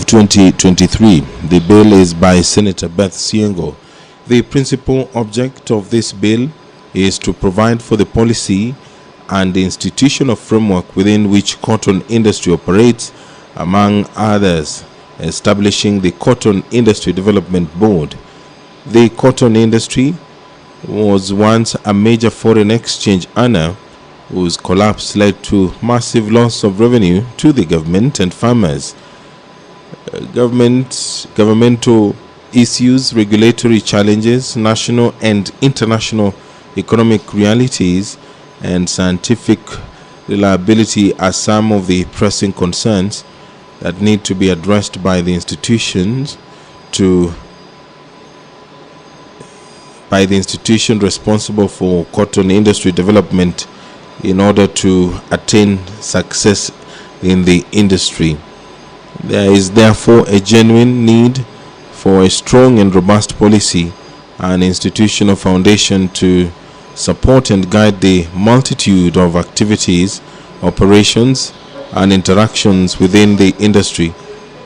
2023. The bill is by Senator Beth Siengo. The principal object of this bill is to provide for the policy and the institutional framework within which cotton industry operates, among others, establishing the Cotton Industry Development Board. The cotton industry was once a major foreign exchange earner whose collapse led to massive loss of revenue to the government and farmers. Governmental issues, regulatory challenges, national and international economic realities, and scientific reliability are some of the pressing concerns that need to be addressed by the institution responsible for cotton industry development in order to attain success in the industry. There is therefore a genuine need for a strong and robust policy and institutional foundation to support and guide the multitude of activities, operations, and interactions within the industry,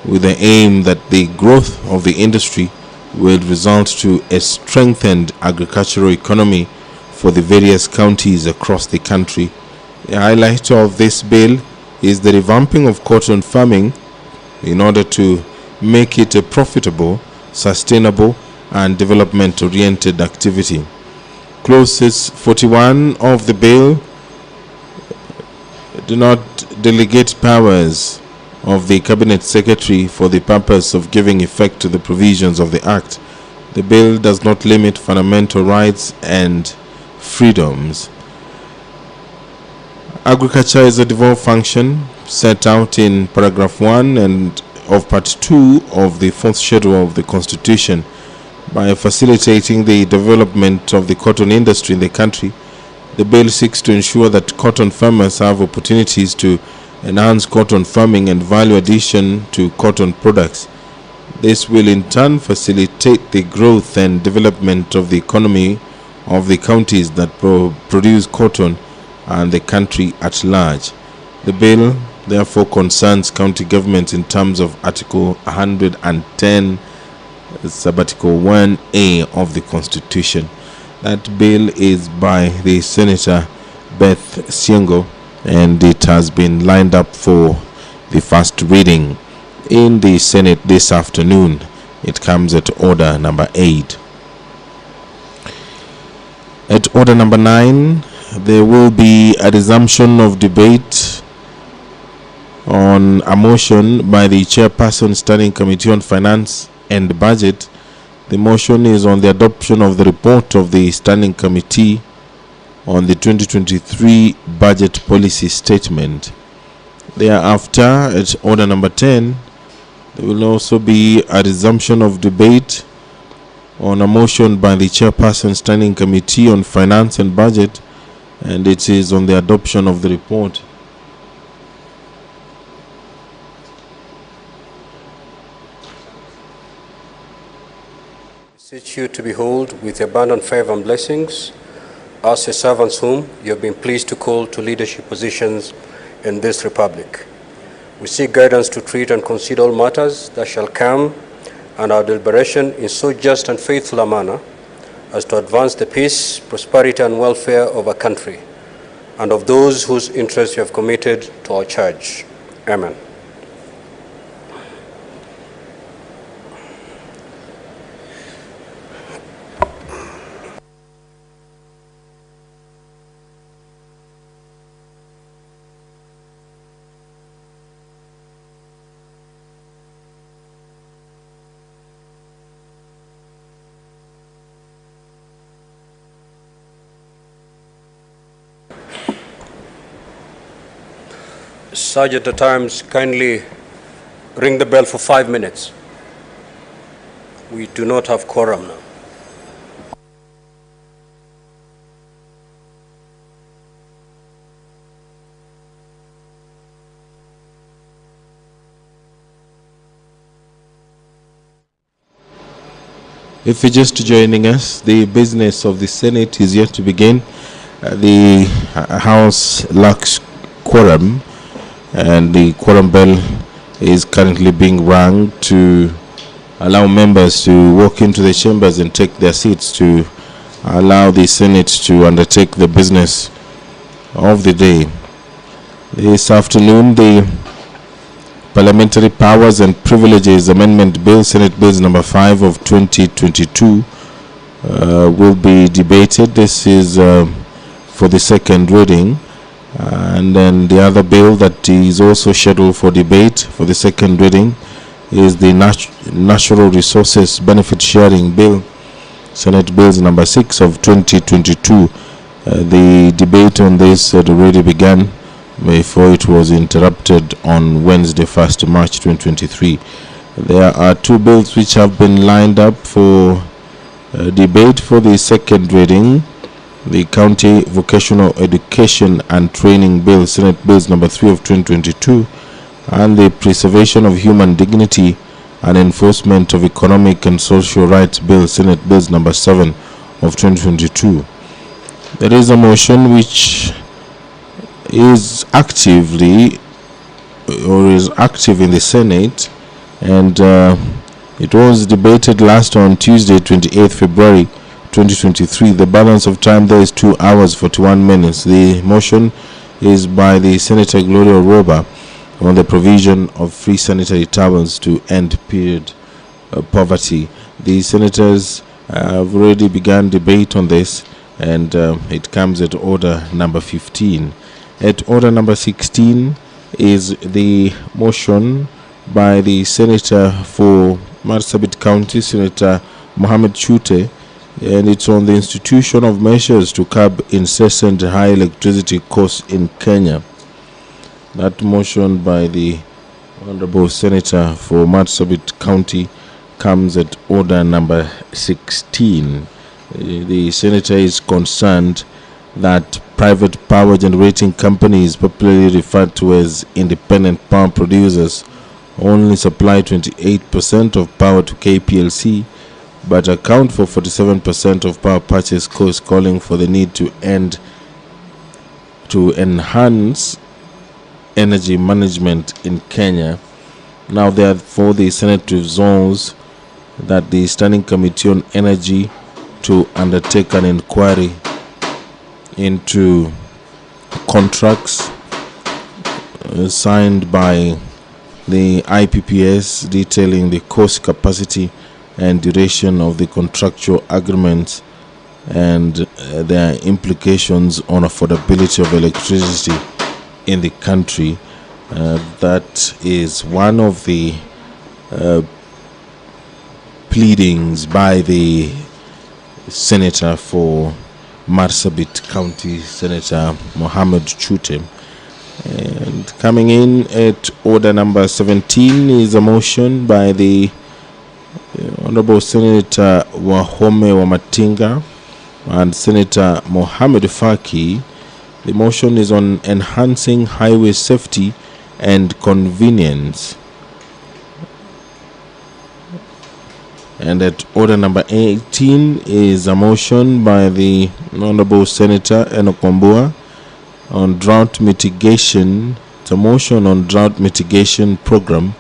with the aim that the growth of the industry will result to a strengthened agricultural economy for the various counties across the country. The highlight of this bill is the revamping of cotton farming in order to make it a profitable, sustainable, and development-oriented activity. Clauses 41 of the bill do not delegate powers of the Cabinet Secretary for the purpose of giving effect to the provisions of the Act. The bill does not limit fundamental rights and freedoms. Agriculture is a devolved function set out in paragraph 1 and of part 2 of the 4th schedule of the Constitution. By facilitating the development of the cotton industry in the country, the bill seeks to ensure that cotton farmers have opportunities to enhance cotton farming and value addition to cotton products. This will in turn facilitate the growth and development of the economy of the counties that produce cotton and the country at large. The bill therefore concerns county governments in terms of Article 110, Subarticle 1A of the Constitution. That bill is by the Senator Beth Siengo, and it has been lined up for the first reading in the Senate this afternoon. It comes at order number 8. At order number 9, there will be a resumption of debate on a motion by the Chairperson Standing Committee on Finance and Budget. The motion is on the adoption of the report of the Standing Committee on the 2023 Budget Policy Statement. Thereafter, at order number 10, there will also be a resumption of debate on a motion by the Chairperson Standing Committee on Finance and Budget, and it is on the adoption of the report. I beseech you to behold with abundant favor and blessings as your servants whom you have been pleased to call to leadership positions in this republic. We seek guidance to treat and consider all matters that shall come and our deliberation in so just and faithful a manner as to advance the peace, prosperity, and welfare of our country and of those whose interests you have committed to our charge. Amen. Sergeant at Arms, kindly ring the bell for 5 minutes. We do not have quorum now. If you're just joining us, the business of the Senate is yet to begin. The House lacks quorum, and the quorum bell is currently being rung to allow members to walk into the chambers and take their seats to allow the Senate to undertake the business of the day. This afternoon, the Parliamentary Powers and Privileges Amendment Bill, Senate Bills number 5 of 2022, will be debated. This is for the second reading. And then the other bill that is also scheduled for debate for the second reading is the Natural Resources Benefit Sharing Bill, Senate Bills number 6 of 2022. The debate on this had already begun before it was interrupted on Wednesday, 1st March 2023. There are two bills which have been lined up for debate for the second reading. The County Vocational Education and Training Bill, Senate Bills number 3 of 2022, and the Preservation of Human Dignity and Enforcement of Economic and Social Rights Bill, Senate Bills number 7 of 2022. There is a motion which is active in the Senate, and it was debated last on Tuesday, 28th February 2023. The balance of time there is 2 hours 41 minutes. The motion is by the Senator Gloria Roba on the provision of free sanitary towels to end period poverty. The senators have already begun debate on this, and it comes at order number 15. At order number 16 is the motion by the Senator for Marsabit County, Senator Mohammed Chute, and it's on the institution of measures to curb incessant high electricity costs in Kenya. That motion by the Honorable Senator for Marsabit County comes at order number 16. The Senator is concerned that private power generating companies, popularly referred to as independent power producers, only supply 28% of power to KPLC, but account for 47% of power purchase costs, calling for the need to enhance energy management in Kenya. Now, therefore, the Senate resolves that the Standing Committee on Energy to undertake an inquiry into contracts signed by the IPPS detailing the cost, capacity and duration of the contractual agreements and their implications on affordability of electricity in the country. That is one of the pleadings by the Senator for Marsabit County, Senator Mohammed Chute. And coming in at order number 17 is a motion by the Honorable Senator Wahome Wamatinga and Senator Mohammed Faki. The motion is on enhancing highway safety and convenience. And at order number 18 is a motion by the Honorable Senator Enokombua on drought mitigation. It's a motion on drought mitigation program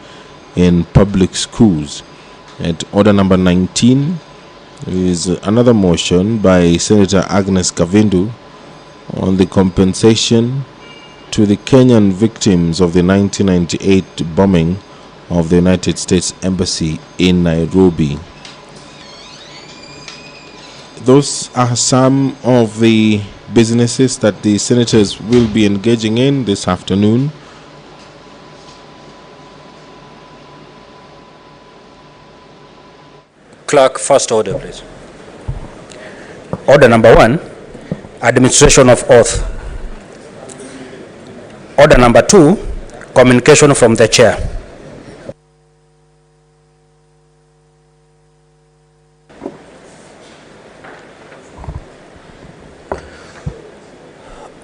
in public schools. At order number 19 is another motion by Senator Agnes Kavindu on the compensation to the Kenyan victims of the 1998 bombing of the United States Embassy in Nairobi. Those are some of the businesses that the senators will be engaging in this afternoon. Clerk, first order, please. Order number 1, administration of oath. Order number 2, communication from the chair.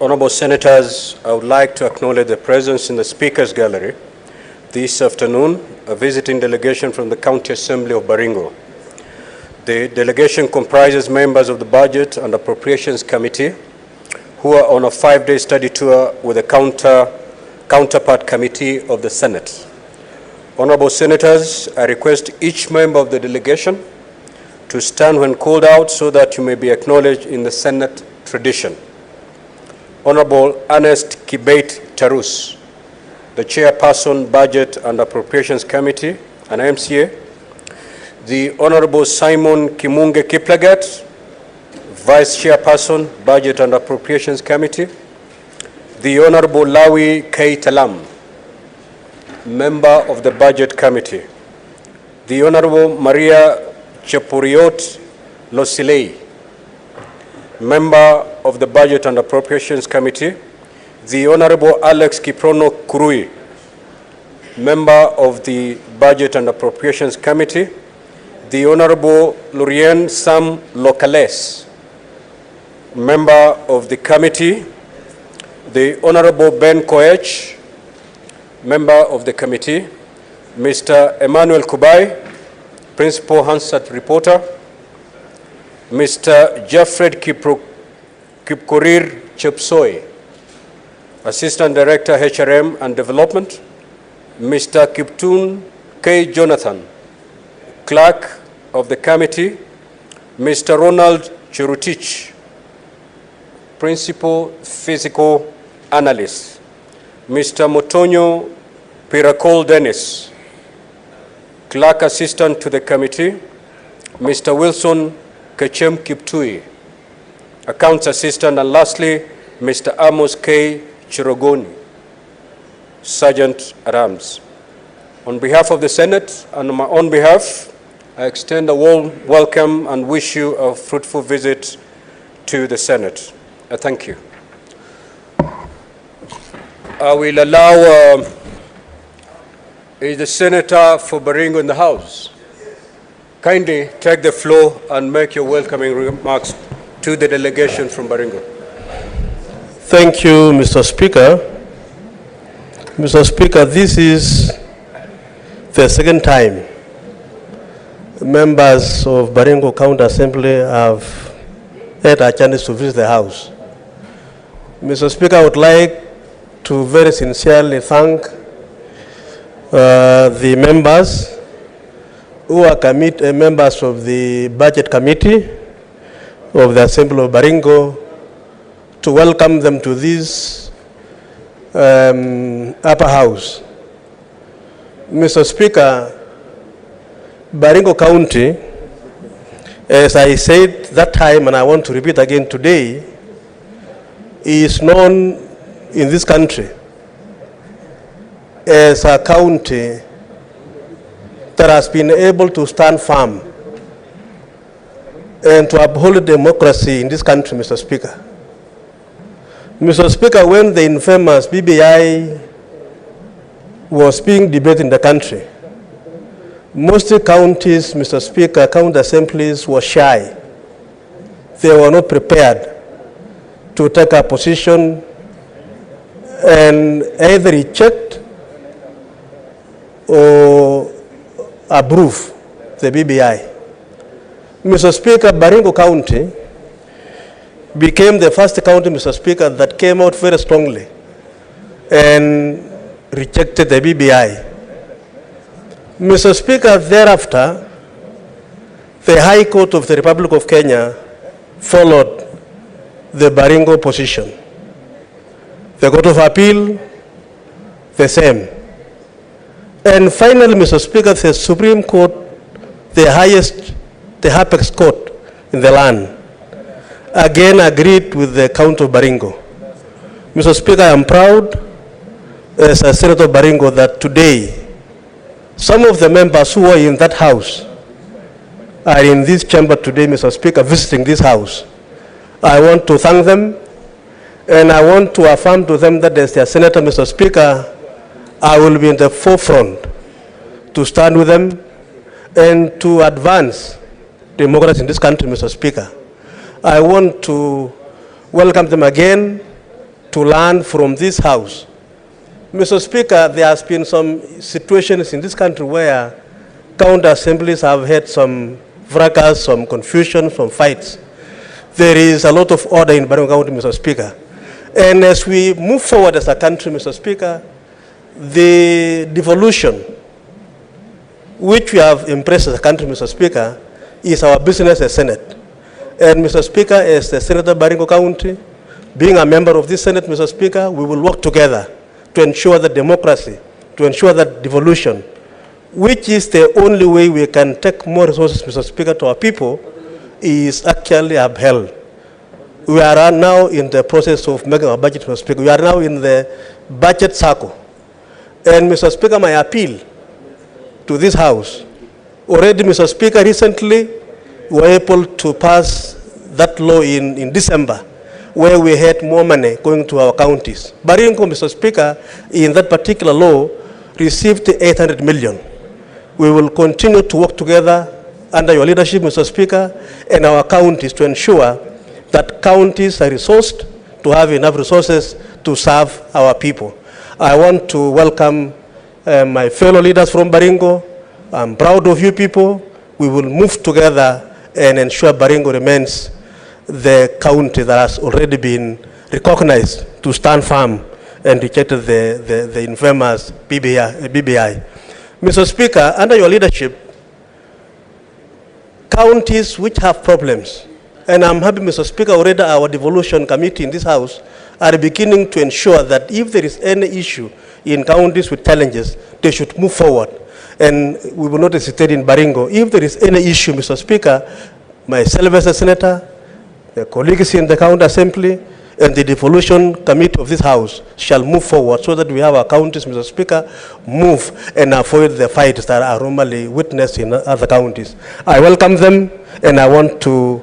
Honorable Senators, I would like to acknowledge the presence in the Speaker's Gallery this afternoon, a visiting delegation from the County Assembly of Baringo. The delegation comprises members of the Budget and Appropriations Committee who are on a 5-day study tour with the counterpart committee of the Senate. Honorable Senators, I request each member of the delegation to stand when called out so that you may be acknowledged in the Senate tradition. Honorable Ernest Kibet Tarus, the Chairperson, Budget and Appropriations Committee, and MCA. The Honorable Simon Kimunge Kiplagat, Vice Chairperson, Budget and Appropriations Committee. The Honorable Lawi K. Talam, Member of the Budget Committee. The Honorable Maria Chepuriot Losilei, Member of the Budget and Appropriations Committee. The Honorable Alex Kiprono Kurui, Member of the Budget and Appropriations Committee. The Honorable Lurien Sam Locales, Member of the Committee. The Honorable Ben Koech, Member of the Committee. Mr. Emmanuel Kubai, Principal Hansard Reporter. Mr. Jeffred Kipkorir Chepsoi, Assistant Director HRM and Development. Mr. Kiptun K. Jonathan, Clerk of the Committee. Mr. Ronald Chirutich, Principal Physical Analyst. Mr. Motonyo Piracol Dennis, Clerk Assistant to the Committee. Mr. Wilson Kechem Kiptui, Accounts Assistant. And lastly, Mr. Amos K. Chirogoni, Sergeant at Arms. On behalf of the Senate and on my own behalf, I extend a warm welcome and wish you a fruitful visit to the Senate. Thank you. I will allow, is the Senator for Baringo in the House? Kindly take the floor and make your welcoming remarks to the delegation from Baringo. Thank you, Mr. Speaker. Mr. Speaker, this is the second time members of Baringo County Assembly have had a chance to visit the House. Mr. Speaker, I would like to very sincerely thank the members who are members of the Budget Committee of the Assembly of Baringo, to welcome them to this upper house. Mr. Speaker, Baringo County, as I said that time and I want to repeat again today, is known in this country as a county that has been able to stand firm and to uphold democracy in this country, Mr. Speaker. Mr. Speaker, when the infamous BBI was being debated in the country, most counties, Mr. Speaker, county assemblies were shy. They were not prepared to take a position and either reject or approve the BBI. Mr. Speaker, Baringo County became the first county, Mr. Speaker, that came out very strongly and rejected the BBI. Mr. Speaker, thereafter, the High Court of the Republic of Kenya followed the Baringo position. The Court of Appeal, the same. And finally, Mr. Speaker, the Supreme Court, the highest, the apex court in the land, again agreed with the County of Baringo. Mr. Speaker, I am proud as a Senator of Baringo that today some of the members who were in that house are in this chamber today, Mr. Speaker, visiting this house. I want to thank them, and I want to affirm to them that as their Senator, Mr. Speaker, I will be in the forefront to stand with them and to advance democracy in this country, Mr. Speaker. I want to welcome them again to learn from this house. Mr. Speaker, there has been some situations in this country where county assemblies have had some fracas, some confusion, some fights. There is a lot of order in Baringo County, Mr. Speaker. And as we move forward as a country, Mr. Speaker, the devolution which we have impressed as a country, Mr. Speaker, is our business as Senate. And Mr. Speaker, as the Senator Baringo County, being a member of this Senate, Mr. Speaker, we will work together to ensure that democracy, to ensure that devolution, which is the only way we can take more resources, Mr. Speaker, to our people, is actually upheld. We are now in the process of making our budget, Mr. Speaker. We are now in the budget cycle. And Mr. Speaker, my appeal to this House, already, Mr. Speaker, recently we were able to pass that law in December, where we had more money going to our counties. Baringo, Mr. Speaker, in that particular law, received 800 million. We will continue to work together under your leadership, Mr. Speaker, and our counties to ensure that counties are resourced to have enough resources to serve our people. I want to welcome my fellow leaders from Baringo. I'm proud of you people. We will move together and ensure Baringo remains the county that has already been recognized to stand firm and rejected the infamous BBI. Mr. Speaker, under your leadership, counties which have problems, and I'm happy, Mr. Speaker, already our devolution committee in this House are beginning to ensure that if there is any issue in counties with challenges, they should move forward. And we will not hesitate in Baringo. If there is any issue, Mr. Speaker, myself as a senator, the colleagues in the county assembly, and the devolution committee of this House shall move forward so that we have our counties, Mr. Speaker, move and avoid the fights that are normally witnessed in other counties. I welcome them, and I want to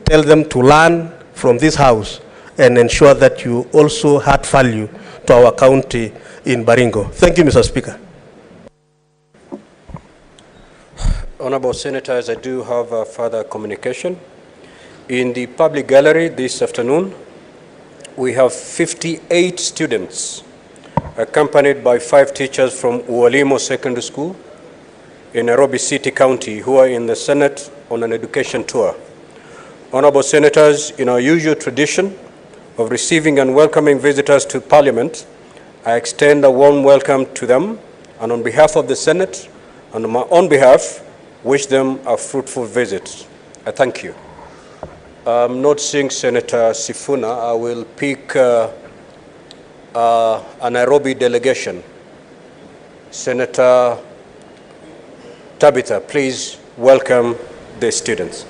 tell them to learn from this House and ensure that you also add value to our county in Baringo. Thank you, Mr. Speaker. Honorable Senators, I do have a further communication. In the public gallery this afternoon, we have 58 students accompanied by 5 teachers from Ualimo Secondary School in Nairobi City County who are in the Senate on an education tour. Honorable Senators, in our usual tradition of receiving and welcoming visitors to Parliament, I extend a warm welcome to them, and on behalf of the Senate and on my own behalf, wish them a fruitful visit. I thank you. I'm not seeing Senator Sifuna. I will pick a Nairobi delegation. Senator Tabitha, please welcome the students.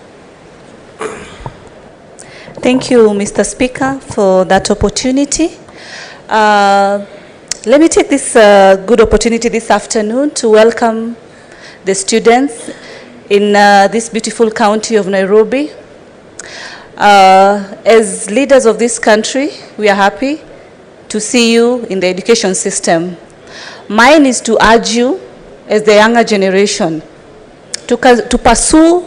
Thank you, Mr. Speaker, for that opportunity. Let me take this good opportunity this afternoon to welcome the students in this beautiful county of Nairobi. As leaders of this country, we are happy to see you in the education system. Mine is to urge you, as the younger generation, to pursue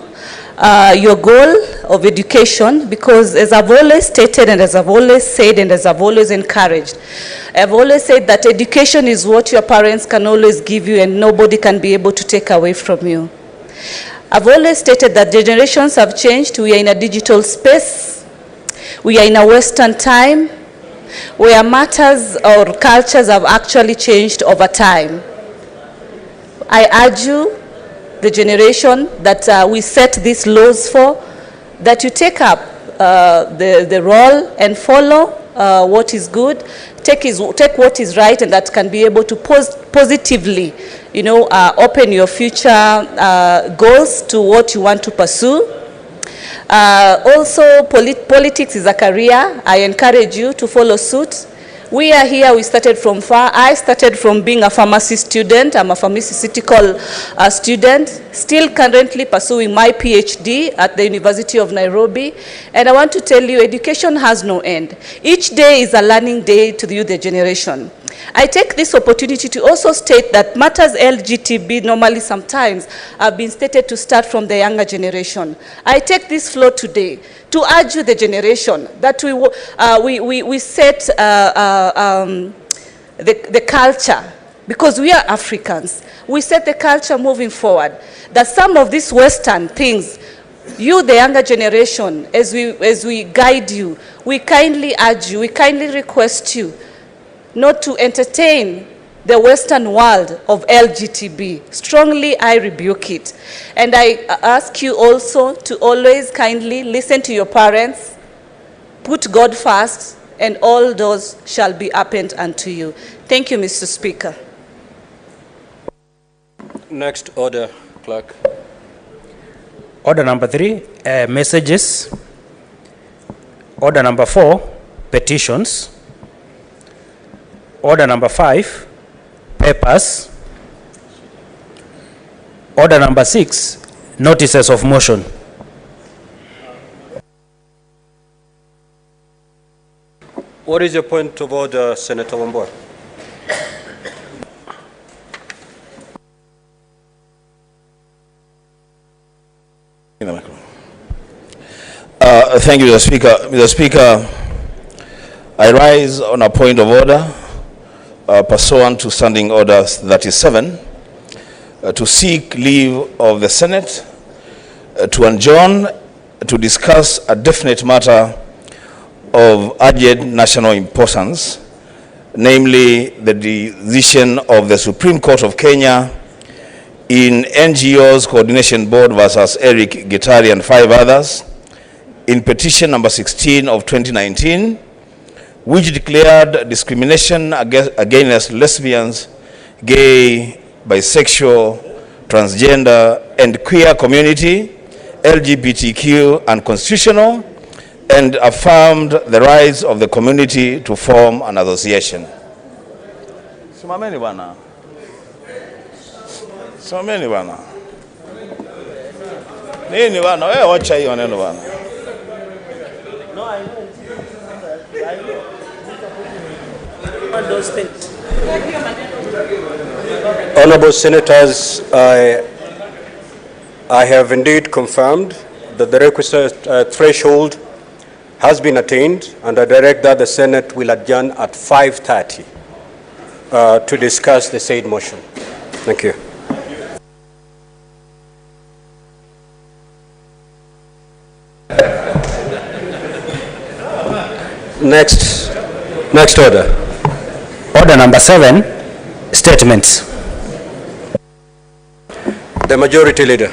your goal of education, because as I've always stated and as I've always said and as I've always encouraged, I've always said that education is what your parents can always give you and nobody can be able to take away from you. I've always stated that generations have changed. We are in a digital space. We are in a Western time where matters or cultures have actually changed over time. I urge you, the generation that we set these laws for, that you take up the role and follow what is good, take what is right, and that can be able to positively, open your future goals to what you want to pursue. Also, politics is a career. I encourage you to follow suit. We are here, we started from far. I started from being a pharmacy student. I'm a pharmaceutical student, still currently pursuing my PhD at the University of Nairobi. And I want to tell you, education has no end. Each day is a learning day to the youth generation. I take this opportunity to also state that matters LGTB normally sometimes have been stated to start from the younger generation. I take this floor today to urge you, the generation, that we set the culture, because we are Africans. We set the culture moving forward, that some of these Western things, you, the younger generation, as we guide you, we kindly urge you, we kindly request you not to entertain the Western world of LGTB. Strongly, I rebuke it. And I ask you also to always kindly listen to your parents, put God first, and all doors shall be opened unto you. Thank you, Mr. Speaker. Next order, clerk. Order number 3, messages. Order number 4, petitions. Order number 5, papers. Order number 6, notices of motion. What is your point of order, Senator Wambua? Thank you, Mr. Speaker. Mr. Speaker, I rise on a point of order pursuant to Standing Order 37 to seek leave of the Senate to adjourn to discuss a definite matter of urgent national importance, namely the decision of the Supreme Court of Kenya in NGOs Coordination Board versus Eric Gitari and 5 others in petition number 16 of 2019, which declared discrimination against lesbians, gay, bisexual, transgender, and queer community, LGBTQ, unconstitutional, and affirmed the rights of the community to form an association. Simameni bwana. Simameni bwana. Nini bwana? Wewe wacha hiyo neno bwana. No, I know. Honorable Senators, I have indeed confirmed that the requisite threshold has been attained, and I direct that the Senate will adjourn at 5:30 to discuss the said motion. Thank you. Next order. Order number 7, statements. The Majority Leader.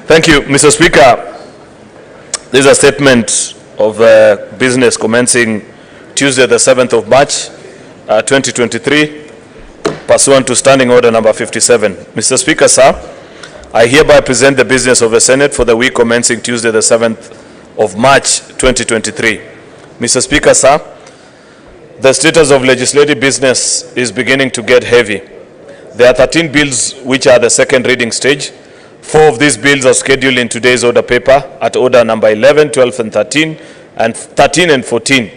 Thank you, Mr. Speaker. This is a statement of business commencing Tuesday, the 7th of March, 2023, pursuant to Standing Order number 57. Mr. Speaker, sir, I hereby present the business of the Senate for the week commencing Tuesday, the 7th of March, 2023. Mr. Speaker, sir, the status of legislative business is beginning to get heavy. There are 13 bills which are the second reading stage. 4 of these bills are scheduled in today's order paper at order number 11, 12, and 13 and 14,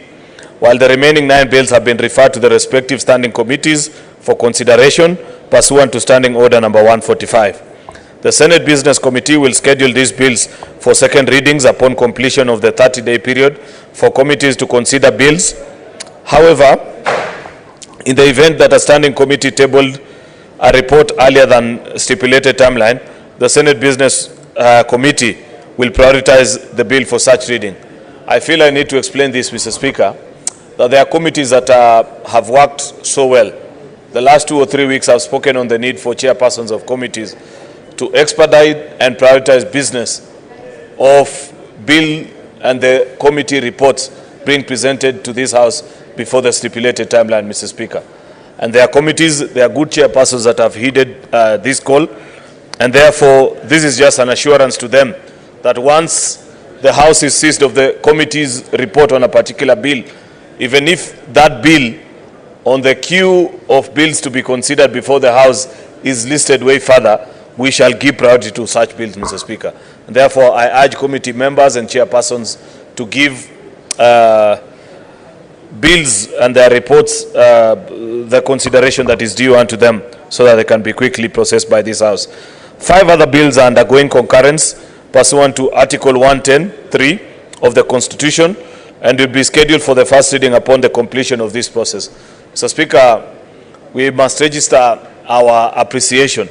while the remaining 9 bills have been referred to the respective standing committees for consideration pursuant to Standing Order number 145. The Senate Business Committee will schedule these bills for second readings upon completion of the 30-day period for committees to consider bills. However, in the event that a standing committee tabled a report earlier than stipulated timeline, the Senate Business Committee will prioritize the bill for such reading. I feel I need to explain this, Mr. Speaker, that there are committees that have worked so well. The last 2 or 3 weeks I've spoken on the need for chairpersons of committees to expedite and prioritize business of bill and the committee reports being presented to this House before the stipulated timeline, Mr. Speaker. And there are committees, there are good chairpersons that have heeded this call, and therefore this is just an assurance to them that once the House is seized of the committee's report on a particular bill, even if that bill on the queue of bills to be considered before the House is listed way further, we shall give priority to such bills, Mr. Speaker. And therefore, I urge committee members and chairpersons to give bills and their reports the consideration that is due unto them so that they can be quickly processed by this House. 5 other bills are undergoing concurrence pursuant to Article 110(3) of the Constitution and will be scheduled for the first reading upon the completion of this process. Mr. Speaker, we must register our appreciation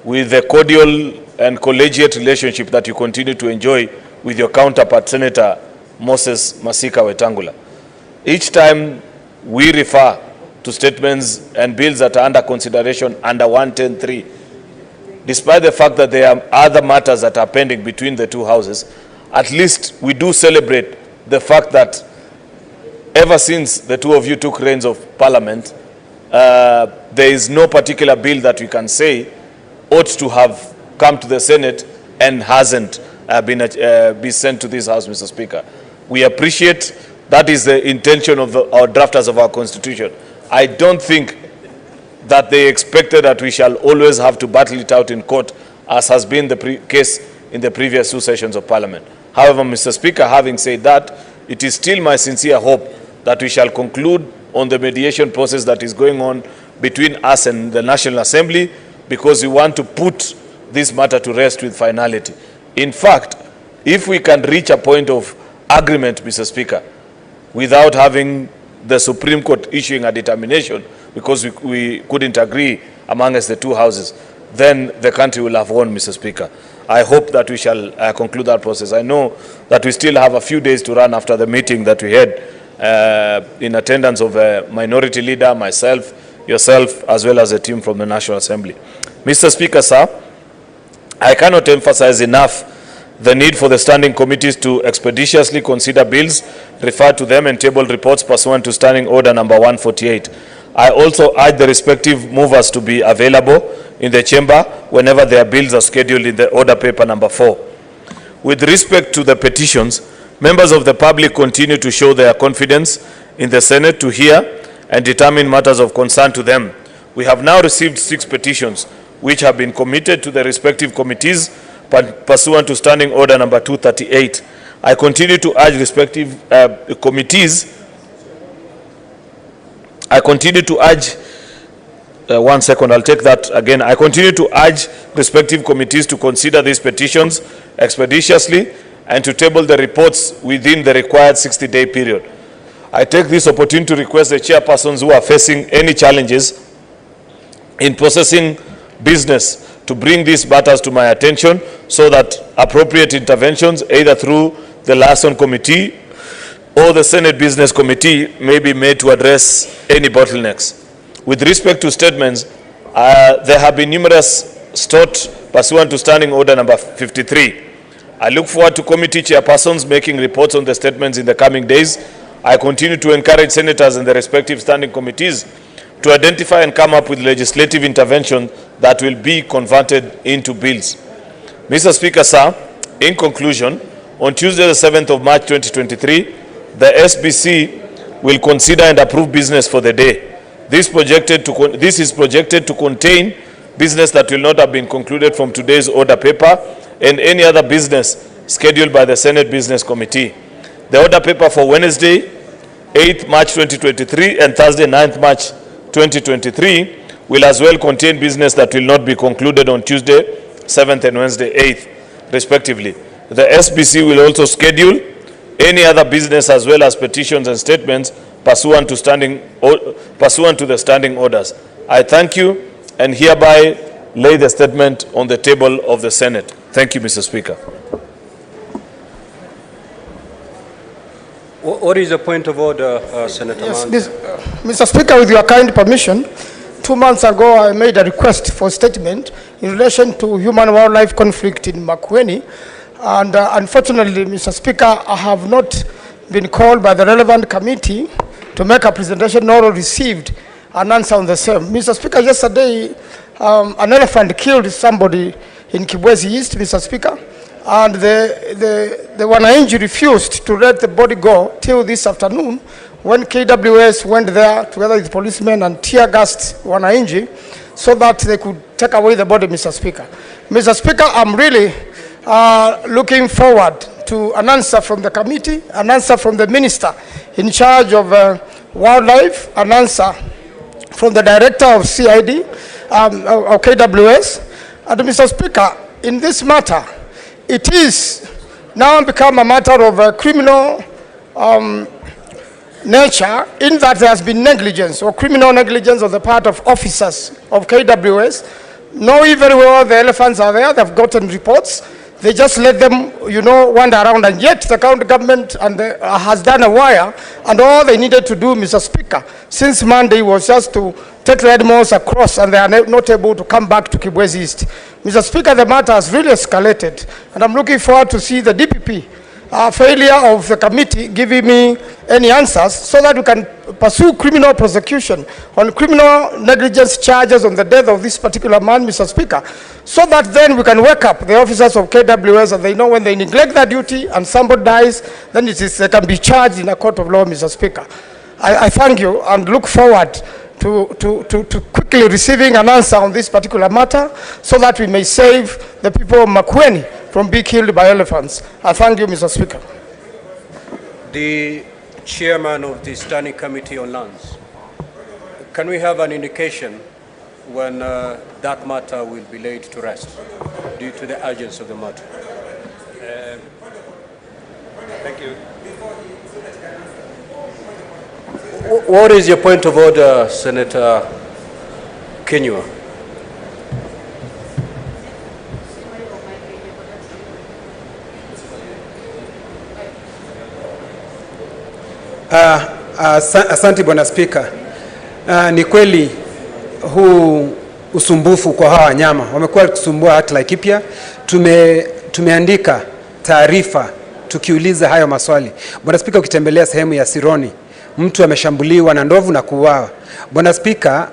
with the cordial and collegiate relationship that you continue to enjoy with your counterpart, Senator Moses Masika Wetangula. Each time we refer to statements and bills that are under consideration under 110.3, despite the fact that there are other matters that are pending between the two houses, at least we do celebrate the fact that ever since the two of you took reins of parliament, there is no particular bill that we can say ought to have come to the Senate and hasn't been sent to this House, Mr. Speaker. We appreciate that is the intention of our drafters of our Constitution. I don't think that they expected that we shall always have to battle it out in court, as has been the case in the previous two sessions of Parliament. However, Mr. Speaker, having said that, it is still my sincere hope that we shall conclude on the mediation process that is going on between us and the National Assembly, because we want to put this matter to rest with finality. In fact, if we can reach a point of agreement, Mr. Speaker, without having the Supreme Court issuing a determination, because we couldn't agree amongst the two houses, then the country will have won, Mr. Speaker. I hope that we shall conclude that process. I know that we still have a few days to run after the meeting that we had in attendance of a minority leader, myself, yourself, as well as a team from the National Assembly. Mr. Speaker, sir, I cannot emphasize enough the need for the standing committees to expeditiously consider bills, refer to them, and table reports pursuant to Standing Order number 148. I also urge the respective movers to be available in the chamber whenever their bills are scheduled in the order paper number 4. With respect to the petitions, members of the public continue to show their confidence in the Senate to hear and determine matters of concern to them. We have now received 6 petitions which have been committed to the respective committees pursuant to Standing Order number 238. I continue to urge respective committees. I continue to urge, one second, I'll take that again. I continue to urge respective committees to consider these petitions expeditiously and to table the reports within the required 60-day period. I take this opportunity to request the chairpersons who are facing any challenges in processing business to bring these matters to my attention so that appropriate interventions, either through the liaison committee or the Senate Business Committee, may be made to address any bottlenecks. With respect to statements, there have been numerous sought pursuant to Standing Order number 53. I look forward to committee chairpersons making reports on the statements in the coming days. I continue to encourage senators and the respective standing committees to identify and come up with legislative intervention that will be converted into bills. Mr. Speaker, sir, in conclusion, on Tuesday the 7th of March 2023, the SBC will consider and approve business for the day. This is projected to contain business that will not have been concluded from today's order paper and any other business scheduled by the Senate Business Committee. The order paper for Wednesday, 8th March 2023 and Thursday, 9th March 2023 will as well contain business that will not be concluded on Tuesday, 7th and Wednesday, 8th, respectively. The SBC will also schedule any other business as well as petitions and statements pursuant to the standing orders. I thank you and hereby lay the statement on the table of the Senate. Thank you, Mr. Speaker. What is the point of order, Senator? Yes, Mr. Speaker, with your kind permission, 2 months ago I made a request for statement in relation to human-wildlife conflict in Makwiny, and unfortunately, Mr. Speaker, I have not been called by the relevant committee to make a presentation nor received an answer on the same. Mr. Speaker, yesterday an elephant killed somebody in Kibwezi East, Mr. Speaker, and the wananchi refused to let the body go till this afternoon when KWS went there together with policemen and tear-gassed wananchi so that they could take away the body, Mr. Speaker. Mr. Speaker, I'm really looking forward to an answer from the committee, an answer from the minister in charge of wildlife, an answer from the director of CID, of KWS. And Mr. Speaker, in this matter, it is now become a matter of criminal nature, in that there has been negligence or criminal negligence on the part of officers of KWS knowing very well the elephants are there, they've gotten reports. They just let them, wander around, and yet the county government has done a wire, and all they needed to do, Mr. Speaker, since Monday was just to take the animals across, and they are not able to come back to Kibwezi East. Mr. Speaker, the matter has really escalated, and I'm looking forward to see the DPP failure of the committee giving me any answers so that we can pursue criminal prosecution on criminal negligence charges on the death of this particular man, Mr. Speaker, so that then we can wake up the officers of KWS and they know when they neglect their duty and somebody dies, then they can be charged in a court of law, Mr. Speaker. I thank you and look forward to quickly receiving an answer on this particular matter so that we may save the people of Makwiny from being killed by elephants. I thank you, Mr. Speaker. The chairman of the Standing Committee on Lands, can we have an indication when that matter will be laid to rest due to the urgency of the matter? Thank you. What is your point of order, Senator Kenywa? Asante Bwana Spika. Ni kweli huu usumbufu kwa hawa wanyama wamekuwa kusumbua hata Laikipia. Tumeandika taarifa tukiuliza hayo maswali. Bwana Spika, ukitembelea sehemu ya Sironi, mtu ameshambuliwa na ndovu na kuuawa. Bwana Spika,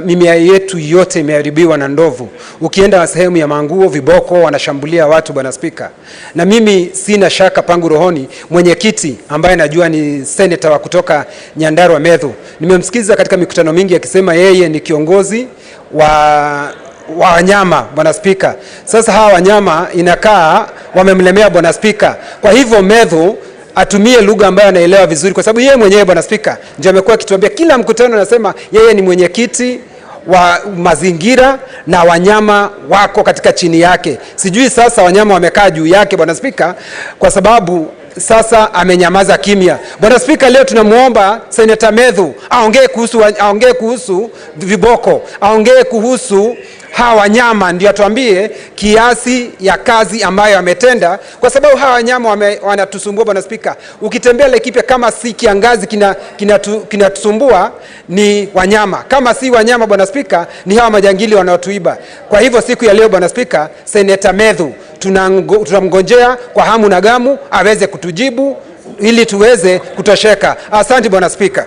mimea yetu yote imeharibiwa na ndovu. Ukienda sehemu ya Manguo, viboko wanashambulia watu, Bwana Spika. Na mimi sina shaka pangu rohoni, mwenyekiti ambaye najua ni senator wa kutoka Nyandarua Medhu, nimemsikiza katika mikutano mingi akisema yeye ni kiongozi wa wanyama, Bwana Spika. Sasa hawa wanyama inakaa wamemlemea, Bwana Spika. Kwa hivyo Medhu atumie lugha ambayo anaelewa vizuri, kwa sababu yeye mwenyewe, Bwana Spika, ndio amekuwa akituambia kila mkutano, anasema yeye ni mwenyekiti wa mazingira na wanyama wako katika chini yake. Sijui sasa wanyama wamekaa juu yake, Bwana Spika, kwa sababu sasa amenyamaza kimya. Bwana Spika, leo tunamuomba Senator Medhu aongee kuhusu viboko, aongee kuhusu hawa wanyama, ndio atuambie kiasi ya kazi ambayo ametenda, kwa sababu hawa wanyama wanatusumbua, Bwana Spika. Ukitembea Laikipia, kama si kiangazi kinatusumbua ni wanyama, kama si wanyama, Bwana Spika, ni hawa majangili wanaotuiba. Kwa hivyo siku ya leo, Bwana Spika, Senator Medhu tunamngojea kwa hamu na gamu aweze kutujibu ili tuweze kutosheka. Asante Bwana Spika.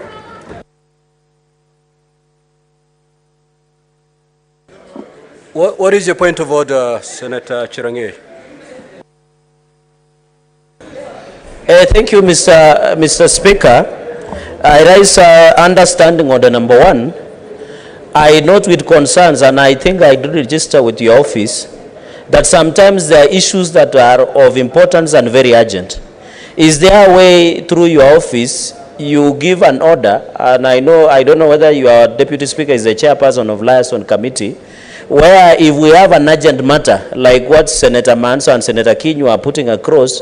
What is your point of order, Senator Chirange? Thank you, Mr. Speaker. I raise understanding order number 1. I note with concerns, and I think I do register with your office, that sometimes there are issues that are of importance and very urgent. Is there a way through your office you give an order, and I don't know whether your Deputy Speaker is the chairperson of Liaison Committee, where if we have an urgent matter, like what Senator Manso and Senator Kenywa are putting across,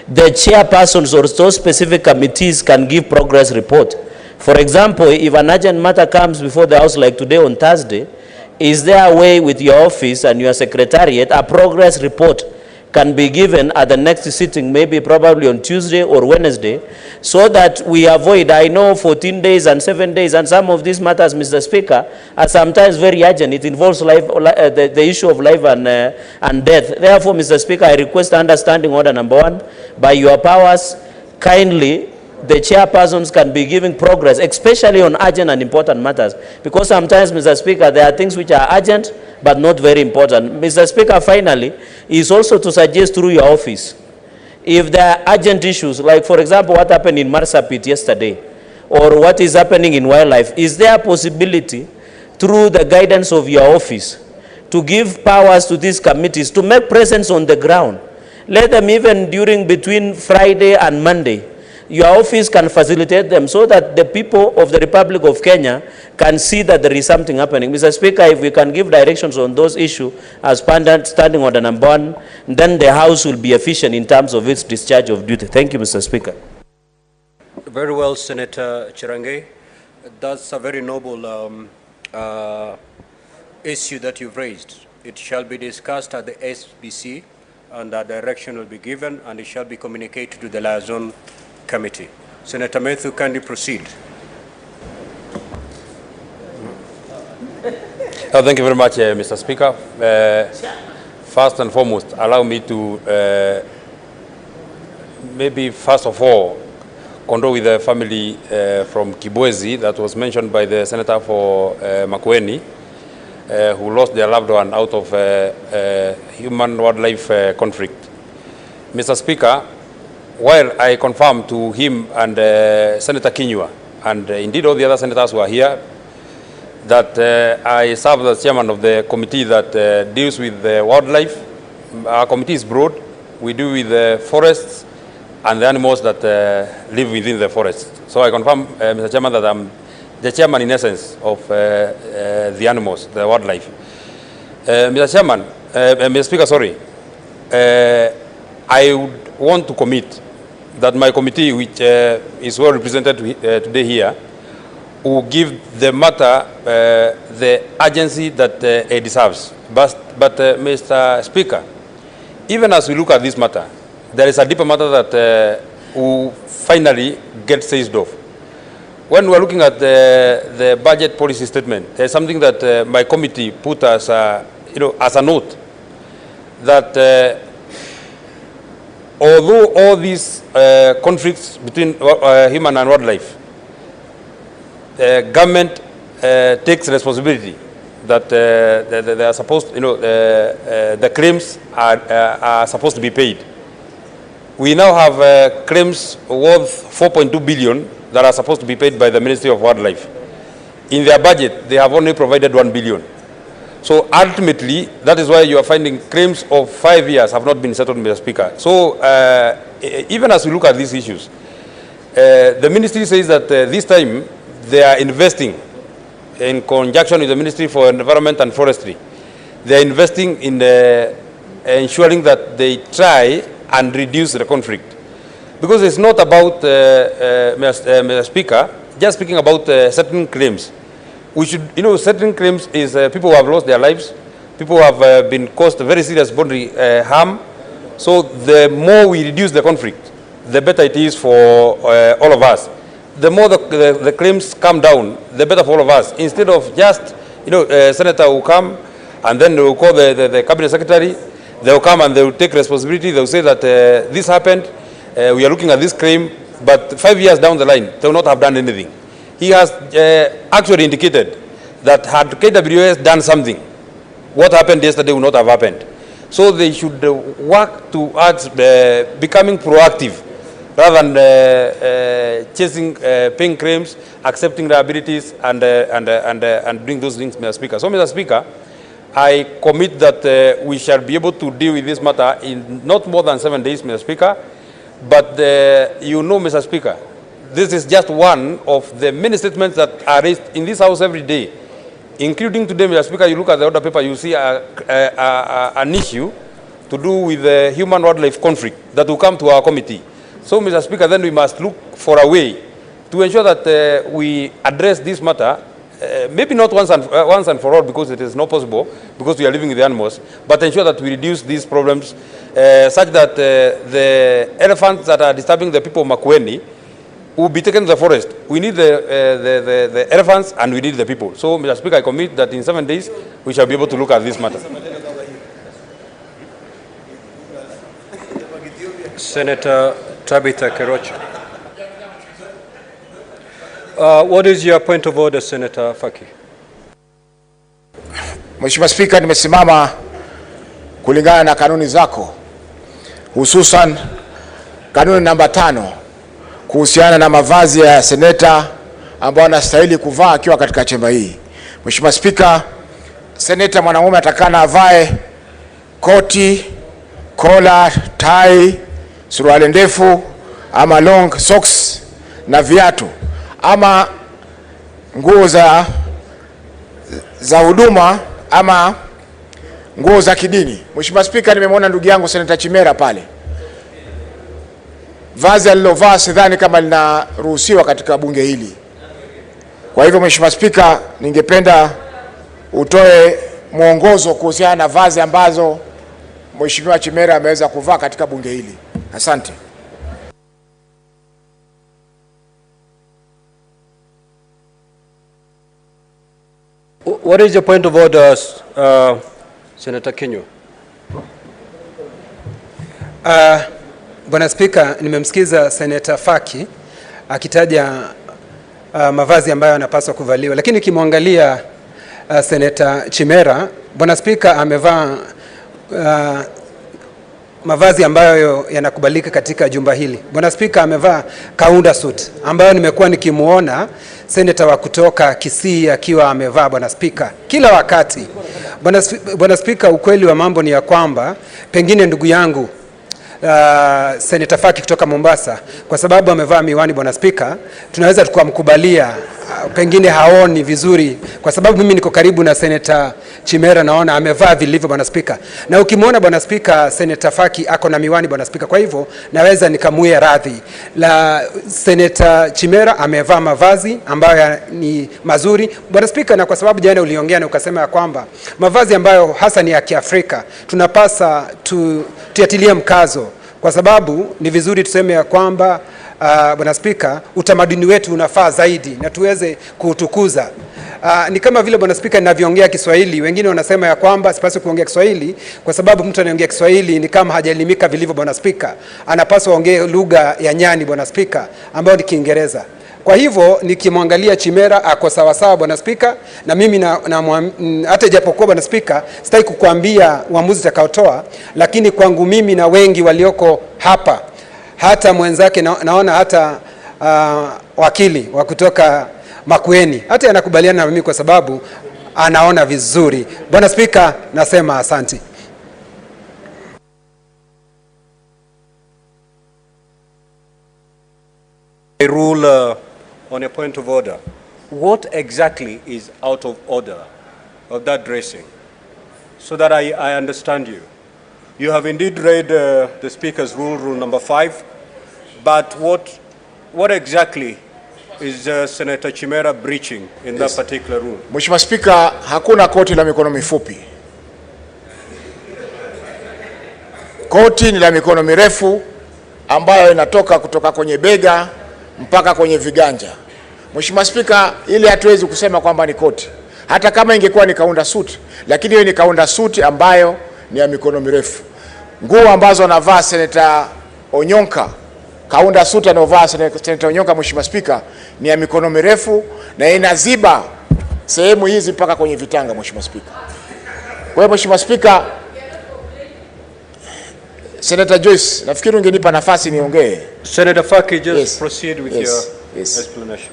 the chairpersons or those specific committees can give progress report. For example, if an urgent matter comes before the House like today on Thursday, is there a way with your office and your secretariat, a progress report can be given at the next sitting, maybe probably on Tuesday or Wednesday, so that we avoid, I know 14 days and 7 days, and some of these matters, Mr. Speaker, are sometimes very urgent. It involves life, the issue of life and death. Therefore, Mr. Speaker, I request understanding order number 1, by your powers, kindly, the chairpersons can be giving progress, especially on urgent and important matters. Because sometimes, Mr. Speaker, there are things which are urgent, but not very important. Mr. Speaker, finally, is also to suggest through your office, if there are urgent issues, like for example, what happened in Marsabit yesterday, or what is happening in wildlife, is there a possibility through the guidance of your office to give powers to these committees to make presence on the ground? Let them even between Friday and Monday, your office can facilitate them so that the people of the Republic of Kenya can see that there is something happening. Mr. Speaker, if we can give directions on those issues as standing order number 1, then the House will be efficient in terms of its discharge of duty. Thank you, Mr. Speaker. Very well, Senator Chirange. That's a very noble issue that you've raised. It shall be discussed at the SBC, and that direction will be given, and it shall be communicated to the liaison committee. Senator Matthew, kindly proceed. Thank you very much, Mr. Speaker. First and foremost, allow me to maybe first of all condole with the family from Kibwezi that was mentioned by the Senator for Makwiny, who lost their loved one out of human-wildlife conflict. Mr. Speaker, while I confirm to him and Senator Kinyua, and indeed all the other senators who are here, that I serve as chairman of the committee that deals with wildlife. Our committee is broad. We deal with the forests and the animals that live within the forest. So I confirm, Mr. Chairman, that I'm the chairman in essence of the animals, the wildlife. Mr. Chairman, Mr. Speaker, sorry. I would want to commit that my committee, which is well represented today here, will give the matter the urgency that it deserves. But Mr. Speaker, even as we look at this matter, there is a deeper matter that will finally get seized off. When we are looking at the budget policy statement, there is something that my committee put as a, as a note that although all these conflicts between human and wildlife, government takes responsibility that they are supposed, the claims are supposed to be paid. We now have claims worth 4.2 billion that are supposed to be paid by the Ministry of Wildlife. In their budget, they have only provided 1 billion. So ultimately, that is why you are finding claims of 5 years have not been settled, Mr. Speaker. So even as we look at these issues, the ministry says that this time they are investing in conjunction with the Ministry for Environment and Forestry. They are investing in ensuring that they try and reduce the conflict. Because it's not about, Mr. Speaker, just speaking about certain claims. We should, certain claims is people who have lost their lives, people who have been caused very serious bodily harm. So the more we reduce the conflict, the better it is for all of us. The more the claims come down, the better for all of us. Instead of just, senator will come and then they will call the cabinet secretary, they will come and they will take responsibility, they will say that this happened, we are looking at this claim, but 5 years down the line, they will not have done anything. He has actually indicated that had KWS done something, what happened yesterday would not have happened. So they should work towards becoming proactive rather than chasing paying claims, accepting liabilities, and doing those things, Mr. Speaker. So, Mr. Speaker, I commit that we shall be able to deal with this matter in not more than 7 days, Mr. Speaker. But Mr. Speaker, this is just one of the many statements that are raised in this House every day, including today, Mr. Speaker. You look at the order paper, you see an issue to do with the human-wildlife conflict that will come to our committee. So, Mr. Speaker, then we must look for a way to ensure that we address this matter, maybe not once and for all, because it is not possible, because we are living with the animals, but ensure that we reduce these problems such that the elephants that are disturbing the people of Makwiny will be taken to the forest. We need the elephants and we need the people. So, Mr. Speaker, I commit that in 7 days we shall be able to look at this matter. Senator Tabitha Kerocha. What is your point of order, Senator Faki? Mheshimiwa Spika, nimesimama kulingana na kanuni zako, hususan kanuni namba 5 kuhusiana na mavazi ya seneta ambao anastahili kuvaa akiwa katika chemba hii. Mheshimiwa Spika, seneta mwanamume atakana avae koti, kola, tai, suruali ndefu ama long socks na viatu ama nguo za huduma ama nguo za kidini. Mheshimiwa Spika, nimemwona ndugu yangu Seneta Chimera pale. Vazi alilovaa sidhani kama linaruhusiwa katika bunge hili. Kwa hivyo Mheshimiwa Spika, ningependa utoe mwongozo kuhusiana na vazi ambazo Mheshimiwa Chimera ameweza kuvaa katika bunge hili. Asante. What is your point of order, Senator Kenyo? Bwana Spika, nimemsikiza Senator Faki akitaja mavazi ambayo yanapaswa kuvaliwa, lakini kimwangalia Senator Chimera, Bwana Spika, amevaa mavazi ambayo yanakubalika katika jumba hili. Bwana Spika, amevaa kaunda suit ambayo nimekuwa nikimuona senator wa kutoka Kisii akiwa amevaa, Bwana Spika, kila wakati. Bwana Spika, ukweli wa mambo ni ya kwamba pengine ndugu yangu Senator Faki kutoka Mombasa, kwa sababu amevaa miwani, Bwana Spika, tunaweza tukamkubalia pengine haoni vizuri, kwa sababu mimi niko karibu na Senator Chimera, naona amevaa vilivyo, Bwana Spika. Na ukimwona Bwana Spika, Senator Faki ako na miwani, Bwana Spika, kwa hivyo naweza nikamuia radhi. La Senator Chimera amevaa mavazi ambayo ni mazuri, Bwana Spika, na kwa sababu jana uliongea na ukasema ya kwamba mavazi ambayo hasa ni ya Kiafrika tunapasa tuyatilie mkazo, kwa sababu ni vizuri tuseme ya kwamba Bwana Spika, utamaduni wetu unafaa zaidi na tuweze kuutukuza. Ni kama vile Bwana Spika ninavyoongea Kiswahili, wengine wanasema ya kwamba sipaswi kuongea Kiswahili kwa sababu mtu anayeongea Kiswahili ni kama hajaelimika vilivyo, Bwana Spika. Anapaswa aongee lugha ya nyani, Bwana Spika, ambayo ni Kiingereza. Kwa hivyo nikimwangalia Chimera ako sawa sawa, Bwana Spika, na mimi hata japokuwa Bwana Spika sitaki kukuambia uamuzi utakaotoa, lakini kwangu mimi na wengi walioko hapa, hata mwenzake naona hata wakili wa kutoka Makwiny hata anakubaliana na mimi kwa sababu anaona vizuri. Bwana Spika, nasema asante. I rule on a point of order. What exactly is out of order of that dressing? So that I understand you. You have indeed read the Speaker's rule number 5, but what exactly is Senator Chimera breaching in that particular rule? Mheshimiwa Spika, hakuna koti la mikono mifupi. Koti ni la mikono mirefu ambayo inatoka kutoka kwenye bega mpaka kwenye viganja. Mheshimiwa Spika, ili hatuwezi kusema kwamba ni koti. Hata kama ingekuwa ni kaunda suit, lakini hiyo ni kaunda suit ambayo ni ya mikono mirefu. Nguo ambazo anavaa Senator Onyonka, kaunda suit anavaa Senator Onyonka, Mheshimiwa Spika, ni ya mikono mirefu na inaziba sehemu hizi mpaka kwenye vitanga, Mheshimiwa Spika. Kwa hiyo Mheshimiwa Spika, Senator Joyce, nafikiri ungenipa nafasi niongee. Senator Faki, just proceed with your explanation.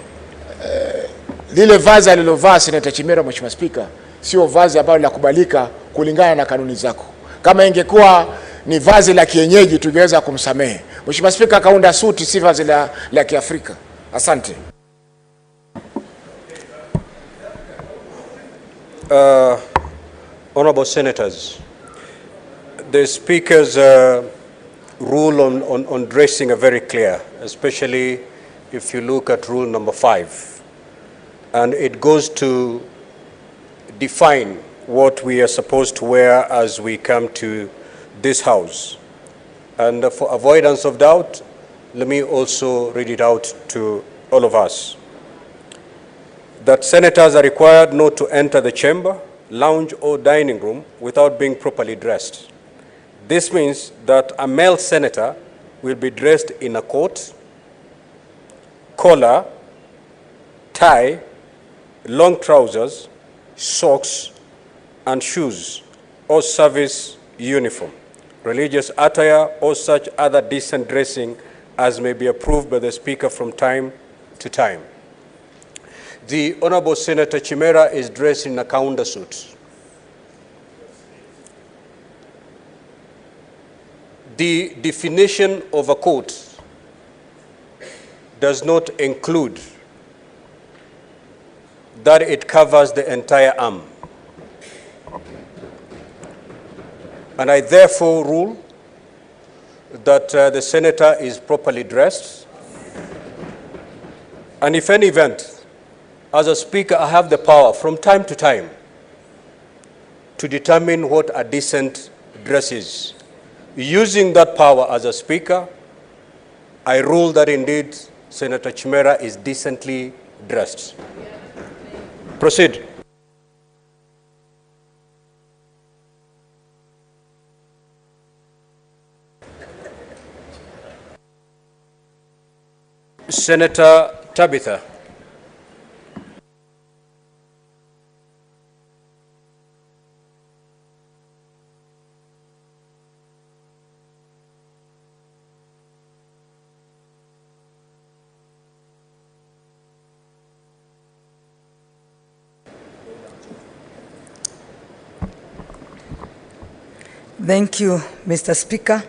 Lile vazi alilovaa Senator Chimera, Mheshimiwa Spika, sio vazi ambalo linakubalika kulingana na kanuni zako. Kama ingekuwa ni vazi la kienyeji tungeweza kumsamehe. Mheshimiwa Spika, kaunda suti si vazi la Kiafrika. Asante. Honorable Senators, the Speaker's rule on dressing are very clear, especially if you look at rule number 5. And it goes to define what we are supposed to wear as we come to this house. And for avoidance of doubt, let me also read it out to all of us. That senators are required not to enter the chamber, lounge, or dining room without being properly dressed. This means that a male senator will be dressed in a coat, collar, tie, long trousers, socks, and shoes, or service uniform, religious attire, or such other decent dressing as may be approved by the Speaker from time to time. The Honorable Senator Chimera is dressed in a kaunda suit. The definition of a coat does not include that it covers the entire arm. And I therefore rule that the senator is properly dressed. And if any event, as a speaker, I have the power from time to to determine what a decent dress is. Using that power as a speaker, I rule that indeed Senator Chimera is decently dressed. Proceed. Senator Tabitha. Thank you, Mr. Speaker.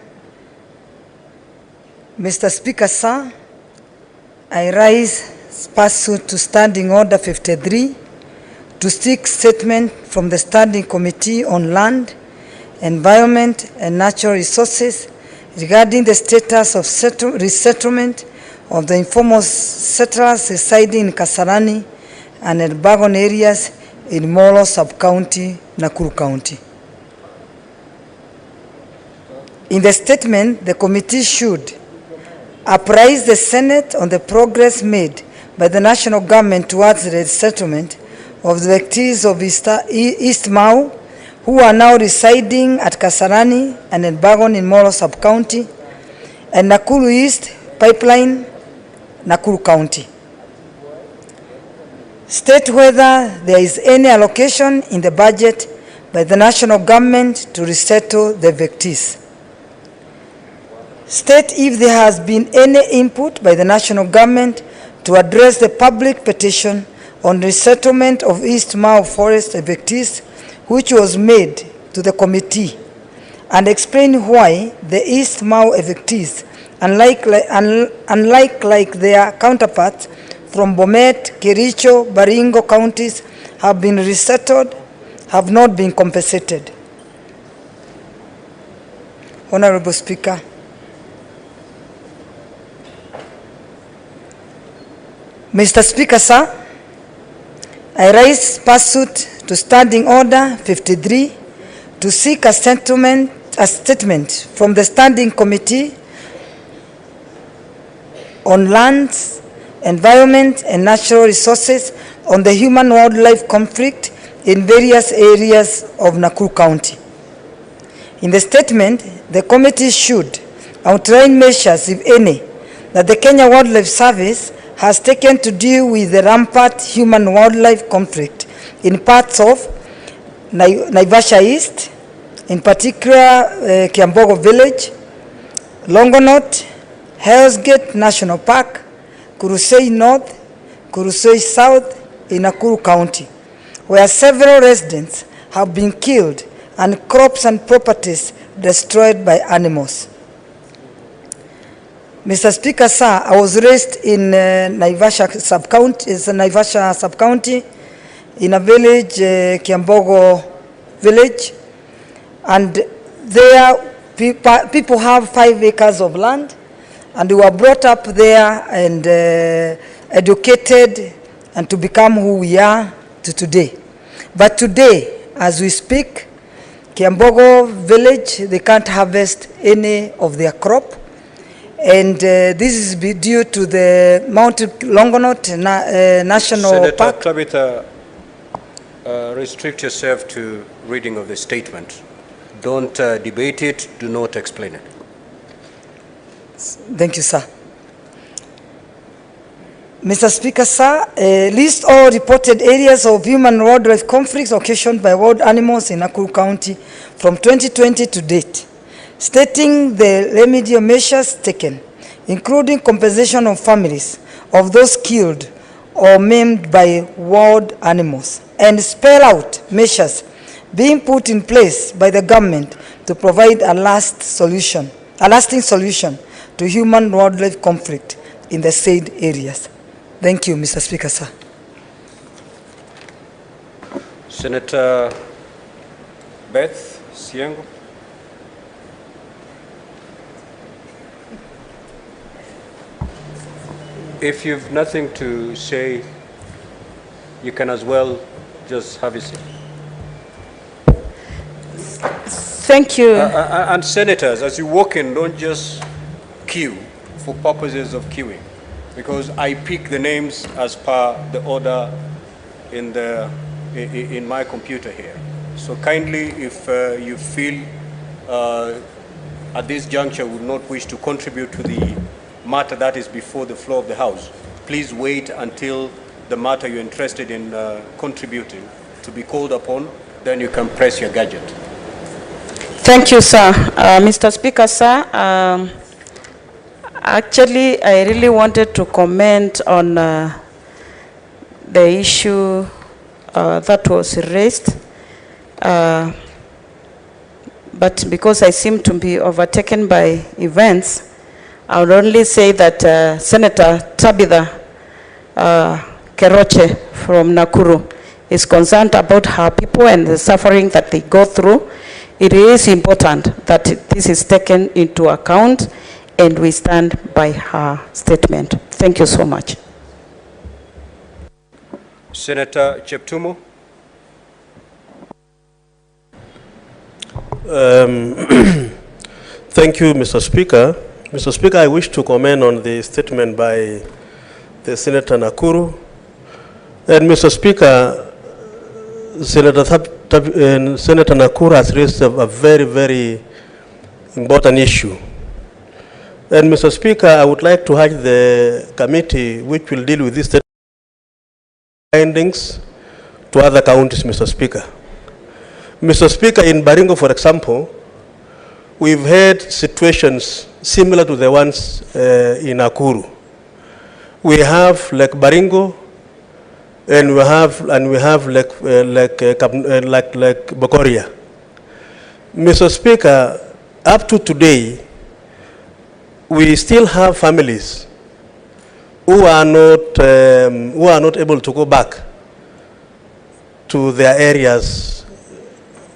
Mr. Speaker, sir, I rise pursuant to Standing Order 53 to seek statement from the Standing Committee on Land, Environment and Natural Resources regarding the status of resettlement of the informal settlers residing in Kasarani and Elbagon areas in Molo Sub-County, Nakuru County. In the statement, the committee should apprise the Senate on the progress made by the national government towards the settlement of the victims of East Mau who are now residing at Kasarani and Elbagon in Molo Sub-County and Nakuru East Pipeline, Nakuru County. State whether there is any allocation in the budget by the national government to resettle the victims. State if there has been any input by the national government to address the public petition on resettlement of East Mau Forest evictees, which was made to the committee, and explain why the East Mau evictees, unlike their counterparts from Bomet, Kericho, Baringo counties, have been resettled, have not been compensated. Honorable Speaker, Mr. Speaker, sir, I rise pursuant to Standing Order 53 to seek a statement from the Standing Committee on Lands, Environment and Natural Resources on the human-wildlife conflict in various areas of Nakuru County. In the statement, the committee should outline measures, if any, that the Kenya Wildlife Service has taken to deal with the rampant human-wildlife conflict in parts of Naivasha East, in particular Kiambogo Village, Longonot, Hell's Gate National Park, Kurusei North, Kurusei South in Nakuru County, where several residents have been killed and crops and properties destroyed by animals. Mr. Speaker, sir, I was raised in Naivasha Sub-County, in a village, Kiambogo Village, and there people have 5 acres of land, and we were brought up there and educated and to become who we are to today. But today, as we speak, Kiambogo Village, they can't harvest any of their crop. And this is due to the Mount Longonot National Park. Senator Tabitha, restrict yourself to reading of the statement. Don't debate it, do not explain it. Thank you, sir. Mr. Speaker, sir, list all reported areas of human-wildlife conflicts occasioned by wild animals in Nakuru County from 2020 to date, stating the remedial measures taken, including compensation of families of those killed or maimed by wild animals, and spell out measures being put in place by the government to provide a lasting solution to human-wildlife conflict in the said areas. Thank you, Mr. Speaker, sir. Senator Beth Siengo. If you've nothing to say, you can as well just have a seat. Thank you. And senators, as you walk in, don't just queue for purposes of queuing, because I pick the names as per the order in my computer here. So kindly, if you feel at this juncture would not wish to contribute to the matter that is before the floor of the House, please wait until the matter you're interested in contributing to be called upon, then you can press your gadget. Thank you, sir. Mr. Speaker, sir, actually, I really wanted to comment on the issue that was raised, but because I seem to be overtaken by events, I would only say that Senator Tabitha Keroche from Nakuru is concerned about her people and the suffering that they go through. It is important that this is taken into account, and we stand by her statement. Thank you so much. Senator Cheptumo. Thank you, Mr. Speaker. Mr. Speaker, I wish to comment on the statement by the Senator Nakuru. And Mr. Speaker, Senator Nakuru has raised a very, very important issue. And Mr. Speaker, I would like to urge the committee which will deal with this findings to other counties, Mr. Speaker. Mr. Speaker, in Baringo, for example, we've had situations similar to the ones in Nakuru. We have like Baringo, and we have like Bokoria. Mr. Speaker, up to today, we still have families who are not able to go back to their areas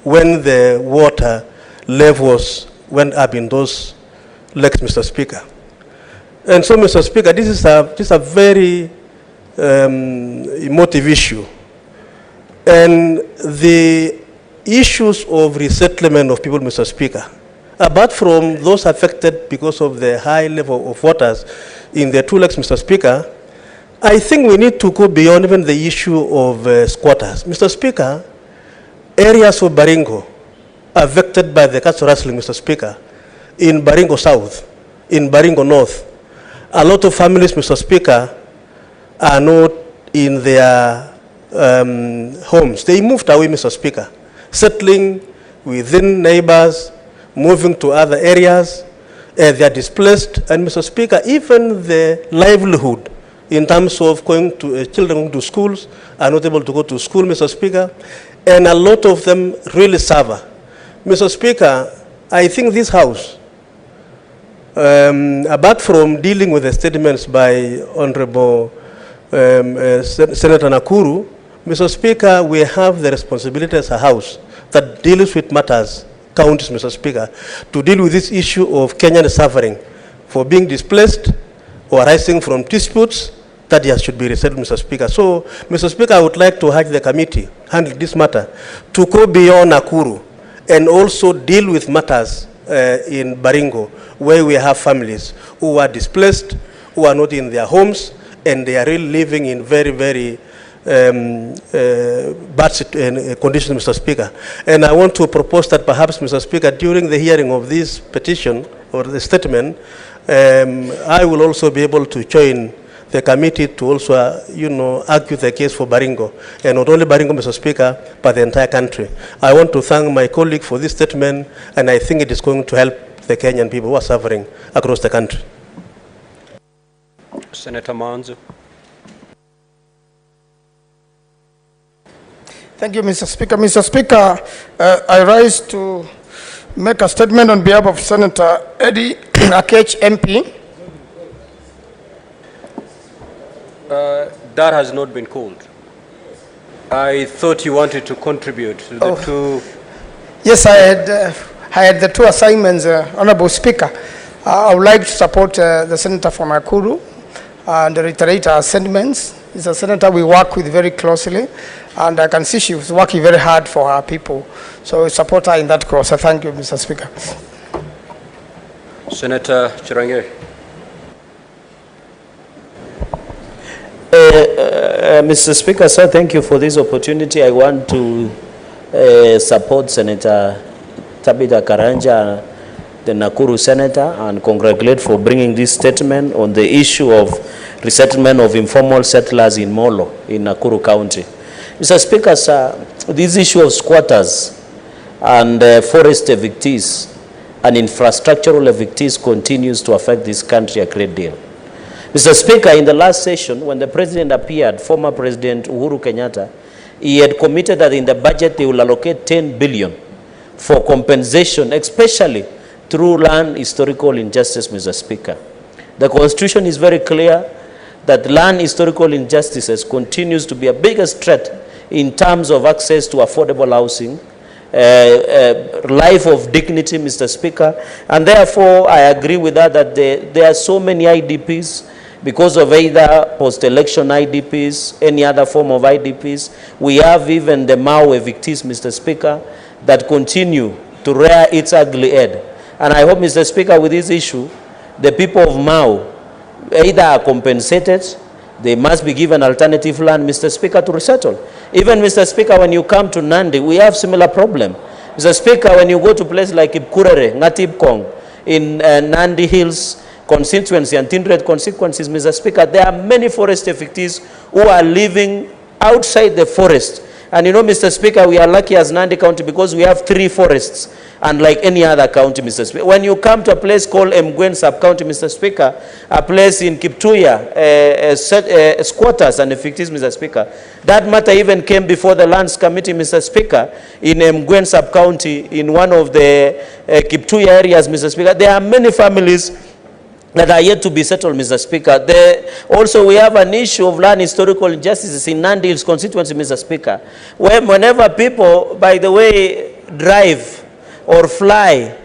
when the water levels went up in those lakes, Mr. Speaker. And so, Mr. Speaker, this is a very emotive issue. And the issues of resettlement of people, Mr. Speaker, apart from those affected because of the high level of waters in the two lakes, Mr. Speaker, I think we need to go beyond even the issue of squatters. Mr. Speaker, areas of Baringo affected by the cattle rustling, Mr. Speaker, in Baringo South, in Baringo North, a lot of families, Mr. Speaker, are not in their homes. They moved away, Mr. Speaker, settling within neighbors, moving to other areas. They are displaced. And Mr. Speaker, even the livelihood in terms of going to children going to schools are not able to go to school, Mr. Speaker. And a lot of them really suffer. Mr. Speaker, I think this House, apart from dealing with the statements by Honorable Senator Nakuru, Mr. Speaker, we have the responsibility as a House that deals with matters, counties, Mr. Speaker, to deal with this issue of Kenyan suffering for being displaced or arising from disputes that should be resettled, Mr. Speaker. So, Mr. Speaker, I would like to urge the committee handling this matter to go beyond Nakuru and also deal with matters in Baringo, where we have families who are displaced, who are not in their homes, and they are really living in very, very bad conditions, Mr. Speaker. And I want to propose that perhaps, Mr. Speaker, during the hearing of this petition or the statement, I will also be able to join the committee to also, argue the case for Baringo, and not only Baringo, Mr. Speaker, but the entire country. I want to thank my colleague for this statement, and I think it is going to help the Kenyan people who are suffering across the country. Senator Manzo. Thank you, Mr. Speaker. Mr. Speaker, I rise to make a statement on behalf of Senator Eddie Akech, MP. That has not been called. I thought you wanted to contribute to the two. Yes, I had the two assignments, Honorable Speaker. I would like to support the Senator from Nakuru and reiterate our sentiments. He's a senator we work with very closely. and I can see she was working very hard for her people. So I support her in that cause. I thank you, Mr. Speaker. Senator Chirange. Mr. Speaker, sir, thank you for this opportunity. I want to support Senator Tabitha Karanja, the Nakuru Senator, and congratulate for bringing this statement on the issue of resettlement of informal settlers in Molo in Nakuru County. Mr. Speaker, sir, this issue of squatters and forest evictees and infrastructural evictees continues to affect this country a great deal. Mr. Speaker, in the last session, when the President appeared, former President Uhuru Kenyatta, he had committed that in the budget they will allocate 10 billion for compensation, especially through land historical injustice, Mr. Speaker. The Constitution is very clear that land historical injustices continues to be a biggest threat in terms of access to affordable housing, life of dignity, Mr. Speaker. And therefore, I agree with that, that there are so many IDPs because of either post-election IDPs, any other form of IDPs. We have even the Mau evictees, Mr. Speaker, that continue to rear its ugly head. And I hope, Mr. Speaker, with this issue, the people of Mau either are compensated, they must be given alternative land, Mr. Speaker, to resettle. Even, Mr. Speaker, when you come to Nandi, we have similar problem. Mr. Speaker, when you go to places like Ipkurere, Ngatibkong, in Nandi Hills constituency and Tindred consequences, Mr. Speaker, there are many forest evictees who are living outside the forest. And you know, Mr. Speaker, we are lucky as Nandi County because we have 3 forests, unlike any other county, Mr. Speaker. When you come to a place called Mgwen Sub-County, Mr. Speaker, a place in Kiptuya, squatters and evictees, Mr. Speaker, that matter even came before the Lands Committee, Mr. Speaker, in Mgwen Sub-County, in one of the Kiptuya areas, Mr. Speaker. There are many families that are yet to be settled, Mr. Speaker. Also, we have an issue of land historical injustices in Nandi Hills constituency, Mr. Speaker. Whenever people, by the way, drive or fly,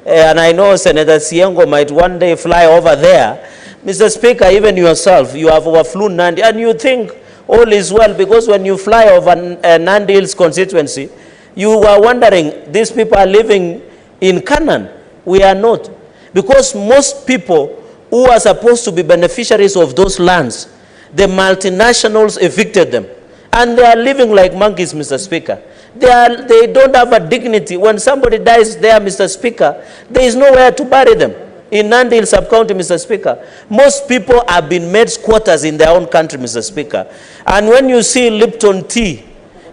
and I know Senator Siengo might one day fly over there, Mr. Speaker, even yourself, you have overflown Nandi, and you think all is well, because when you fly over Nandi Hills constituency, you are wondering, these people are living in Canaan. We are not. Because most people who are supposed to be beneficiaries of those lands, the multinationals evicted them. And they are living like monkeys, Mr. Speaker. They don't have a dignity. When somebody dies there, Mr. Speaker, there is nowhere to bury them. In Nandi Hills Sub-County, Mr. Speaker, most people have been made squatters in their own country, Mr. Speaker. And when you see Lipton tea,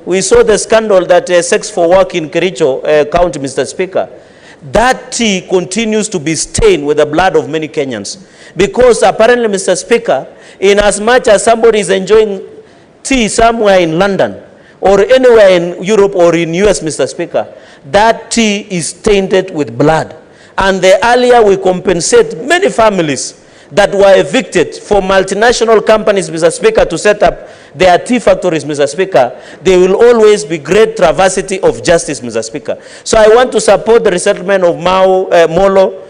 we saw the scandal that Sex for Work in Kericho County, Mr. Speaker. That tea continues to be stained with the blood of many Kenyans. Because apparently, Mr. Speaker, in as much as somebody is enjoying tea somewhere in London or anywhere in Europe or in US, Mr. Speaker, that tea is tainted with blood. And the earlier we compensate many families that were evicted for multinational companies, Mr. Speaker, to set up their tea factories, Mr. Speaker, there will always be great travesty of justice, Mr. Speaker. So I want to support the resettlement of Molo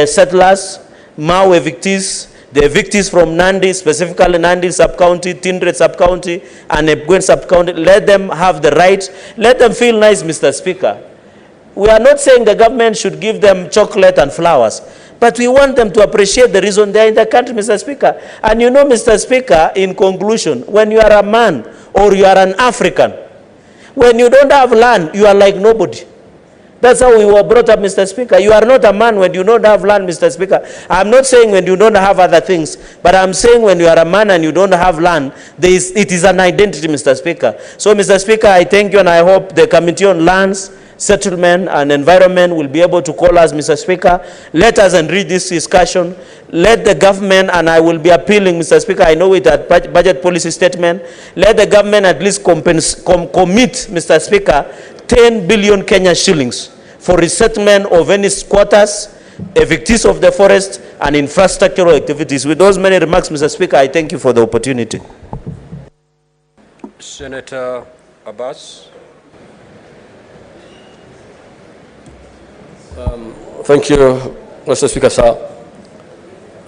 settlers, Mau evictees, the evictees from Nandi, specifically Nandi Sub-County, Tindred Sub-County, and Mgwen Sub-County. Let them have the right. Let them feel nice, Mr. Speaker. We are not saying the government should give them chocolate and flowers, but we want them to appreciate the reason they are in the country, Mr. Speaker. And you know, Mr. Speaker, in conclusion, when you are a man or you are an African, when you don't have land, you are like nobody. That's how we were brought up, Mr. Speaker. You are not a man when you don't have land, Mr. Speaker. I'm not saying when you don't have other things, but I'm saying when you are a man and you don't have land, it is an identity, Mr. Speaker. So, Mr. Speaker, I thank you, and I hope the Committee on Lands, Settlement and Environment will be able to call us, Mr. Speaker. Let us enrich this discussion. Let the government, and I will be appealing, Mr. Speaker, I know it at budget policy statement, let the government at least commit, Mr. Speaker, 10 billion Kenya shillings for resettlement of any squatters, evictees of the forest, and infrastructural activities. With those many remarks, Mr. Speaker, I thank you for the opportunity. Senator Abbas. Thank you, Mr. Speaker, sir.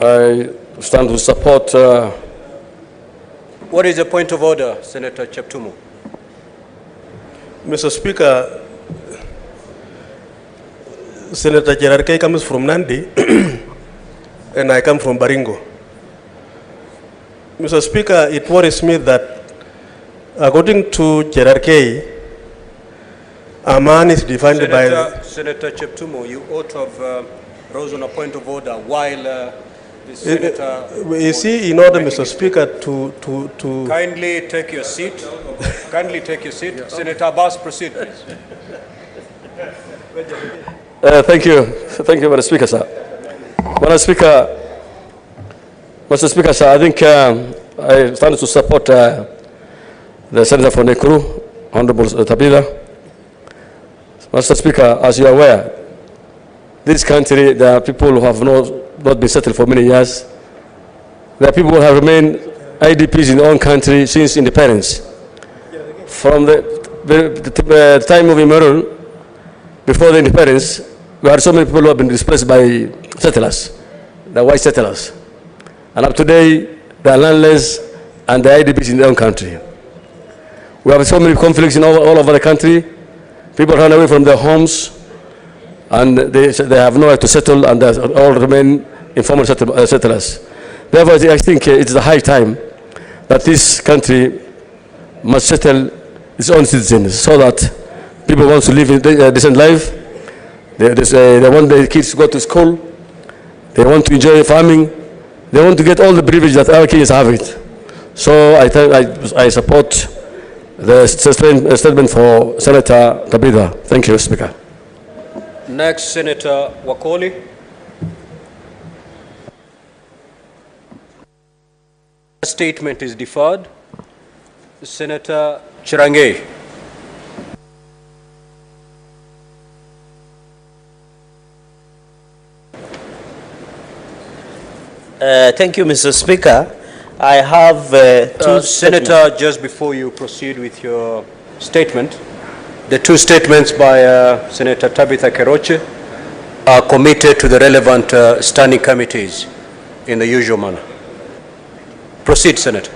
I stand to support. What is the point of order, Senator Cheptumo? Mr. Speaker, Senator Cherargei comes from Nandi, and I come from Baringo. Mr. Speaker, it worries me that, according to Cherargei, a man is defined by... Senator Cheptumo, you ought to have rose on a point of order while the Senator... You see, in order, Mr. Speaker, to... Kindly take your seat. Kindly take your seat. Senator Abbas, proceed, please. Thank you. Thank you, Mr. Speaker, sir. Mr. Speaker, sir, I think I stand to support the Senator for Nakuru, Honorable Tabitha. Mr. Speaker, as you are aware, this country, there are people who have not been settled for many years. There are people who have remained IDPs in their own country since independence. From the time of Immerun, before the independence, we had so many people who have been displaced by settlers, the white settlers. And up to today, they are landless and the IDPs in their own country. We have so many conflicts in all over the country. People run away from their homes, and they have no right to settle, and they all remain informal settlers. Therefore, I think it's the high time that this country must settle its own citizens, so that people want to live a decent life. They want their kids to go to school. They want to enjoy farming. They want to get all the privilege that our Kenyans have it. So I support the statement for Senator Tabitha. Thank you, Speaker. Next, Senator Wakoli. Statement is deferred. Senator Cherargei. Thank you, Mr. Speaker. I have two Senator, just before you proceed with your statement, the two statements by Senator Tabitha Keroche are committed to the relevant standing committees in the usual manner. Proceed, Senator.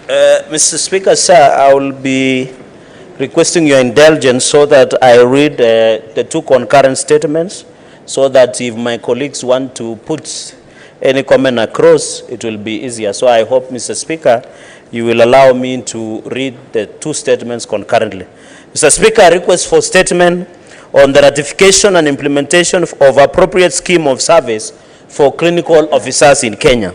Mr. Speaker, sir, I will be requesting your indulgence so that I read the two concurrent statements, so that if my colleagues want to put any comment across, it will be easier. So I hope, Mr. Speaker, you will allow me to read the two statements concurrently. Mr. Speaker, I request for statement on the ratification and implementation of appropriate scheme of service for clinical officers in Kenya.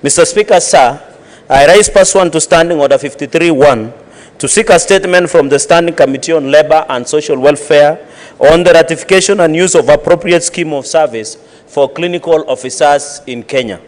Mr. Speaker, sir, I rise pursuant to Standing Order 53-1 to seek a statement from the Standing Committee on Labor and Social Welfare on the ratification and use of appropriate scheme of service for clinical officers in Kenya.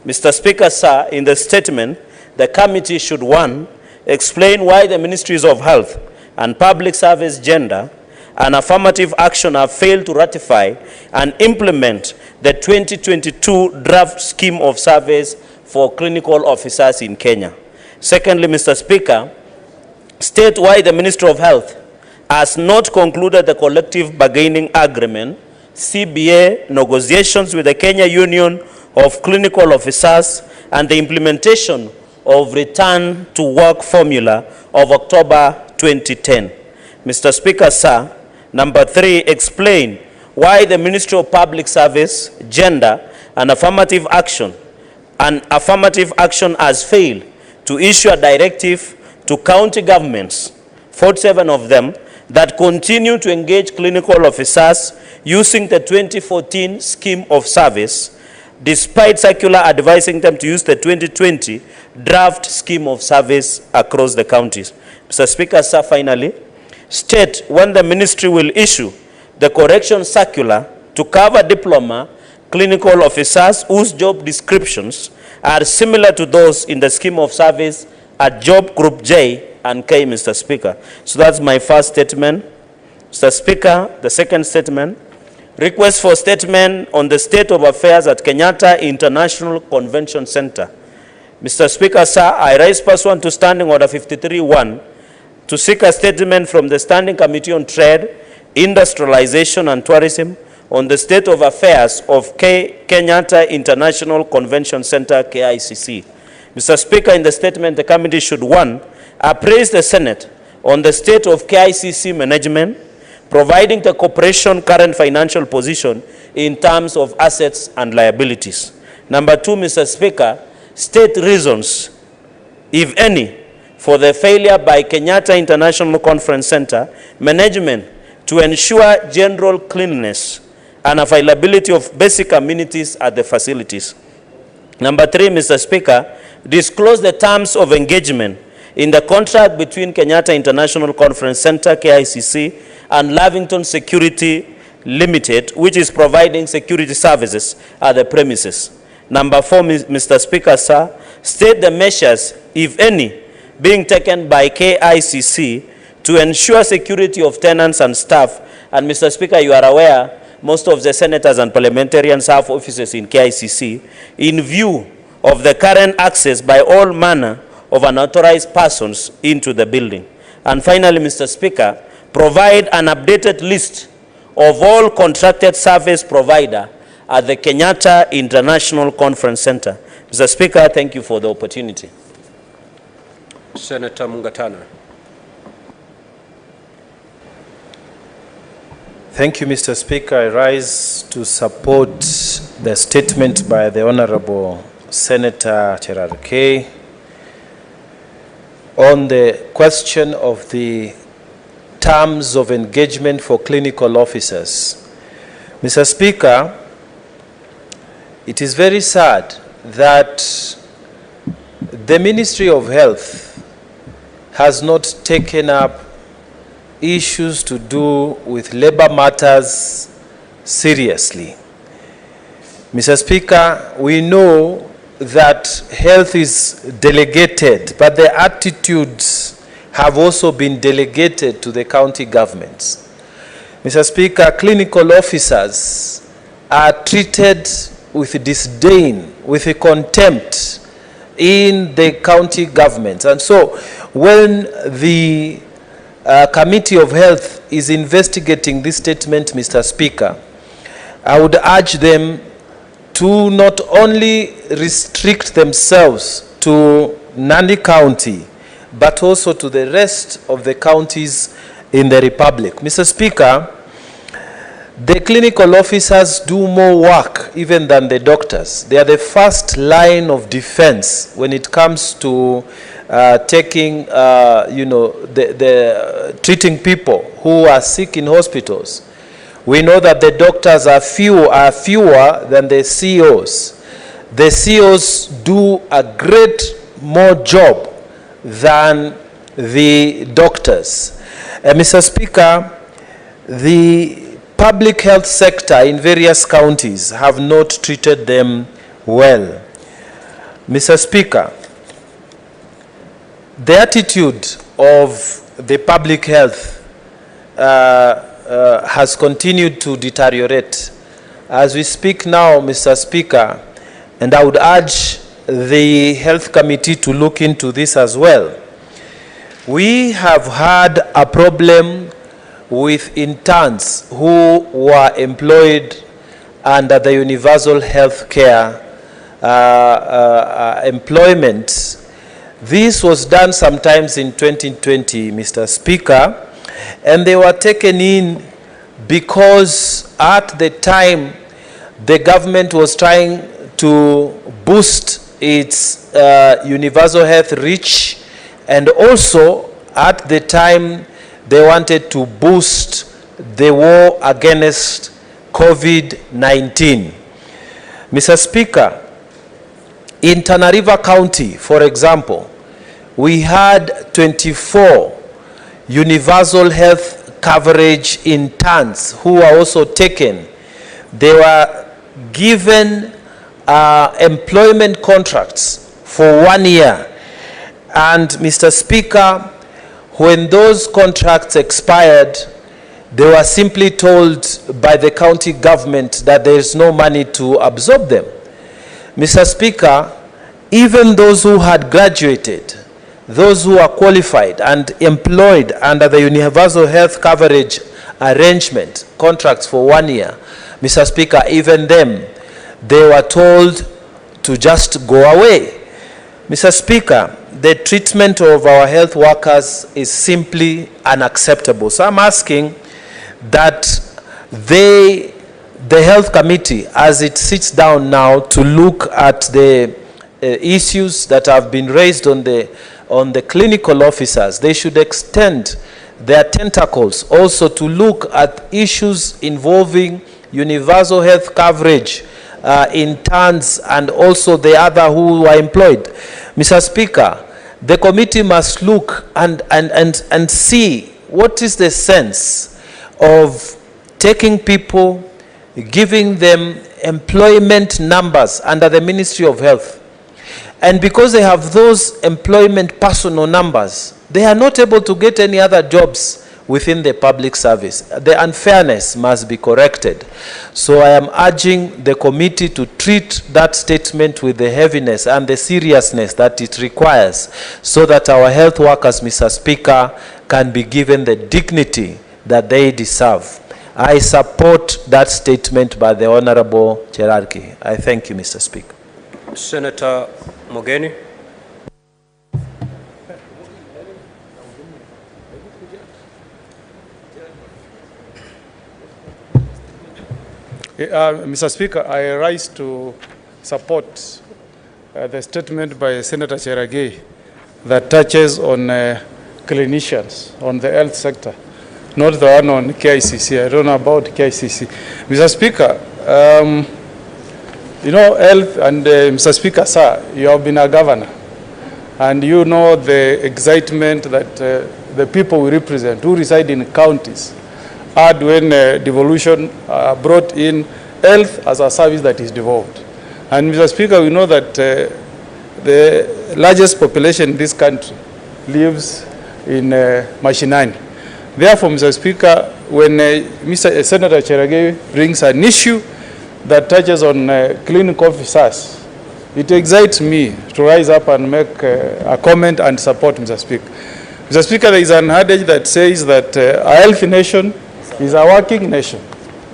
Mr. Speaker, sir, in the statement, the committee should, 1, explain why the Ministries of Health and Public Service Gender and Affirmative Action have failed to ratify and implement the 2022 draft scheme of service for clinical officers in Kenya. Secondly, Mr. Speaker, state why the Ministry of Health has not concluded the collective bargaining agreement, CBA, negotiations with the Kenya Union of Clinical Officers and the implementation of Return to Work formula of October 2010. Mr. Speaker, sir, number 3, explain why the Ministry of Public Service, Gender and Affirmative Action has failed to issue a directive to county governments, 47 of them, that continue to engage clinical officers using the 2014 scheme of service, despite circular advising them to use the 2020 draft scheme of service across the counties. Mr. Speaker, sir, finally, state when the ministry will issue the correction circular to cover diploma clinical officers whose job descriptions are similar to those in the scheme of service at Job Group J and K, Mr. Speaker. So that's my first statement. Mr. Speaker, the second statement, request for statement on the state of affairs at Kenyatta International Convention Center. Mr. Speaker, sir, I rise pursuant to Standing Order 53-1 to seek a statement from the Standing Committee on Trade, Industrialization and Tourism on the state of affairs of Kenyatta International Convention Center, KICC. Mr. Speaker, in the statement, the committee should, 1, appraise the Senate on the state of KICC management, providing the corporation current financial position in terms of assets and liabilities. Number 2, Mr. Speaker, state reasons, if any, for the failure by Kenyatta International Conference Center management to ensure general cleanliness and availability of basic amenities at the facilities. Number 3, Mr. Speaker, disclose the terms of engagement in the contract between Kenyatta International Conference Center, KICC, and Lavington Security Limited, which is providing security services at the premises. Number 4, Mr. Speaker, sir, state the measures, if any, being taken by KICC to ensure security of tenants and staff. And Mr. Speaker, you are aware, most of the senators and parliamentarians have offices in KICC, in view of the current access by all manner of unauthorized persons into the building. And finally, Mr. Speaker, provide an updated list of all contracted service provider at the Kenyatta International Conference Center. Mr. Speaker, thank you for the opportunity. Senator Mungatana. Thank you, Mr. Speaker. I rise to support the statement by the Honorable Senator Cherargei on the question of the terms of engagement for clinical officers. Mr. Speaker, it is very sad that the Ministry of Health has not taken up issues to do with labor matters seriously. Mr. Speaker, we know that health is delegated, but the attitudes have also been delegated to the county governments. Mr. Speaker, clinical officers are treated with disdain, with contempt in the county governments. And so when the Committee of Health is investigating this statement, Mr. Speaker, I would urge them to not only restrict themselves to Nandi County, but also to the rest of the counties in the Republic. Mr. Speaker, the clinical officers do more work even than the doctors. They are the first line of defense when it comes to taking, treating people who are sick in hospitals. We know that the doctors are fewer than the COs. The COs do a great more job than the doctors. Mr. Speaker, the public health sector in various counties have not treated them well. Mr. Speaker, the attitude of the public health has continued to deteriorate. As we speak now, Mr. Speaker, and I would urge the Health Committee to look into this as well. We have had a problem with interns who were employed under the universal health care employment. This was done sometimes in 2020, Mr. Speaker, and they were taken in because at the time the government was trying to boost its universal health reach, and also at the time they wanted to boost the war against COVID-19. Mr. Speaker, in Tana River County, for example, we had 24 universal health coverage interns who were also taken. They were given employment contracts for 1 year. And Mr. Speaker, when those contracts expired, they were simply told by the county government that there is no money to absorb them. Mr. Speaker, even those who had graduated, those who are qualified and employed under the universal health coverage arrangement, contracts for 1 year, Mr. Speaker, even them, they were told to just go away. Mr. Speaker, the treatment of our health workers is simply unacceptable. So I'm asking that the health committee, as it sits down now to look at the issues that have been raised on the clinical officers, they should extend their tentacles also to look at issues involving universal health coverage interns and also the other who are employed. Mr. Speaker, the committee must look and see what is the sense of taking people, giving them employment numbers under the Ministry of Health. And because they have those employment personal numbers, they are not able to get any other jobs within the public service. The unfairness must be corrected. So I am urging the committee to treat that statement with the heaviness and the seriousness that it requires, so that our health workers, Mr. Speaker, can be given the dignity that they deserve. I support that statement by the Honorable Cherarki. I thank you, Mr. Speaker. Senator Mogeni. Mr. Speaker, I rise to support the statement by Senator Cherarki that touches on clinicians, on the health sector, not the one on KICC. I don't know about KICC. Mr. Speaker, you know, health, and Mr. Speaker, sir, you have been a governor, and you know the excitement that the people we represent, who reside in counties, had when devolution brought in health as a service that is devolved. And Mr. Speaker, we know that the largest population in this country lives in Mashinani. Therefore, Mr. Speaker, when Senator Cherarki brings an issue that touches on clinical officers, it excites me to rise up and make a comment and support, Mr. Speaker. Mr. Speaker, there is an adage that says that a healthy nation is a working nation,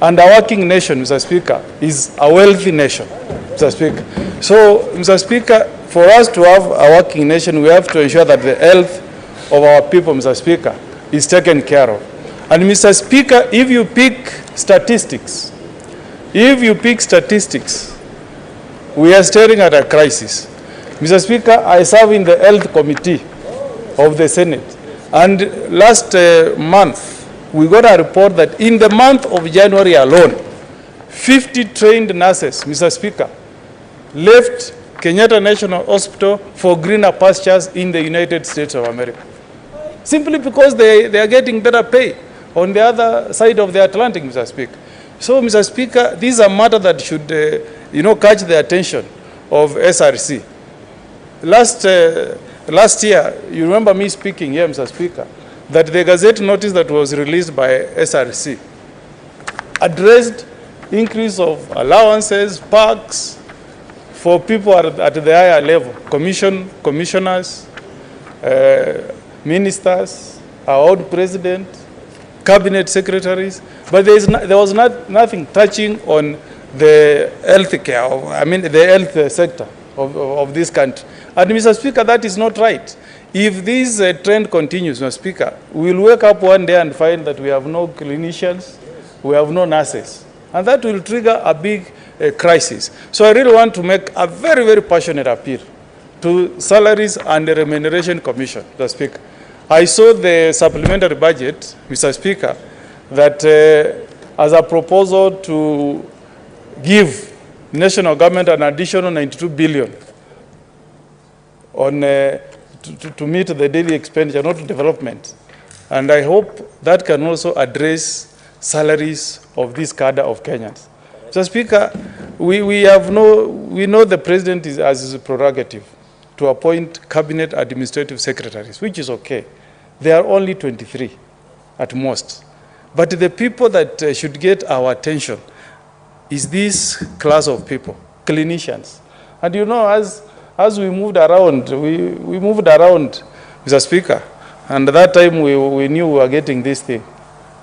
and a working nation, Mr. Speaker, is a wealthy nation, Mr. Speaker. So, Mr. Speaker, for us to have a working nation, we have to ensure that the health of our people, Mr. Speaker, is taken care of. And Mr. Speaker, if you pick statistics, we are staring at a crisis. Mr. Speaker, I serve in the Health Committee of the Senate, and last month, we got a report that in the month of January alone, 50 trained nurses, Mr. Speaker, left Kenyatta National Hospital for greener pastures in the United States of America. Simply because they are getting better pay on the other side of the Atlantic, Mr. Speaker. So, Mr. Speaker, this is a matter that should, catch the attention of SRC. Last year, you remember me speaking here, Mr. Speaker, that the Gazette notice that was released by SRC addressed increase of allowances, perks for people at the higher level, commissioners, ministers, our own president, cabinet secretaries, but there was nothing touching on the health care, the health sector of this country. And Mr. Speaker, that is not right. If this trend continues, Mr. Speaker, we will wake up one day and find that we have no clinicians, we have no nurses, and that will trigger a big crisis. So I really want to make a very, very passionate appeal to Salaries and Remuneration Commission, Mr. Speaker. I saw the supplementary budget, Mr. Speaker, that as a proposal to give national government an additional 92 billion on to meet the daily expenditure, not development. And I hope that can also address salaries of this cadre of Kenyans. So, Speaker, we know the president has his prerogative to appoint cabinet administrative secretaries, which is okay. There are only 23 at most. But the people that should get our attention is this class of people, clinicians. And you know, as we moved around, we moved around, Mr. Speaker, and at that time we knew we were getting this thing.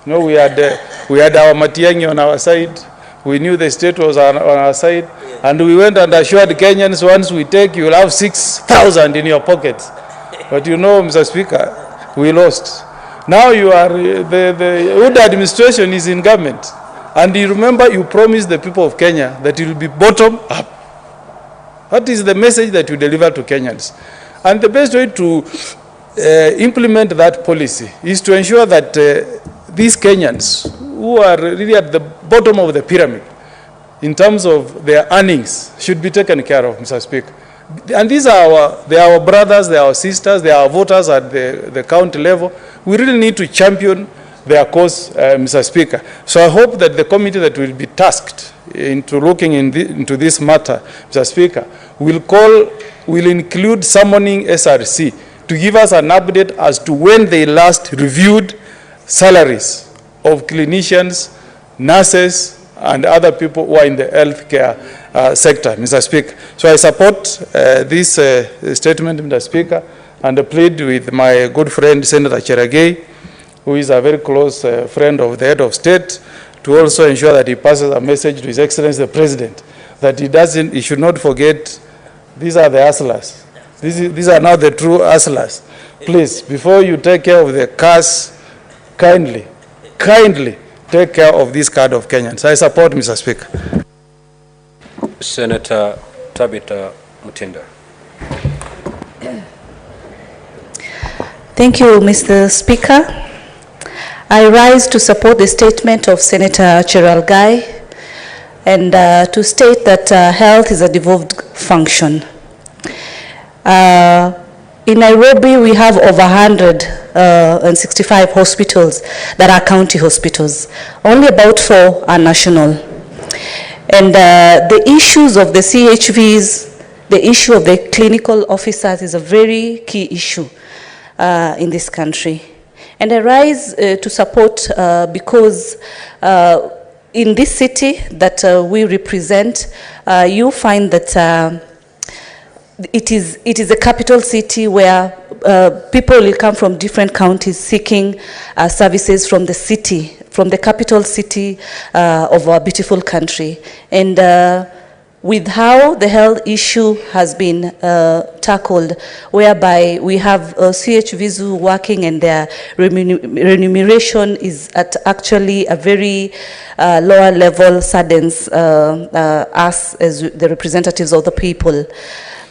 You know, we had our Matiang'i on our side, We knew the state was on our side, and we went and assured Kenyans, once we take, you will have 6,000 in your pockets. But you know, Mr. Speaker, we lost. Now you are, the UDA administration is in government. And you remember, you promised the people of Kenya that it will be bottom up. What is the message that you deliver to Kenyans? And the best way to implement that policy is to ensure that these Kenyans, who are really at the bottom of the pyramid in terms of their earnings, should be taken care of, Mr. Speaker. And these are they are our brothers, they are our sisters, they are our voters at the county level. We really need to champion their cause, Mr. Speaker. So I hope that the committee that will be tasked into looking into this matter, Mr. Speaker, will include summoning SRC to give us an update as to when they last reviewed salaries of clinicians, nurses, and other people who are in the healthcare sector, Mr. Speaker. So I support this statement, Mr. Speaker, and I plead with my good friend, Senator Cheragei, who is a very close friend of the head of state, to also ensure that he passes a message to His Excellency the President, that he should not forget, these are the hustlers. These are now the true hustlers. Please, before you take care of the cars, kindly take care of this card of Kenyans. I support, Mr. Speaker. Senator Tabitha Mutinda. Thank you, Mr. Speaker. I rise to support the statement of Senator Cheralgai and to state that health is a devolved function. In Nairobi, we have over 165 hospitals that are county hospitals. Only about 4 are national. And the issues of the CHVs, the issue of the clinical officers is a very key issue in this country. And I rise to support because in this city that we represent, you find that it is a capital city where people will come from different counties seeking services from the city, from the capital city of our beautiful country. And with how the health issue has been tackled, whereby we have CHVs working and their remuneration is at actually a very lower level, saddens us as the representatives of the people.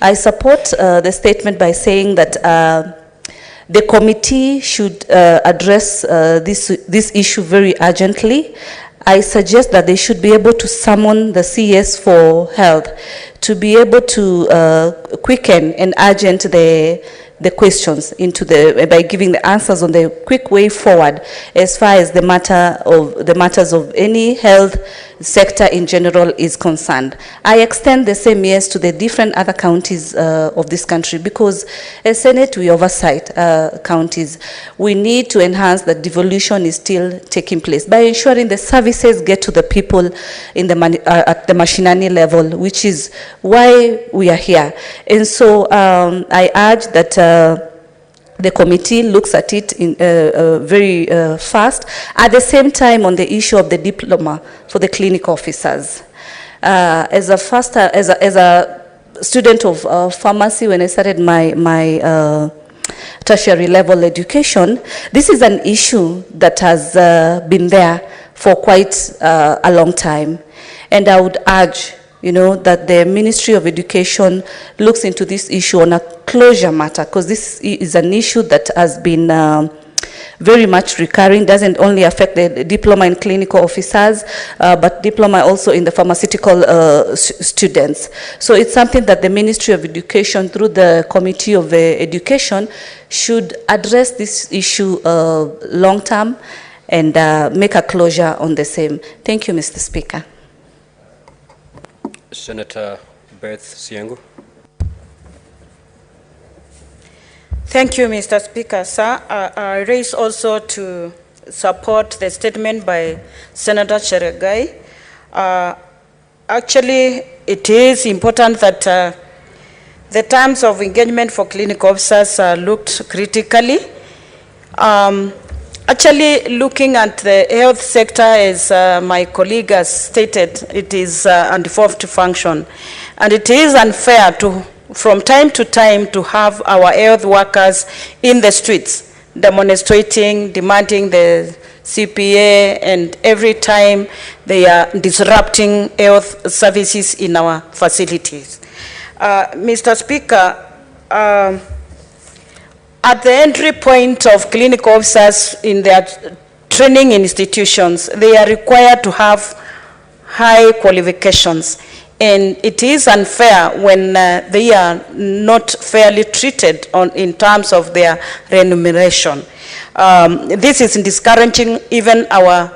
I support the statement by saying that the committee should address this issue very urgently. I suggest that they should be able to summon the CS for health to be able to quicken and urgent the questions by giving the answers on the quick way forward as far as the matters of any health sector in general is concerned. I extend the same yes to the different other counties of this country, because as Senate we oversight counties. We need to enhance that devolution is still taking place by ensuring the services get to the people in at the mashinani level, which is why we are here. And so I urge that the committee looks at it in very fast. At the same time, on the issue of the diploma for the clinic officers, as a student of pharmacy, when I started my tertiary level education, this is an issue that has been there for quite a long time, and I would urge, that the Ministry of Education looks into this issue on a closure matter, because this is an issue that has been very much recurring, doesn't only affect the diploma in clinical officers, but diploma also in the pharmaceutical students. So it's something that the Ministry of Education, through the Committee of Education, should address this issue long term and make a closure on the same. Thank you, Mr. Speaker. Senator Beth Siangu. Thank you, Mr. Speaker. Sir, I raise also to support the statement by Senator Cheragei. Actually, it is important that the terms of engagement for clinical officers are looked critically. Actually, looking at the health sector, as my colleague has stated, it is a devolved function. And it is unfair from time to time to have our health workers in the streets demonstrating, demanding the CPA, and every time they are disrupting health services in our facilities. Mr. Speaker, at the entry point of clinical officers in their training institutions, they are required to have high qualifications. And it is unfair when they are not fairly treated in terms of their remuneration. This is discouraging even our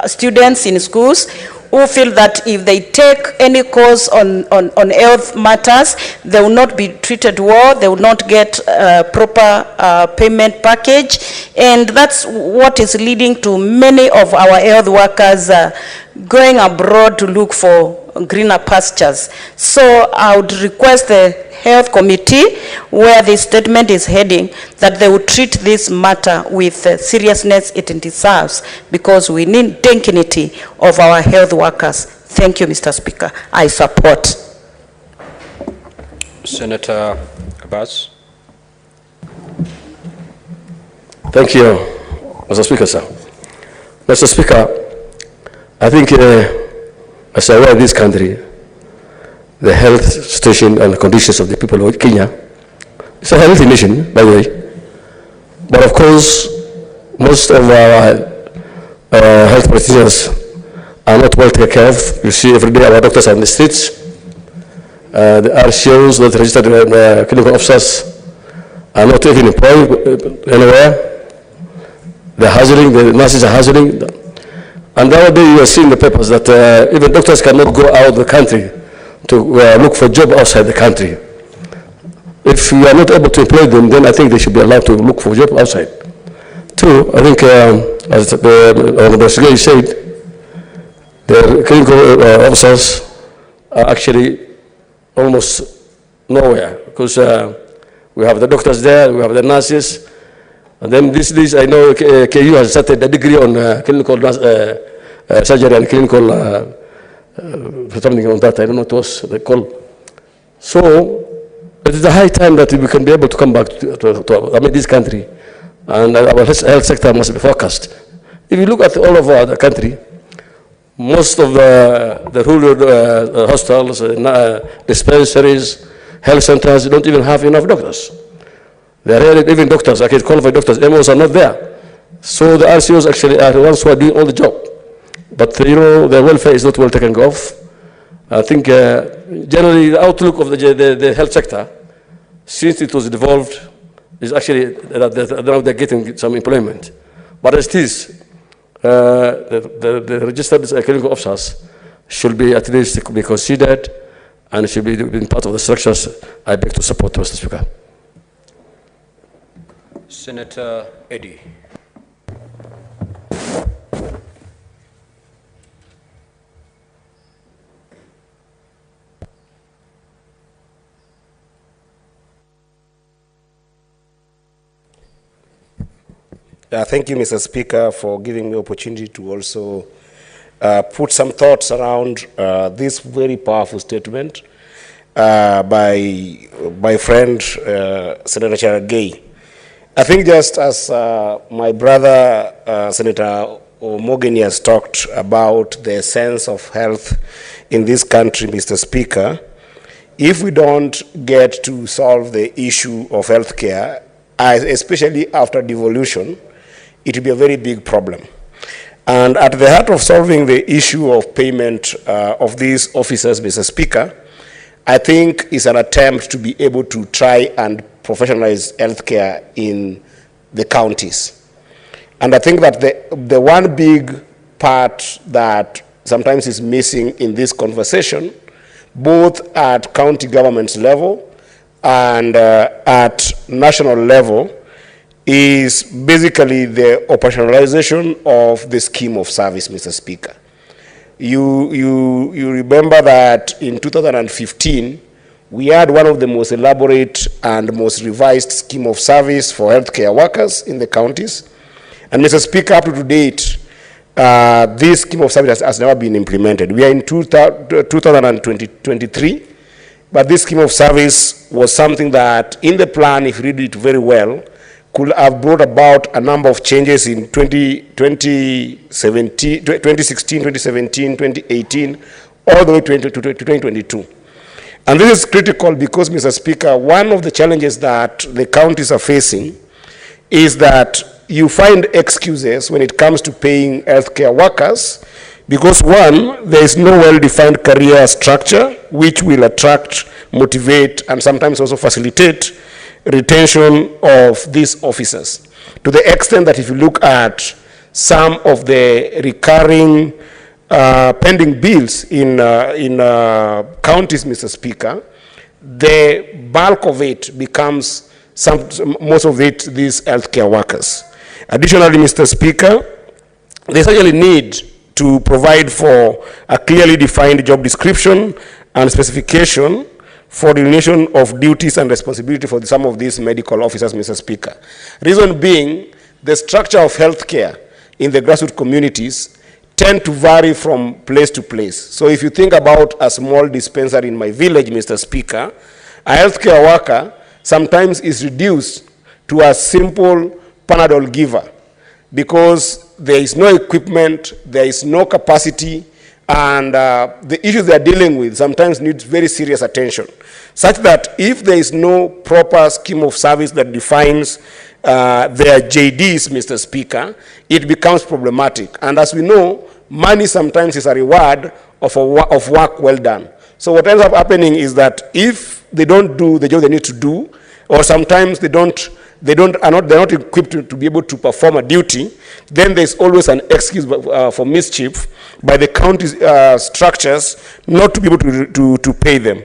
students in schools who feel that if they take any course on health matters, they will not be treated well, they will not get a proper payment package, and that's what is leading to many of our health workers going abroad to look for greener pastures. So I would request the Health Committee, where this statement is heading, that they would treat this matter with the seriousness it deserves, because we need dignity of our health workers. Thank you, Mr. Speaker. I support. Senator Abbas. Thank you, Mr. Speaker, sir. Mr. Speaker, I think as I wear this country, the health situation and the conditions of the people of Kenya, it's a healthy nation, by the way. But of course, most of our health practitioners are not well taken care of. You see every day our doctors are in the streets. The RCOs, the registered clinical officers, are not even employed anywhere. They're hazarding, the nurses are hazarding. And the other day you are seeing the papers that even doctors cannot go out of the country to look for a job outside the country. If you are not able to employ them, then I think they should be allowed to look for a job outside. Two, I think, as the Honorable Secretary said, the clinical officers are actually almost nowhere, because we have the doctors there, we have the nurses, and then this I know KU has started a degree on clinical surgery and clinical something on that, I don't know what was they call. So it is a high time that we can be able to come back to this country, and our health sector must be focused. If you look at all over the country, most of the rural hospitals, dispensaries, health centers don't even have enough doctors. There are even doctors, qualified doctors, MOs are not there. So the RCOs actually are the ones who are doing all the job. But you know, their welfare is not well taken off. I think generally the outlook of the health sector, since it was devolved, is actually that now they're getting some employment. But as it is, the registered clinical officers should be at least be considered and should be part of the structures. I beg to support, Mr. Speaker. Senator Eddy. Thank you, Mr. Speaker, for giving me opportunity to also put some thoughts around this very powerful statement by my friend, Senator Cherargei. I think just as my brother, Senator Omogeni, has talked about the sense of health in this country, Mr. Speaker, if we don't get to solve the issue of healthcare, especially after devolution, it will be a very big problem. And at the heart of solving the issue of payment of these officers, Mr. Speaker, I think is an attempt to be able to try and professionalize healthcare in the counties. And I think that the one big part that sometimes is missing in this conversation, both at county government level and at national level, is basically the operationalization of the scheme of service, Mr. Speaker. You remember that in 2015, we had one of the most elaborate and most revised scheme of service for healthcare workers in the counties. And Mr. Speaker, up to date, this scheme of service has never been implemented. We are in 2023, but this scheme of service was something that in the plan, if you read it very well, could have brought about a number of changes in 2016, 2017, 2018, all the way to 2022. And this is critical because, Mr. Speaker, one of the challenges that the counties are facing is that you find excuses when it comes to paying healthcare workers because, one, there is no well-defined career structure which will attract, motivate, and sometimes also facilitate retention of these officers. To the extent that if you look at some of the recurring pending bills in counties, Mr. Speaker, the bulk of it becomes most of it these healthcare workers. Additionally, Mr. Speaker, there's actually need to provide for a clearly defined job description and specification for delineation of duties and responsibility for some of these medical officers, Mr. Speaker. Reason being, the structure of healthcare in the grassroots communities tend to vary from place to place. So if you think about a small dispensary in my village, Mr. Speaker, a healthcare worker sometimes is reduced to a simple Panadol giver because there is no equipment, there is no capacity, and the issues they are dealing with sometimes need very serious attention, such that if there is no proper scheme of service that defines their JDs, Mr. Speaker, it becomes problematic. And as we know, money sometimes is a reward of work well done. So what ends up happening is that if they don't do the job they need to do, or sometimes they're not equipped to be able to perform a duty, then there's always an excuse for mischief by the county structures not to be able to pay them.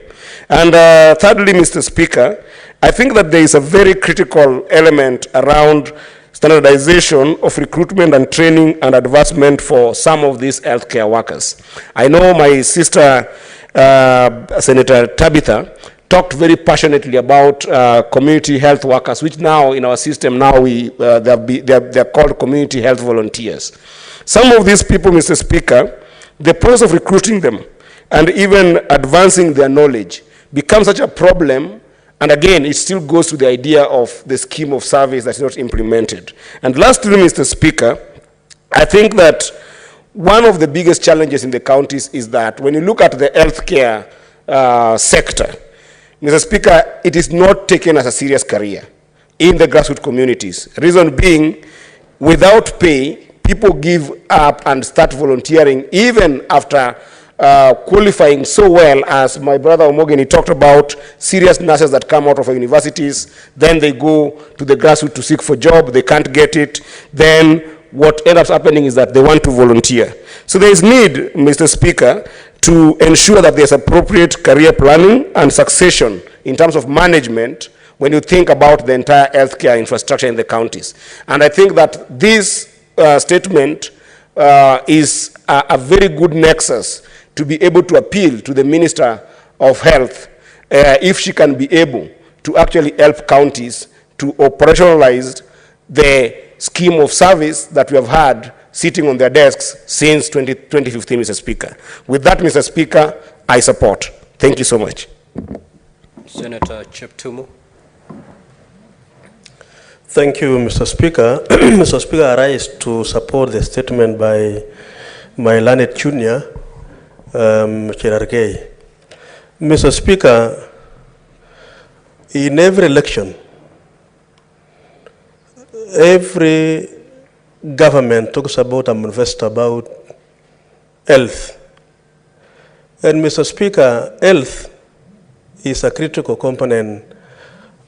And thirdly, Mr. Speaker, I think that there is a very critical element around standardization of recruitment and training and advancement for some of these healthcare workers. I know my sister, Senator Tabitha, talked very passionately about community health workers, which now in our system now they're called community health volunteers. Some of these people, Mr. Speaker, the process of recruiting them and even advancing their knowledge becomes such a problem. And again, it still goes to the idea of the scheme of service that's not implemented. And lastly, Mr. Speaker, I think that one of the biggest challenges in the counties is that when you look at the healthcare sector, Mr. Speaker, it is not taken as a serious career in the grassroots communities. Reason being, without pay, people give up and start volunteering even after qualifying so well, as my brother Omogeni talked about, serious nurses that come out of universities, then they go to the grassroots to seek for a job, they can't get it, then what ends up happening is that they want to volunteer. So there is need, Mr. Speaker, to ensure that there's appropriate career planning and succession in terms of management when you think about the entire healthcare infrastructure in the counties. And I think that this statement is a very good nexus to be able to appeal to the Minister of Health if she can be able to actually help counties to operationalize the scheme of service that we have had sitting on their desks since 2015, Mr. Speaker. With that, Mr. Speaker, I support. Thank you so much. Senator Cheptumo. Thank you, Mr. Speaker. Mr. Speaker, I rise to support the statement by my learned junior, Cherargei. Mr. Speaker, in every election, every government talks about and manifests about health. And Mr. Speaker, health is a critical component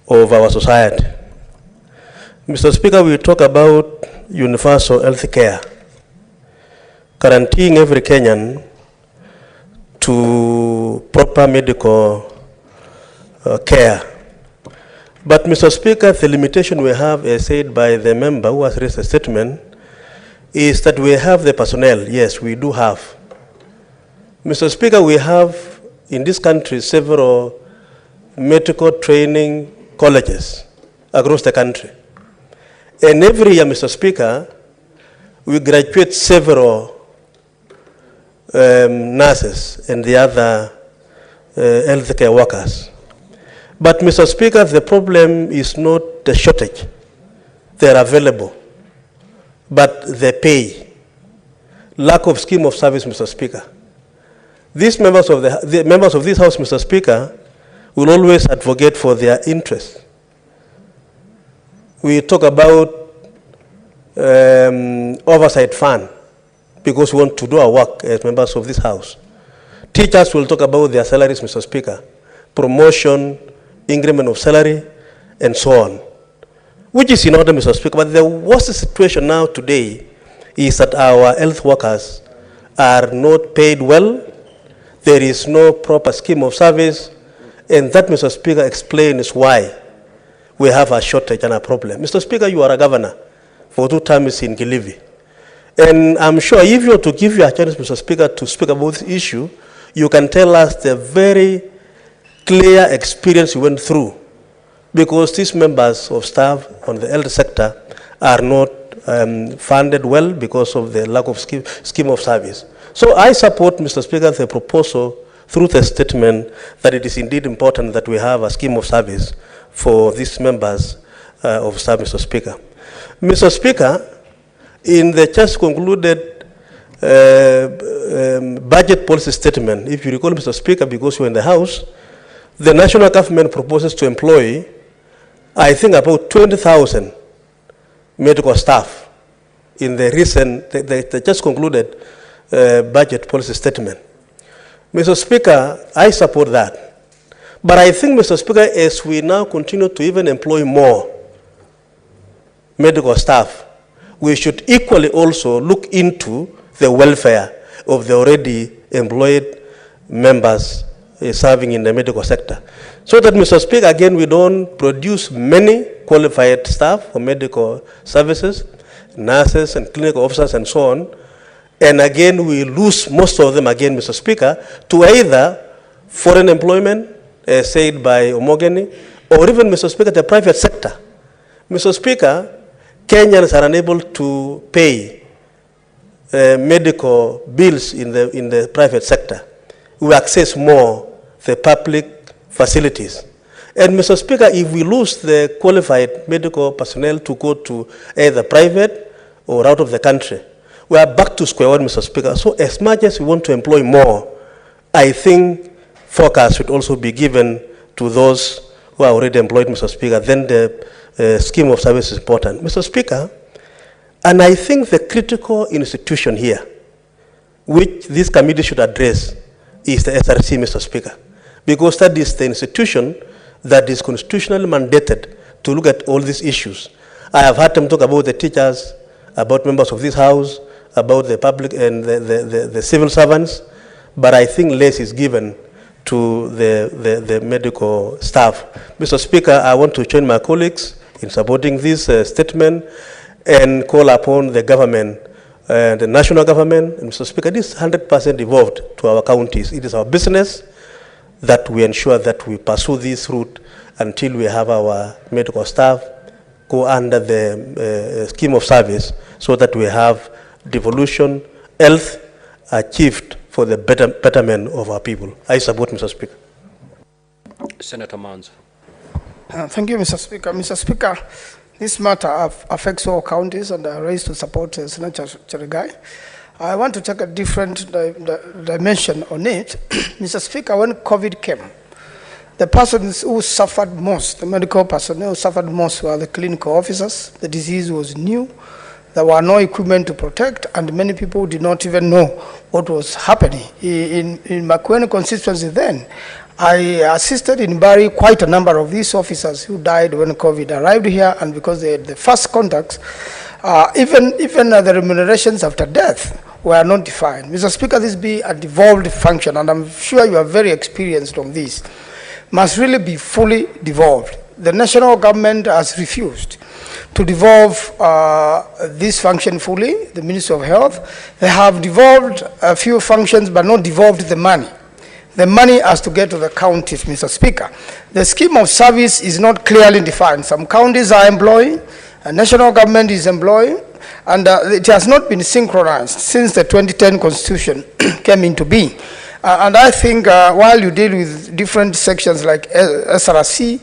of our society. Mr. Speaker, we talk about universal health care, guaranteeing every Kenyan to proper medical care. But, Mr. Speaker, the limitation we have, as said by the member who has raised a statement, is that we have the personnel. Yes, we do have. Mr. Speaker, we have in this country several medical training colleges across the country. And every year, Mr. Speaker, we graduate several nurses and the other healthcare workers. But, Mr. Speaker, the problem is not the shortage. They are available, but the pay, lack of scheme of service, Mr. Speaker. These members of the members of this House, Mr. Speaker, will always advocate for their interests. We talk about oversight fund because we want to do our work as members of this House. Teachers will talk about their salaries, Mr. Speaker, promotion, increment of salary, and so on, which is in order, Mr. Speaker. But the worst situation now today is that our health workers are not paid well. There is no proper scheme of service, and that, Mr. Speaker, explains why we have a shortage and a problem. Mr. Speaker, you are a governor for 2 terms in Kilifi. And I'm sure if you were to give you a chance, Mr. Speaker, to speak about this issue, you can tell us the very clear experience you went through, because these members of staff on the health sector are not funded well because of the lack of scheme of service. So I support, Mr. Speaker, the proposal through the statement that it is indeed important that we have a scheme of service for these members of staff, Mr. Speaker. Mr. Speaker, in the just concluded budget policy statement, if you recall, Mr. Speaker, because you were in the House, the national government proposes to employ, I think, about 20,000 medical staff in the recent, the just concluded budget policy statement. Mr. Speaker, I support that. But I think, Mr. Speaker, as we now continue to even employ more medical staff, we should equally also look into the welfare of the already employed members serving in the medical sector. So that, Mr. Speaker, again, we don't produce many qualified staff for medical services, nurses and clinical officers and so on, and again, we lose most of them again, Mr. Speaker, to either foreign employment, as said by Omogeni, or even, Mr. Speaker, the private sector. Mr. Speaker, Kenyans are unable to pay medical bills in the private sector. We access more the public facilities. And, Mr. Speaker, if we lose the qualified medical personnel to go to either private or out of the country, we are back to square one, Mr. Speaker. So as much as we want to employ more, I think focus should also be given to those who are already employed, Mr. Speaker. Then the scheme of service is important. Mr. Speaker, and I think the critical institution here, which this committee should address, is the SRC, Mr. Speaker, because that is the institution that is constitutionally mandated to look at all these issues. I have heard them talk about the teachers, about members of this House, about the public and the civil servants, but I think less is given to the medical staff. Mr. Speaker, I want to join my colleagues in supporting this statement and call upon the government, the national government, and Mr. Speaker, this is 100% devolved to our counties. It is our business that we ensure that we pursue this route until we have our medical staff go under the scheme of service so that we have devolution, health achieved for the betterment of our people. I support, Mr. Speaker. Senator Manzo. Thank you, Mr. Speaker. Mr. Speaker, this matter affects all counties, and I raised to support Senator Cherigai. I want to take a different dimension on it. Mr. Speaker, when COVID came, the persons who suffered most, the medical personnel who suffered most, were the clinical officers. The disease was new. There were no equipment to protect, and many people did not even know what was happening. In Makwiny constituency then, I assisted in burying quite a number of these officers who died when COVID arrived here, and because they had the first contacts, even the remunerations after death were not defined. Mr. Speaker, this be a devolved function, and I'm sure you are very experienced on this. Must really be fully devolved. The national government has refused to devolve this function fully, the Ministry of Health. They have devolved a few functions but not devolved the money. The money has to get to the counties, Mr. Speaker. The scheme of service is not clearly defined. Some counties are employing, a national government is employing, And it has not been synchronized since the 2010 Constitution came into being. And I think while you deal with different sections like SRC,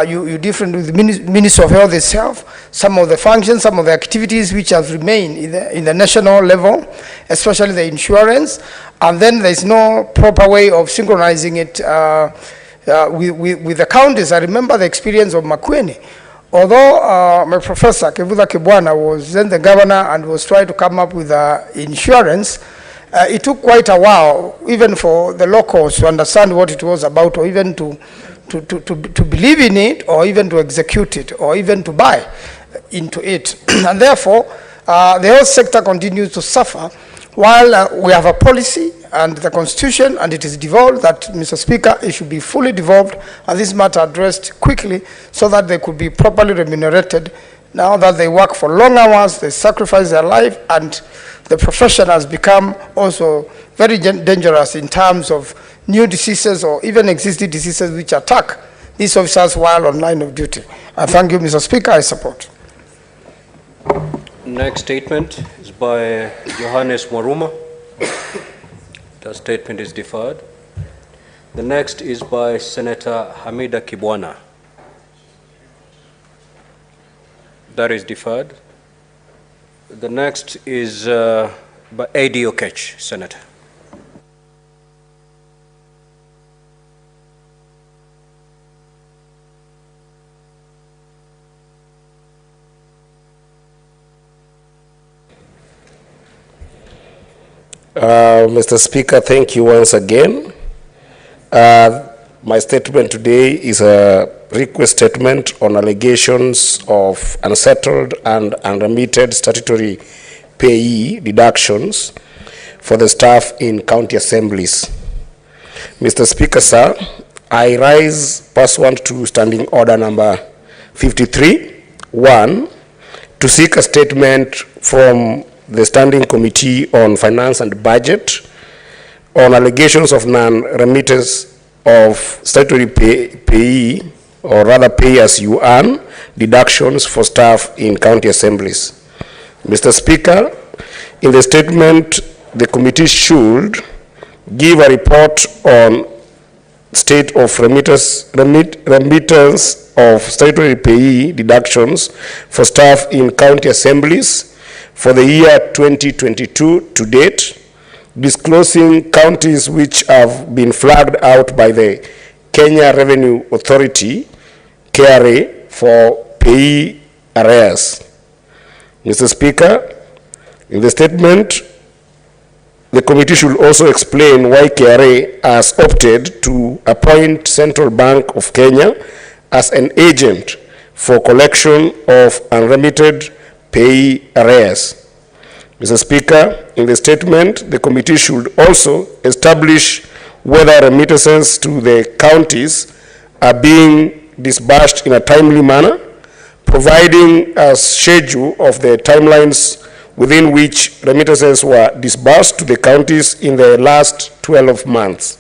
you different with the Ministry of Health itself, some of the functions, some of the activities which have remained in the national level, especially the insurance, and then there's no proper way of synchronizing it with the counties. I remember the experience of makwiny. Although my professor, Kevuza Kibwana, was then the governor and was trying to come up with insurance, it took quite a while, even for the locals to understand what it was about, or even to believe in it, or even to execute it, or even to buy into it. And therefore, the health sector continues to suffer while we have a policy and the Constitution, and it is devolved that, Mr. Speaker, it should be fully devolved and this matter addressed quickly so that they could be properly remunerated. Now that they work for long hours, they sacrifice their life, and the profession has become also very dangerous in terms of new diseases or even existing diseases which attack these officers while on line of duty. I thank you, Mr. Speaker. I support. Next statement is by Johannes Mwaruma. The statement is deferred. The next is by Senator Hamida Kibwana. That is deferred. The next is by A.D. Okech, Senator. Mr. Speaker, thank you once again. My statement today is a request statement on allegations of unsettled and unremitted statutory payee deductions for the staff in county assemblies. Mr. Speaker, sir, I rise pursuant to standing order number 53(1) to seek a statement from the Standing Committee on Finance and Budget on allegations of non-remittance of statutory payee, or rather pay as you earn, deductions for staff in county assemblies. Mr. Speaker, in the statement, the committee should give a report on state of remittance of statutory payee deductions for staff in county assemblies for the year 2022 to date, disclosing counties which have been flagged out by the Kenya Revenue Authority, KRA, for payee arrears. Mr. Speaker, in the statement, the committee should also explain why KRA has opted to appoint Central Bank of Kenya as an agent for collection of unremitted payee arrears. Mr. Speaker, in the statement, the committee should also establish whether remittances to the counties are being disbursed in a timely manner, providing a schedule of the timelines within which remittances were disbursed to the counties in the last 12 months.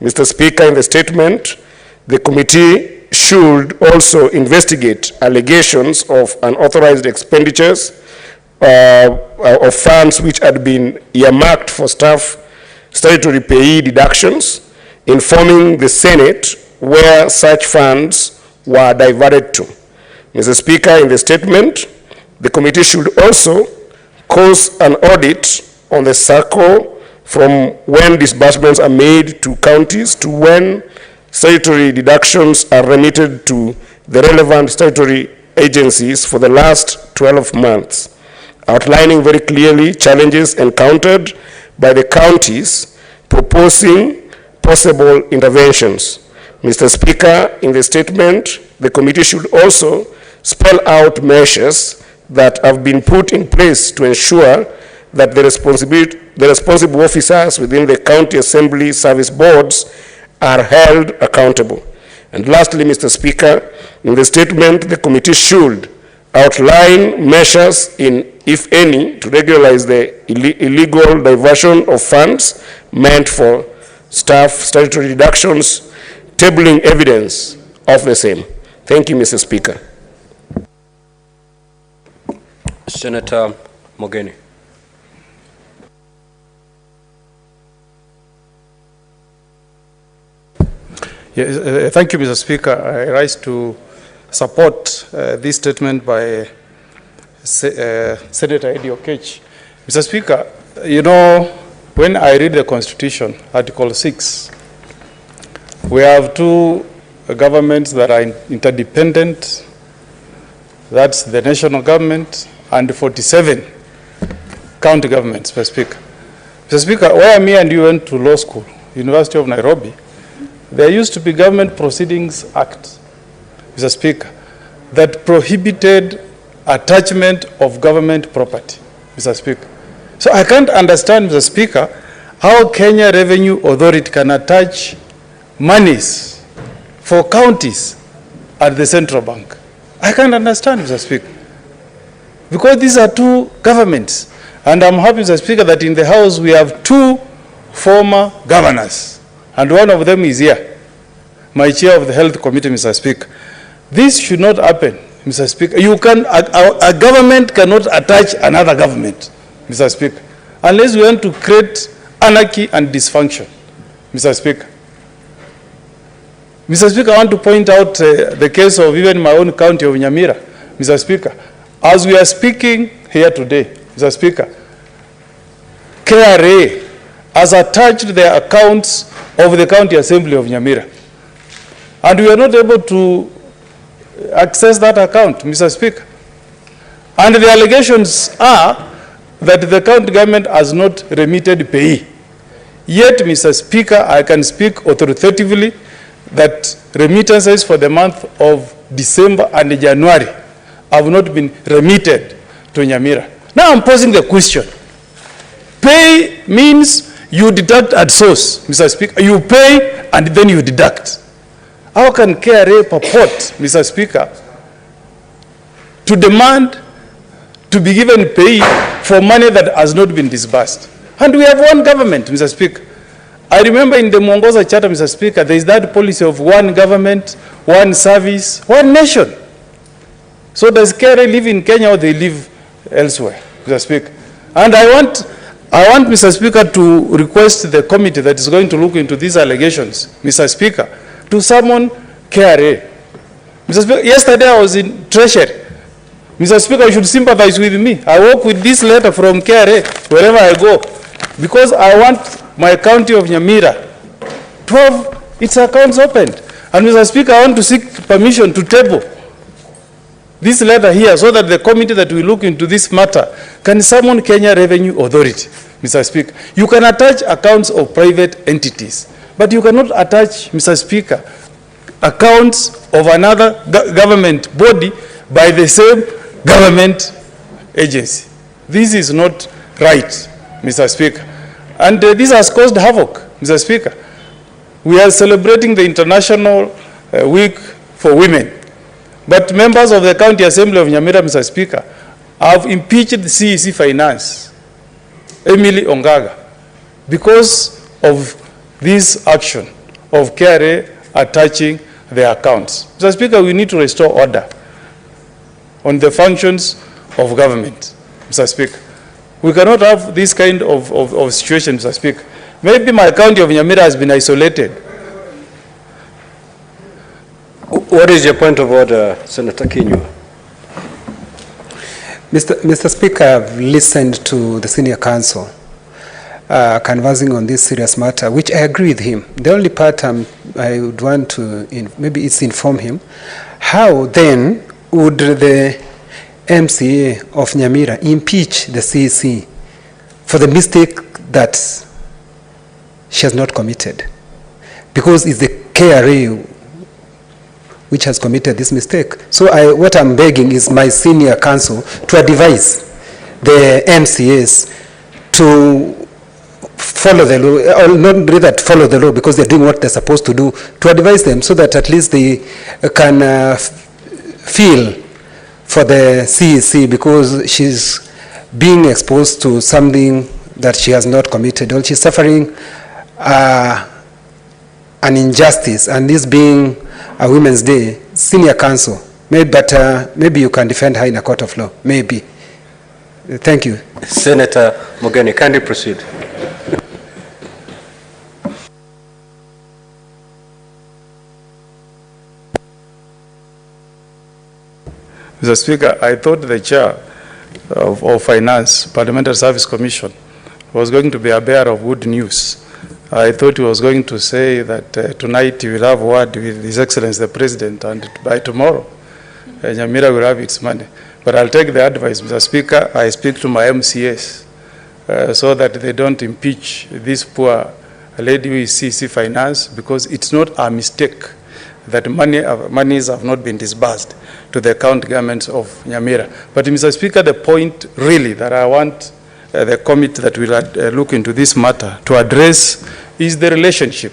Mr. Speaker, in the statement, the committee should also investigate allegations of unauthorized expenditures of funds which had been earmarked for staff statutory payee deductions, informing the Senate where such funds were diverted to. Mr. Speaker, in the statement, the committee should also cause an audit on the circle from when disbursements are made to counties to when statutory deductions are remitted to the relevant statutory agencies for the last 12 months, outlining very clearly challenges encountered by the counties, proposing possible interventions. Mr. Speaker, in the statement, the committee should also spell out measures that have been put in place to ensure that the responsible officers within the county assembly service boards are held accountable. And lastly, Mr. Speaker, in the statement, the committee should outline measures, if any, to regularize the illegal diversion of funds meant for staff statutory deductions, tabling evidence of the same. Thank you, Mr. Speaker. Senator Mogeni. Yes, thank you, Mr. Speaker. I rise to support this statement by Senator Eddie Okech. Mr. Speaker, you know, when I read the Constitution, Article 6, we have two governments that are interdependent. That's the national government and 47 county governments, Mr. Speaker. Mr. Speaker, where me and you went to law school, University of Nairobi, there used to be Government Proceedings Act, Mr. Speaker, that prohibited attachment of government property, Mr. Speaker. So I can't understand, Mr. Speaker, how Kenya Revenue Authority can attach monies for counties at the central bank. I can't understand, Mr. Speaker, because these are two governments. And I'm happy, Mr. Speaker, that in the House we have two former governors. And one of them is here, my chair of the Health Committee, Mr. Speaker. This should not happen, Mr. Speaker. A government cannot attach another government, Mr. Speaker, unless we want to create anarchy and dysfunction, Mr. Speaker. Mr. Speaker, I want to point out the case of even my own county of Nyamira, Mr. Speaker. As we are speaking here today, Mr. Speaker, KRA has attached their accounts of the County Assembly of Nyamira. And we are not able to access that account, Mr. Speaker. And the allegations are that the county government has not remitted pay. Yet, Mr. Speaker, I can speak authoritatively that remittances for the month of December and January have not been remitted to Nyamira. Now I'm posing the question. Pay means you deduct at source, Mr. Speaker. You pay and then you deduct. How can KRA purport, Mr. Speaker, to demand to be given pay for money that has not been disbursed? And we have one government, Mr. Speaker. I remember in the Mwongoza Charter, Mr. Speaker, there is that policy of one government, one service, one nation. So does KRA live in Kenya or they live elsewhere, Mr. Speaker? And I want, Mr. Speaker, to request the committee that is going to look into these allegations, Mr. Speaker, to summon KRA. Mr. Speaker, yesterday I was in Treasury. Mr. Speaker, you should sympathize with me. I work with this letter from KRA wherever I go, because I want my county of Nyamira to have its accounts opened. And Mr. Speaker, I want to seek permission to table this letter here so that the committee that will look into this matter can summon Kenya Revenue Authority, Mr. Speaker. You can attach accounts of private entities, but you cannot attach, Mr. Speaker, accounts of another government body by the same government agency. This is not right, Mr. Speaker. And this has caused havoc, Mr. Speaker. We are celebrating the International Week for Women. But members of the County Assembly of Nyamira, Mr. Speaker, have impeached the CEC Finance, Emily Ongaga, because of this action of KRA attaching their accounts. Mr. Speaker, we need to restore order on the functions of government, Mr. Speaker. We cannot have this kind of situation, Mr. Speaker. Maybe my county of Nyamira has been isolated. What is your point of order, Senator Kinyu? Mr. Speaker, I've listened to the senior counsel conversing on this serious matter, which I agree with him. The only part I would want to maybe it's inform him, how then would the MCA of Nyamira impeach the CEC for the mistake that she has not committed? Because it's the KRA which has committed this mistake. So what I'm begging is my senior counsel to advise the MCAs to follow the law, or not really that follow the law because they're doing what they're supposed to do, to advise them so that at least they can feel for the CEC, because she's being exposed to something that she has not committed, or she's suffering an injustice, and this being a Women's Day, senior counsel, maybe, but maybe you can defend her in a court of law, maybe. Thank you. Senator Mugeni, kindly proceed. Mr. Speaker, I thought the chair of Finance, Parliamentary Service Commission, was going to be a bearer of good news. I thought he was going to say that tonight he will have a word with His Excellency the President, and by tomorrow, Nyamira will have its money. But I'll take the advice, Mr. Speaker. I speak to my MCAs so that they don't impeach this poor lady who is CC Finance, because it's not a mistake that monies have not been disbursed to the county governments of Nyamira. But Mr. Speaker, the point really that I want the committee that will look into this matter to address is the relationship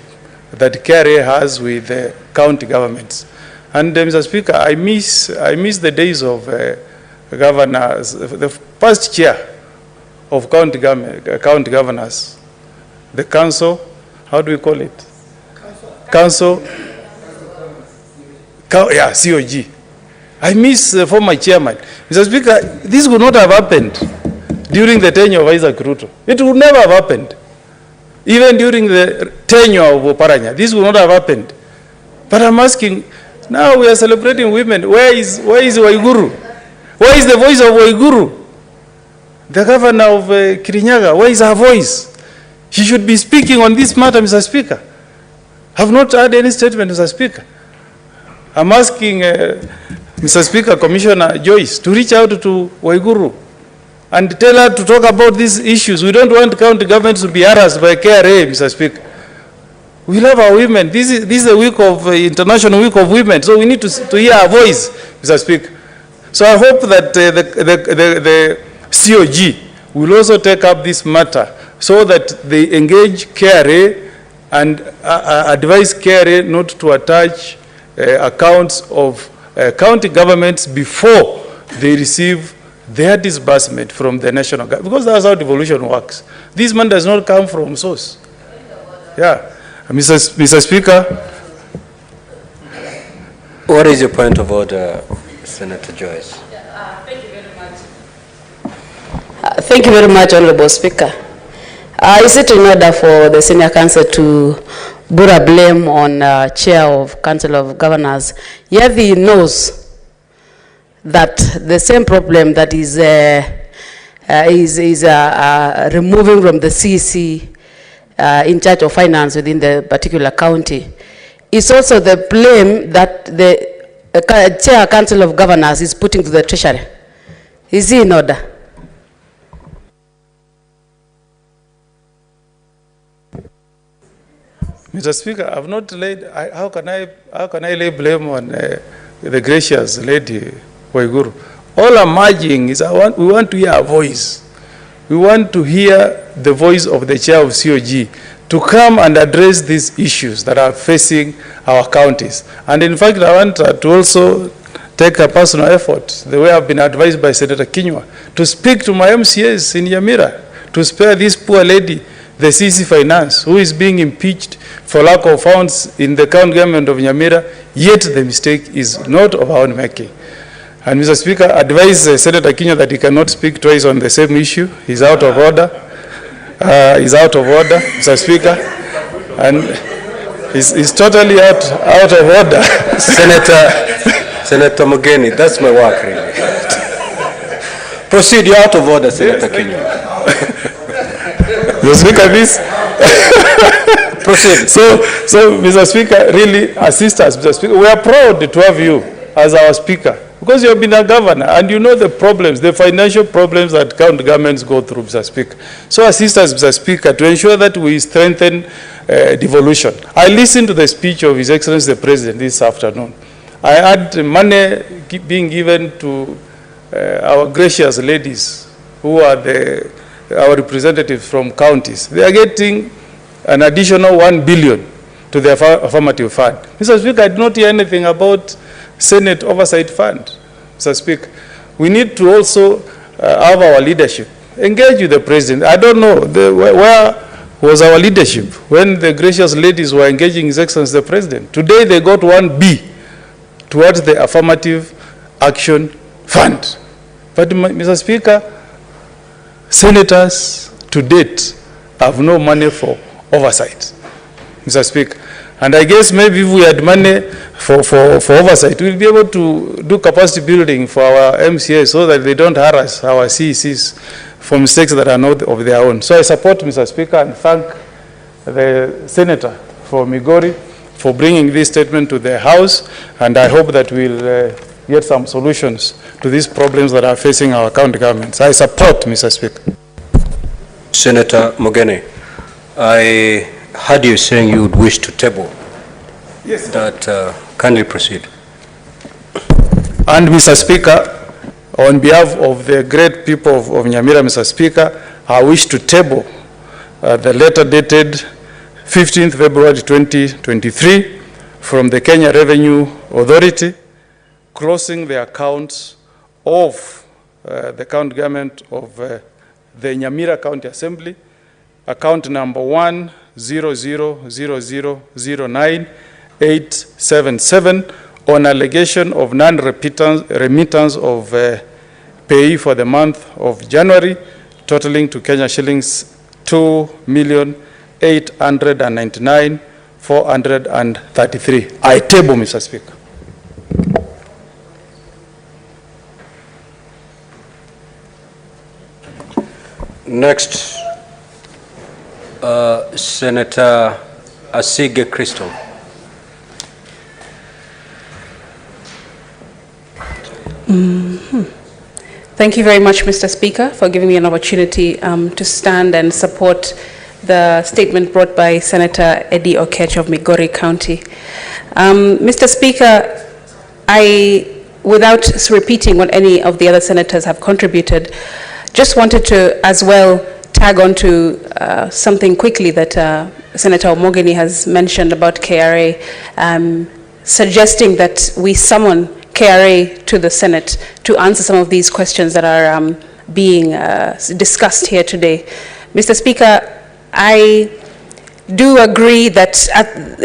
that KRA has with the county governments. And Mr. Speaker, I miss the days of governors, the first chair of county governors, the council, how do we call it? Council. Yeah, COG. I miss the former chairman. Mr. Speaker, this would not have happened during the tenure of Isaac RUTO. It would never have happened. Even during the tenure of Oparanya, this would not have happened. But I'm asking, now we are celebrating women. Where is Waiguru? Where is the voice of Waiguru? The governor of Kirinyaga, where is her voice? She should be speaking on this matter, Mr. Speaker. I have not heard any statement, Mr. Speaker. I'm asking Mr. Speaker, Commissioner Joyce, to reach out to Waiguru and tell her to talk about these issues. We don't want county governments to be harassed by KRA, Mr. Speaker. We love our women. This is a week of International Week of Women, so we need to hear our voice, Mr. Speaker. So I hope that the COG will also take up this matter so that they engage KRA and advise KRA not to attach accounts of county governments before they receive their disbursement from the national government, because that's how devolution works. This money does not come from source. Yeah, Mr. Speaker. What is your point of order, Senator Joyce? Thank you very much. Thank you very much, Honorable Speaker. Is it in order for the Senior Counsel to put a blame on Chair of Council of Governors? Yet he knows that the same problem that is removing from the CC in charge of finance within the particular county is also the blame that the Chair Council of Governors is putting to the Treasury. Is he in order? Mr. Speaker, I've not laid. How can I lay blame on the gracious lady Waiguru? All I'm urging is we want to hear a voice. We want to hear the voice of the chair of COG to come and address these issues that are facing our counties. And in fact, I want to also take a personal effort, the way I've been advised by Senator Kinyua, to speak to my MCAs in Nyamira to spare this poor lady, the CC Finance, who is being impeached for lack of funds in the county government of Nyamira, yet the mistake is not of our own making. And Mr. Speaker, advise Senator Kinyua that he cannot speak twice on the same issue. He's out of order. He's out of order, Mr. Speaker. And he's totally out of order. Senator Mugeni, that's my work, really. Proceed, you're out of order, Senator Kinyua. Mr. Speaker, this. Proceed. So, Mr. Speaker, really assist us, Mr. Speaker. We are proud to have you as our Speaker, because you have been a governor and you know the problems, the financial problems that county governments go through, Mr. Speaker. So assist us, Mr. Speaker, to ensure that we strengthen devolution. I listened to the speech of His Excellency the President this afternoon. I had money being given to our gracious ladies who are our representatives from counties. They are getting an additional 1 billion to the affirmative fund. Mr. Speaker, I did not hear anything about Senate Oversight Fund, Mr. Speaker. We need to also have our leadership. Engage with the President. I don't know, where was our leadership when the gracious ladies were engaging His Excellency the President? Today they got 1B towards the Affirmative Action Fund. But Mr. Speaker, senators to date have no money for oversight, Mr. Speaker. And I guess maybe if we had money for oversight, we'll be able to do capacity building for our MCAs so that they don't harass our CECs for mistakes that are not of their own. So I support Mr. Speaker and thank the Senator for Migori for bringing this statement to the House, and I hope that we'll get some solutions to these problems that are facing our county governments. I support, Mr. Speaker. Senator Mogene, I heard you saying you would wish to table. Yes. That kindly proceed. And Mr. Speaker, on behalf of the great people of Nyamira, Mr. Speaker, I wish to table the letter dated 15th February 2023 from the Kenya Revenue Authority closing the accounts of the county government of the Nyamira County Assembly, account number 1000009,877 on allegation of non-remittance of pay for the month of January, totaling to Kenya shillings 2,899,433. I table, Mr. Speaker. Next, Senator Asige Crystal. Thank you very much, Mr. Speaker, for giving me an opportunity to stand and support the statement brought by Senator Eddie Okech of Migori County. Mr. Speaker, without repeating what any of the other senators have contributed, just wanted to as well tag on to something quickly that Senator Omogeni has mentioned about KRA, suggesting that we summon KRA to the Senate to answer some of these questions that are being discussed here today. Mr. Speaker, I do agree that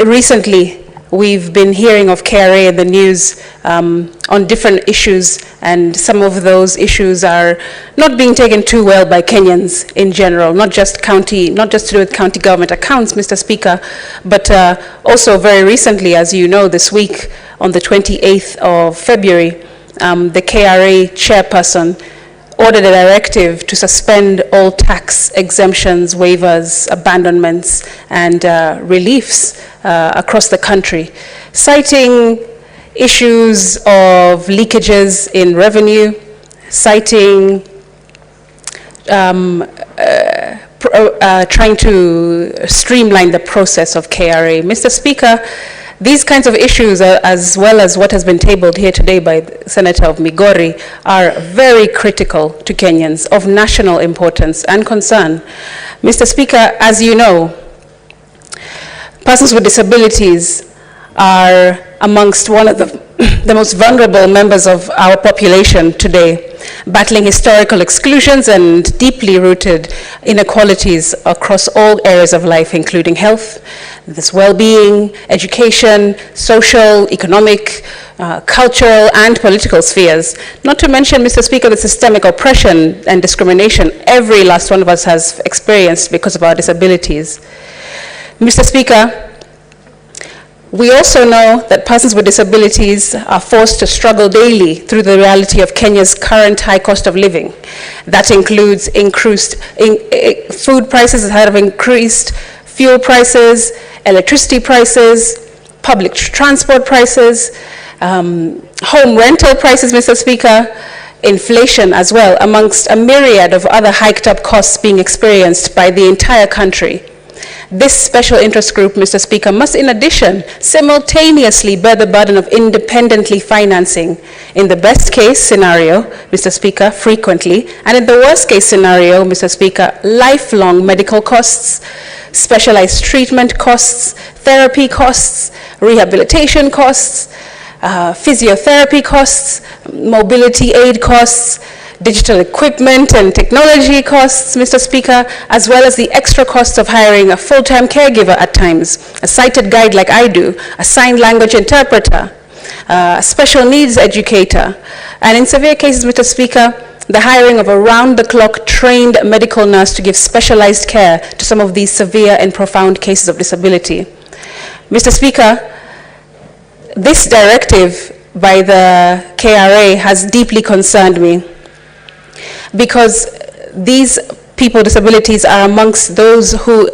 recently we've been hearing of KRA in the news on different issues, and some of those issues are not being taken too well by Kenyans in general, not just to do with county government accounts, Mr. Speaker, but also very recently, as you know, this week on the 28th of February, the KRA chairperson ordered a directive to suspend all tax exemptions, waivers, abandonments, and reliefs across the country, citing issues of leakages in revenue, citing trying to streamline the process of KRA. Mr. Speaker, these kinds of issues, as well as what has been tabled here today by the Senator of Migori, are very critical to Kenyans, of national importance and concern. Mr. Speaker, as you know, persons with disabilities are amongst one of the most vulnerable members of our population today, battling historical exclusions and deeply rooted inequalities across all areas of life, including health, this well-being, education, social, economic, cultural, and political spheres. Not to mention, Mr. Speaker, the systemic oppression and discrimination every last one of us has experienced because of our disabilities. Mr. Speaker, we also know that persons with disabilities are forced to struggle daily through the reality of Kenya's current high cost of living. That includes increased food prices that have increased, fuel prices, electricity prices, public transport prices, home rental prices, Mr. Speaker, inflation as well, amongst a myriad of other hiked up costs being experienced by the entire country. This special interest group, Mr. Speaker, must in addition simultaneously bear the burden of independently financing, in the best case scenario, Mr. Speaker, frequently, and in the worst case scenario, Mr. Speaker, lifelong medical costs, specialized treatment costs, therapy costs, rehabilitation costs, physiotherapy costs, mobility aid costs, digital equipment and technology costs, Mr. Speaker, as well as the extra costs of hiring a full-time caregiver at times, a sighted guide like I do, a sign language interpreter, a special needs educator, and in severe cases, Mr. Speaker, the hiring of a round-the-clock trained medical nurse to give specialized care to some of these severe and profound cases of disability. Mr. Speaker, this directive by the KRA has deeply concerned me because these people with disabilities are amongst those who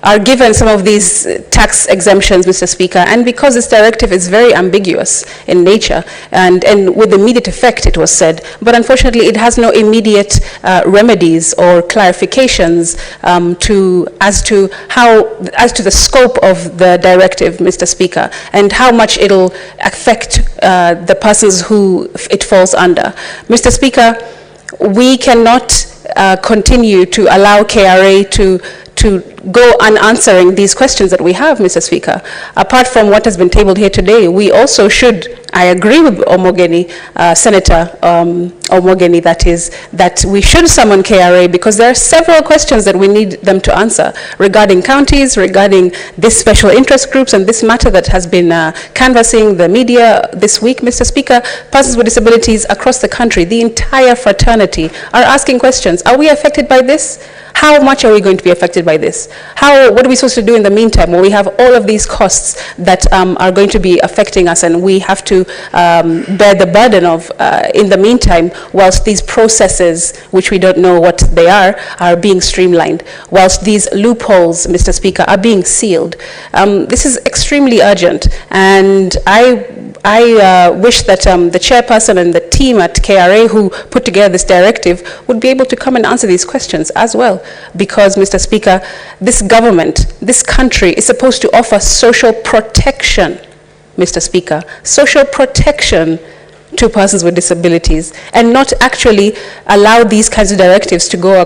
are given some of these tax exemptions, Mr. Speaker, and because this directive is very ambiguous in nature and with immediate effect, it was said, but unfortunately it has no immediate remedies or clarifications as to the scope of the directive, Mr. Speaker, and how much it'll affect the persons who it falls under. Mr. Speaker, we cannot continue to allow KRA to go unanswering these questions that we have, Mr. Speaker. Apart from what has been tabled here today, we also should, I agree with Omogeni, Senator Omogeni, that we should summon KRA because there are several questions that we need them to answer regarding counties, regarding these special interest groups, and this matter that has been canvassing the media this week, Mr. Speaker. Persons with disabilities across the country, the entire fraternity, are asking questions. Are we affected by this? How much are we going to be affected by this? What are we supposed to do in the meantime when we have all of these costs that are going to be affecting us and we have to bear the burden of in the meantime whilst these processes, which we don't know what they are being streamlined, whilst these loopholes, Mr. Speaker, are being sealed. This is extremely urgent, and I wish that the chairperson and the team at KRA who put together this directive would be able to come and answer these questions as well. Because, Mr. Speaker, this government, this country is supposed to offer social protection, Mr. Speaker, social protection to persons with disabilities, and not actually allow these kinds of directives to go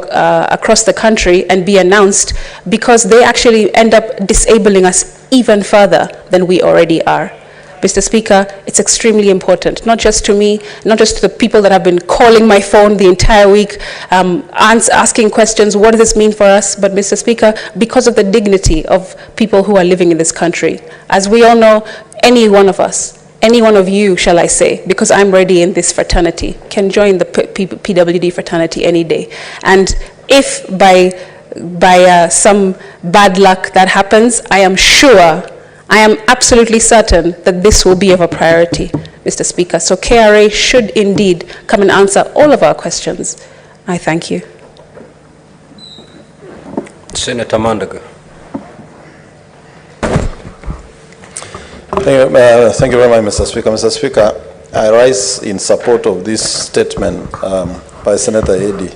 across the country and be announced, because they actually end up disabling us even further than we already are. Mr. Speaker, it's extremely important, not just to me, not just to the people that have been calling my phone the entire week, asking questions, what does this mean for us? But Mr. Speaker, because of the dignity of people who are living in this country. As we all know, any one of us, any one of you, shall I say, because I'm already in this fraternity, can join the PWD fraternity any day. And if by some bad luck that happens, I am absolutely certain that this will be of a priority, Mr. Speaker. So KRA should indeed come and answer all of our questions. I thank you. Senator Mandaga. Thank you very much, Mr. Speaker. Mr. Speaker, I rise in support of this statement by Senator Eddy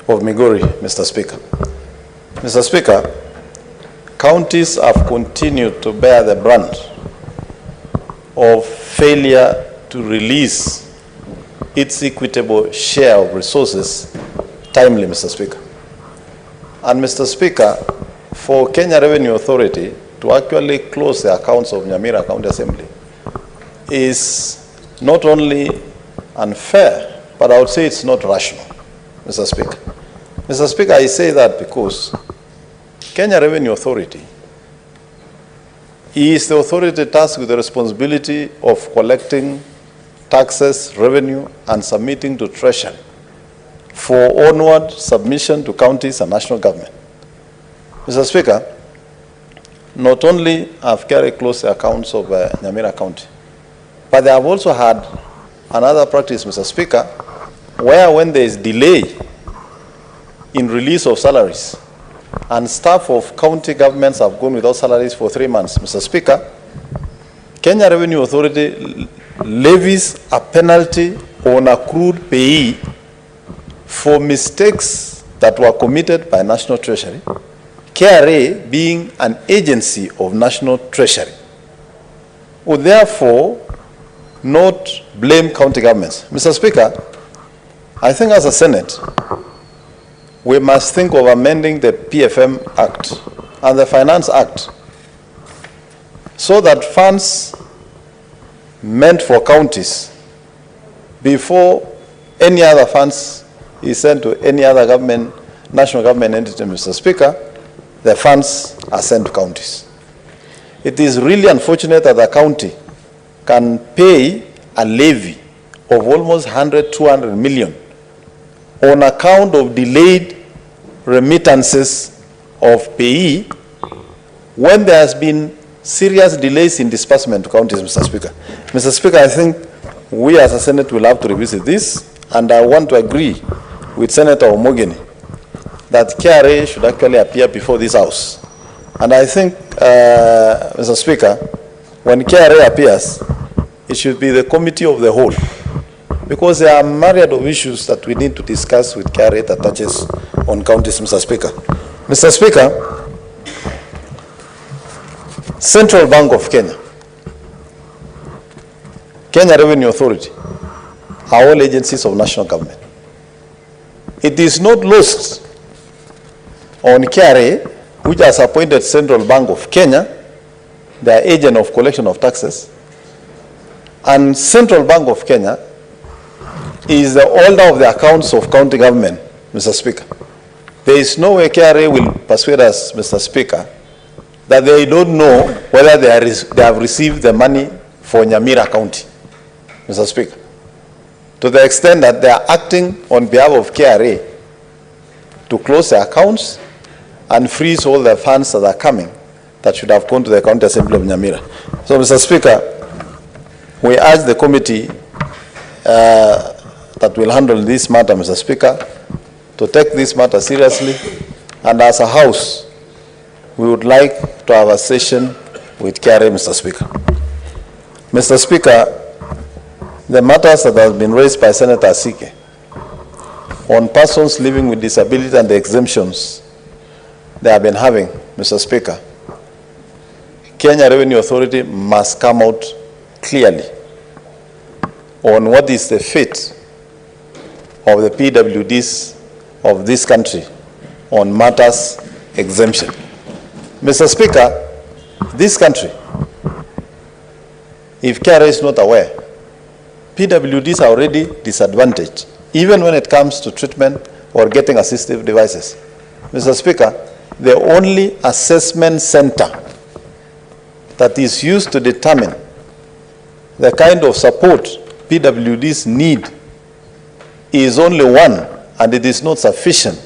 of Migori, Mr. Speaker. Mr. Speaker, counties have continued to bear the brunt of failure to release its equitable share of resources timely, Mr. Speaker. And Mr. Speaker, for Kenya Revenue Authority to actually close the accounts of Nyamira County Assembly is not only unfair, but I would say it's not rational, Mr. Speaker. Mr. Speaker, I say that because Kenya Revenue Authority is the authority tasked with the responsibility of collecting taxes, revenue, and submitting to Treasury for onward submission to counties and national government. Mr. Speaker, not only have KRA closed the accounts of Nyamira County, but they have also had another practice, Mr. Speaker, where when there is delay in release of salaries, and staff of county governments have gone without salaries for 3 months, Mr. Speaker, Kenya Revenue Authority levies a penalty on accrued payee for mistakes that were committed by National Treasury, KRA being an agency of National Treasury, would therefore not blame county governments. Mr. Speaker, I think as a Senate, we must think of amending the PFM Act and the Finance Act so that funds meant for counties before any other funds is sent to any other government, national government entity, Mr. Speaker, the funds are sent to counties. It is really unfortunate that the county can pay a levy of almost 100, 200 million on account of delayed remittances of payee when there has been serious delays in disbursement to counties, Mr. Speaker. Mr. Speaker, I think we as a Senate will have to revisit this, and I want to agree with Senator Omogeni that KRA should actually appear before this House. And I think, Mr. Speaker, when KRA appears, it should be the committee of the whole, because there are a myriad of issues that we need to discuss with KRA that touches on counties, Mr. Speaker. Mr. Speaker, Central Bank of Kenya, Kenya Revenue Authority are all agencies of national government. It is not lost on KRA, which has appointed Central Bank of Kenya, the agent of collection of taxes, and Central Bank of Kenya is the holder of the accounts of county government, Mr. Speaker. There is no way KRA will persuade us, Mr. Speaker, that they don't know whether they have received the money for Nyamira County, Mr. Speaker, to the extent that they are acting on behalf of KRA to close their accounts and freeze all the funds that are coming that should have gone to the County Assembly of Nyamira. So, Mr. Speaker, we urge the committee that will handle this matter, Mr. Speaker, to take this matter seriously, and as a House, we would like to have a session with KRA, Mr. Speaker. Mr. Speaker, the matters that have been raised by Senator Asike on persons living with disability and the exemptions they have been having, Mr. Speaker, Kenya Revenue Authority must come out clearly on what is the fate of the PWDs of this country on matters exemption. Mr. Speaker, this country, if KRA is not aware, PWDs are already disadvantaged, even when it comes to treatment or getting assistive devices. Mr. Speaker, the only assessment center that is used to determine the kind of support PWDs need is only one, and it is not sufficient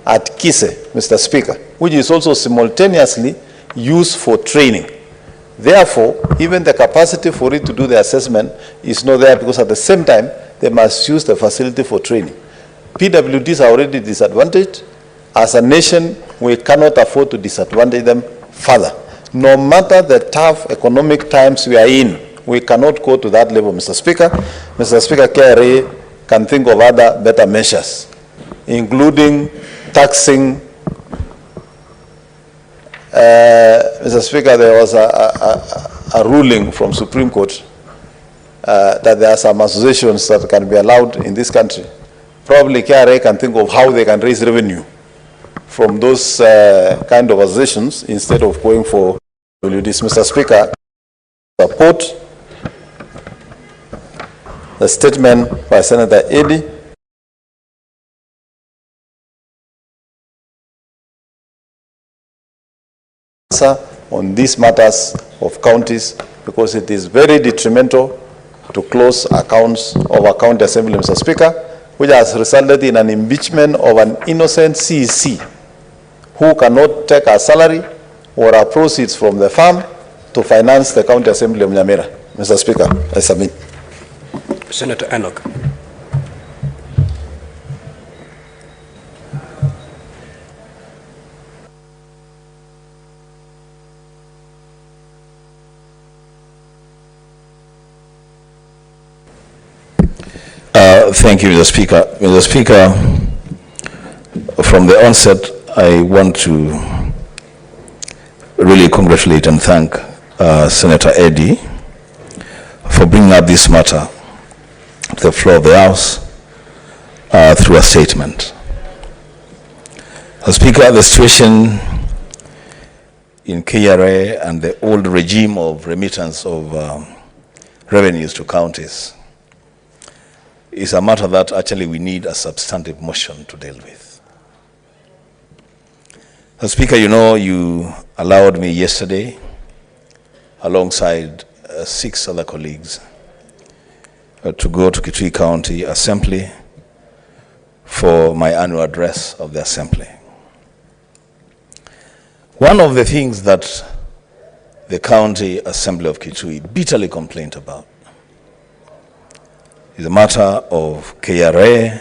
at Kise, Mr. Speaker, which is also simultaneously used for training. Therefore, even the capacity for it to do the assessment is not there, because at the same time, they must use the facility for training. PWDs are already disadvantaged. As a nation, we cannot afford to disadvantage them further. No matter the tough economic times we are in, we cannot go to that level, Mr. Speaker. Mr. Speaker, KRA can think of other better measures, including taxing. Mr. Speaker, there was a ruling from Supreme Court that there are some associations that can be allowed in this country. Probably KRA can think of how they can raise revenue from those kind of associations instead of going for WDs. Mr. Speaker, support the statement by Senator Eddy on these matters of counties, because it is very detrimental to close accounts of a county assembly, Mr. Speaker, which has resulted in an impeachment of an innocent CEC who cannot take a salary or a proceeds from the farm to finance the county assembly of Nyamira. Mr. Speaker, I submit. Senator Enoch. Thank you, Mr. Speaker. Mr. Speaker, from the onset, I want to really congratulate and thank Senator Eddy for bringing up this matter to the floor of the House through a statement. Mr. Speaker, the situation in KRA and the old regime of remittance of revenues to counties is a matter that actually we need a substantive motion to deal with. Mr. Speaker, you know, you allowed me yesterday, alongside 6 other colleagues, to go to Kitui County Assembly for my annual address of the Assembly. One of the things that the County Assembly of Kitui bitterly complained about is a matter of KRA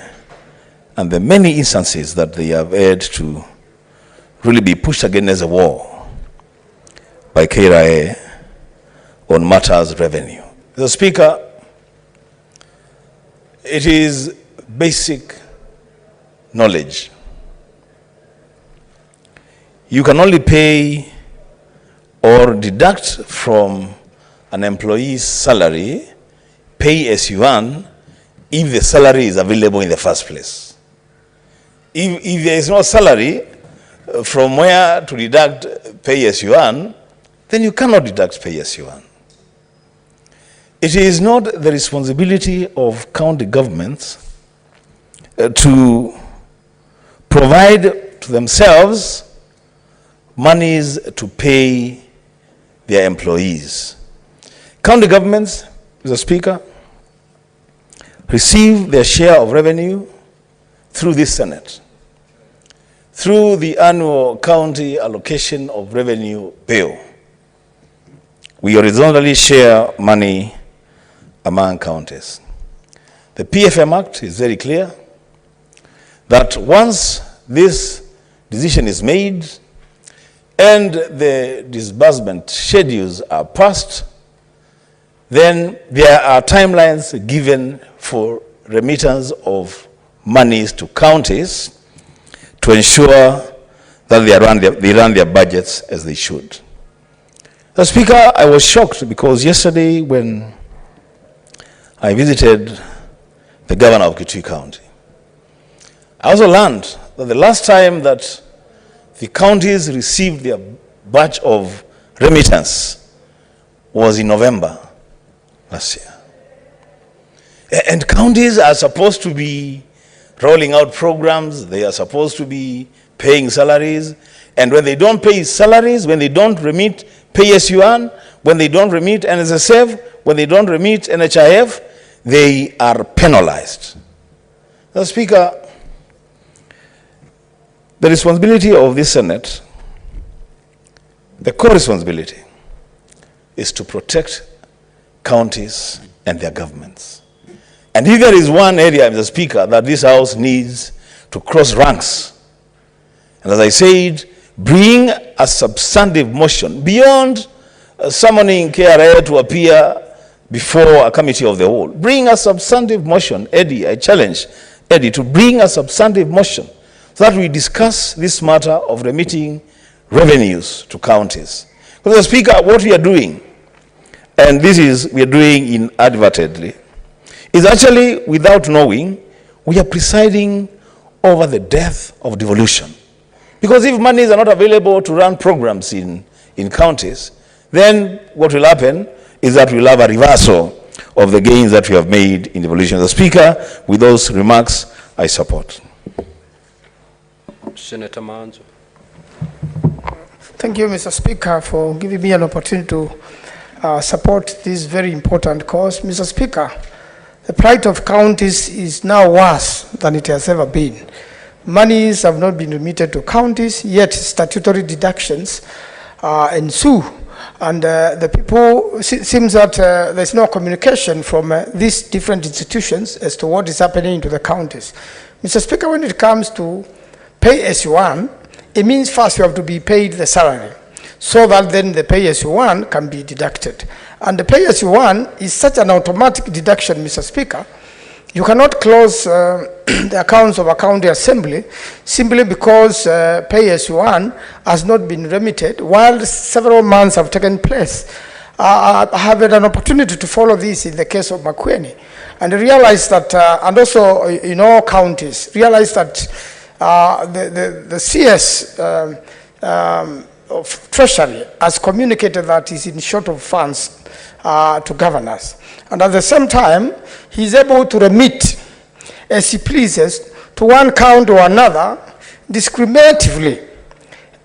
and the many instances that they have had to really be pushed against the wall by KRA on matters revenue. The Speaker, it is basic knowledge. You can only pay or deduct from an employee's salary, pay as you earn, if the salary is available in the first place. If there is no salary from where to deduct pay as you earn, then you cannot deduct pay as you earn. It is not the responsibility of county governments to provide to themselves monies to pay their employees. County governments, Mr. Speaker, receive their share of revenue through this Senate, through the annual county allocation of revenue bill. We horizontally share money among counties. The PFM Act is very clear that once this decision is made and the disbursement schedules are passed, then there are timelines given for remittance of monies to counties to ensure that they run their budgets as they should. The Speaker, I was shocked because yesterday when I visited the governor of Kitui County, I also learned that the last time that the counties received their batch of remittance was in November last year. And counties are supposed to be rolling out programs, they are supposed to be paying salaries, and when they don't pay salaries, when they don't remit pay as you earn, when they don't remit NSSF, when they don't remit NHIF, they are penalized. Now, Speaker, the responsibility of this Senate, the core responsibility, is to protect counties and their governments. And if there is one area, Mr. Speaker, that this House needs to cross ranks, and as I said, bring a substantive motion beyond summoning KRA to appear before a committee of the whole. Bring a substantive motion, Eddie, I challenge Eddie to bring a substantive motion so that we discuss this matter of remitting revenues to counties. Because, Mr. Speaker, what we are doing, and this is we are doing inadvertently, is actually, without knowing, we are presiding over the death of devolution. Because if monies are not available to run programs in counties, then what will happen is that we'll have a reversal of the gains that we have made in devolution. The Speaker, with those remarks, I support. Senator Manzo. Thank you, Mr. Speaker, for giving me an opportunity to support this very important cause. Mr. Speaker, the plight of counties is now worse than it has ever been. Monies have not been remitted to counties, yet statutory deductions ensue. And the people, seems that there's no communication from these different institutions as to what is happening to the counties. Mr. Speaker, when it comes to pay as you earn, it means first you have to be paid the salary, so that then the pay as you earn can be deducted. And the pay as you earn is such an automatic deduction, Mr. Speaker. You cannot close the accounts of a county assembly simply because pay as you earn has not been remitted while several months have taken place. I have had an opportunity to follow this in the case of makwiny, and I realized that, and also in all counties, realized that the CS of Treasury has communicated that he's in short of funds to governors. And at the same time, he's able to remit as he pleases to one county or another discriminatively.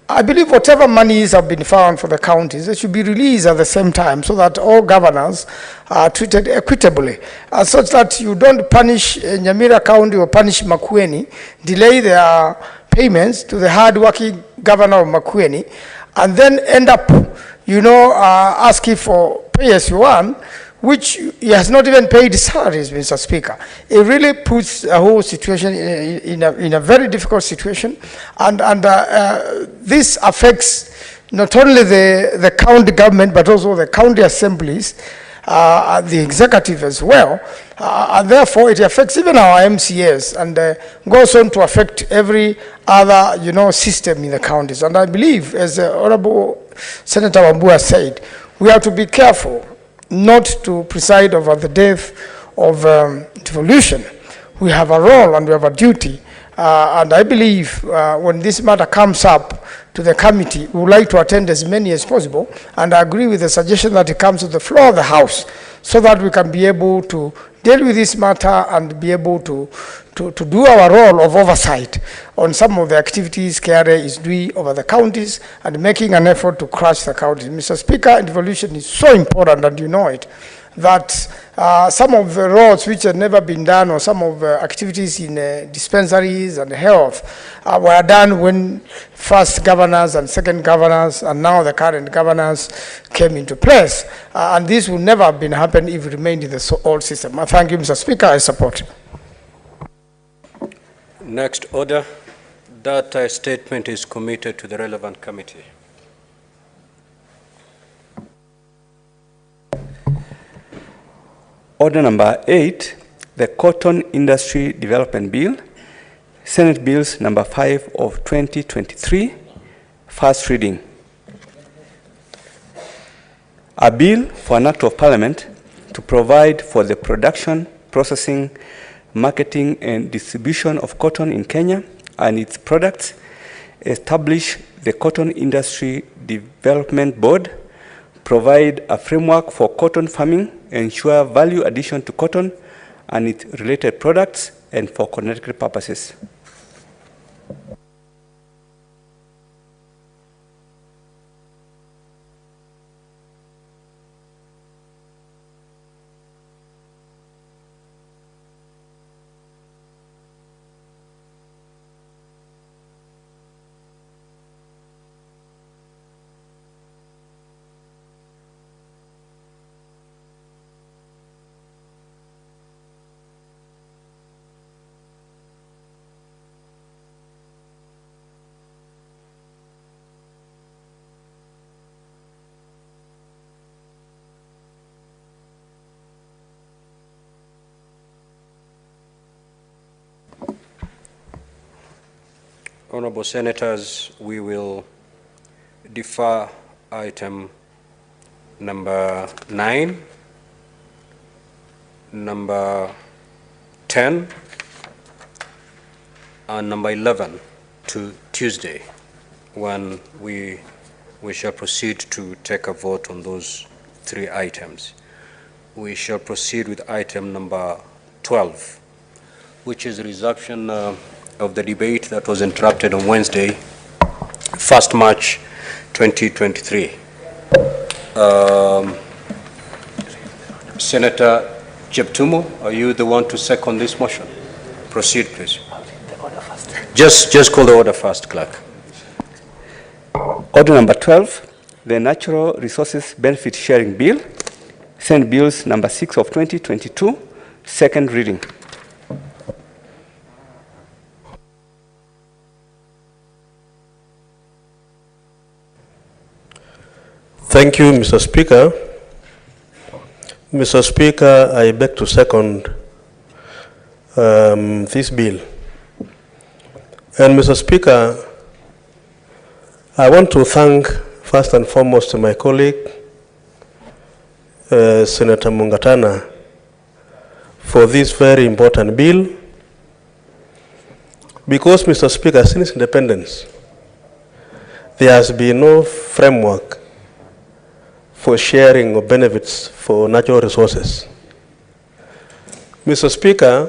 I believe whatever monies have been found for the counties, they should be released at the same time so that all governors are treated equitably, such that you don't punish Nyamira County or punish Makwiny, delay their payments to the hard-working governor of Makwiny, and then end up, asking for pay as you want, which he has not even paid salaries, Mr. Speaker. It really puts the whole situation in a very difficult situation, and this affects not only the county government, but also the county assemblies, the executive as well, and therefore it affects even our MCAs, and goes on to affect every other, system in the counties. And I believe, as the Honorable Senator Wambua said, we have to be careful not to preside over the death of devolution. We have a role and we have a duty, and I believe when this matter comes up to the committee, we would like to attend as many as possible, and I agree with the suggestion that it comes to the floor of the House so that we can be able to deal with this matter and be able to do our role of oversight on some of the activities KRA is doing over the counties and making an effort to crush the counties. Mr. Speaker, devolution is so important, and you know it, that some of the roads which had never been done, or some of the activities in dispensaries and health were done when first governors and second governors and now the current governors came into place. And this would never have been happened if it remained in the old system. I thank you, Mr. Speaker. I support. Next order, that statement is committed to the relevant committee. Order number 8, the Cotton Industry Development Bill, Senate Bills number 5 of 2023, first reading. A bill for an act of parliament to provide for the production, processing, marketing and distribution of cotton in Kenya and its products, establish the Cotton Industry Development Board, provide a framework for cotton farming, ensure value addition to cotton and its related products, and for connected purposes. Honorable Senators, we will defer item number 9, number 10, and number 11 to Tuesday, when we shall proceed to take a vote on those 3 items. We shall proceed with item number 12, which is the resumption of the debate that was interrupted on Wednesday, 1st March 2023. Senator Jeptumo, are you the one to second this motion? Proceed, please. Just call the order first, clerk. Order number 12, the Natural Resources Benefit Sharing Bill, Senate Bills number 6 of 2022, second reading. Thank you, Mr. Speaker. Mr. Speaker, I beg to second this bill. And Mr. Speaker, I want to thank first and foremost my colleague, Senator Mungatana, for this very important bill, because, Mr. Speaker, since independence, there has been no framework for sharing of benefits for natural resources. Mr. Speaker,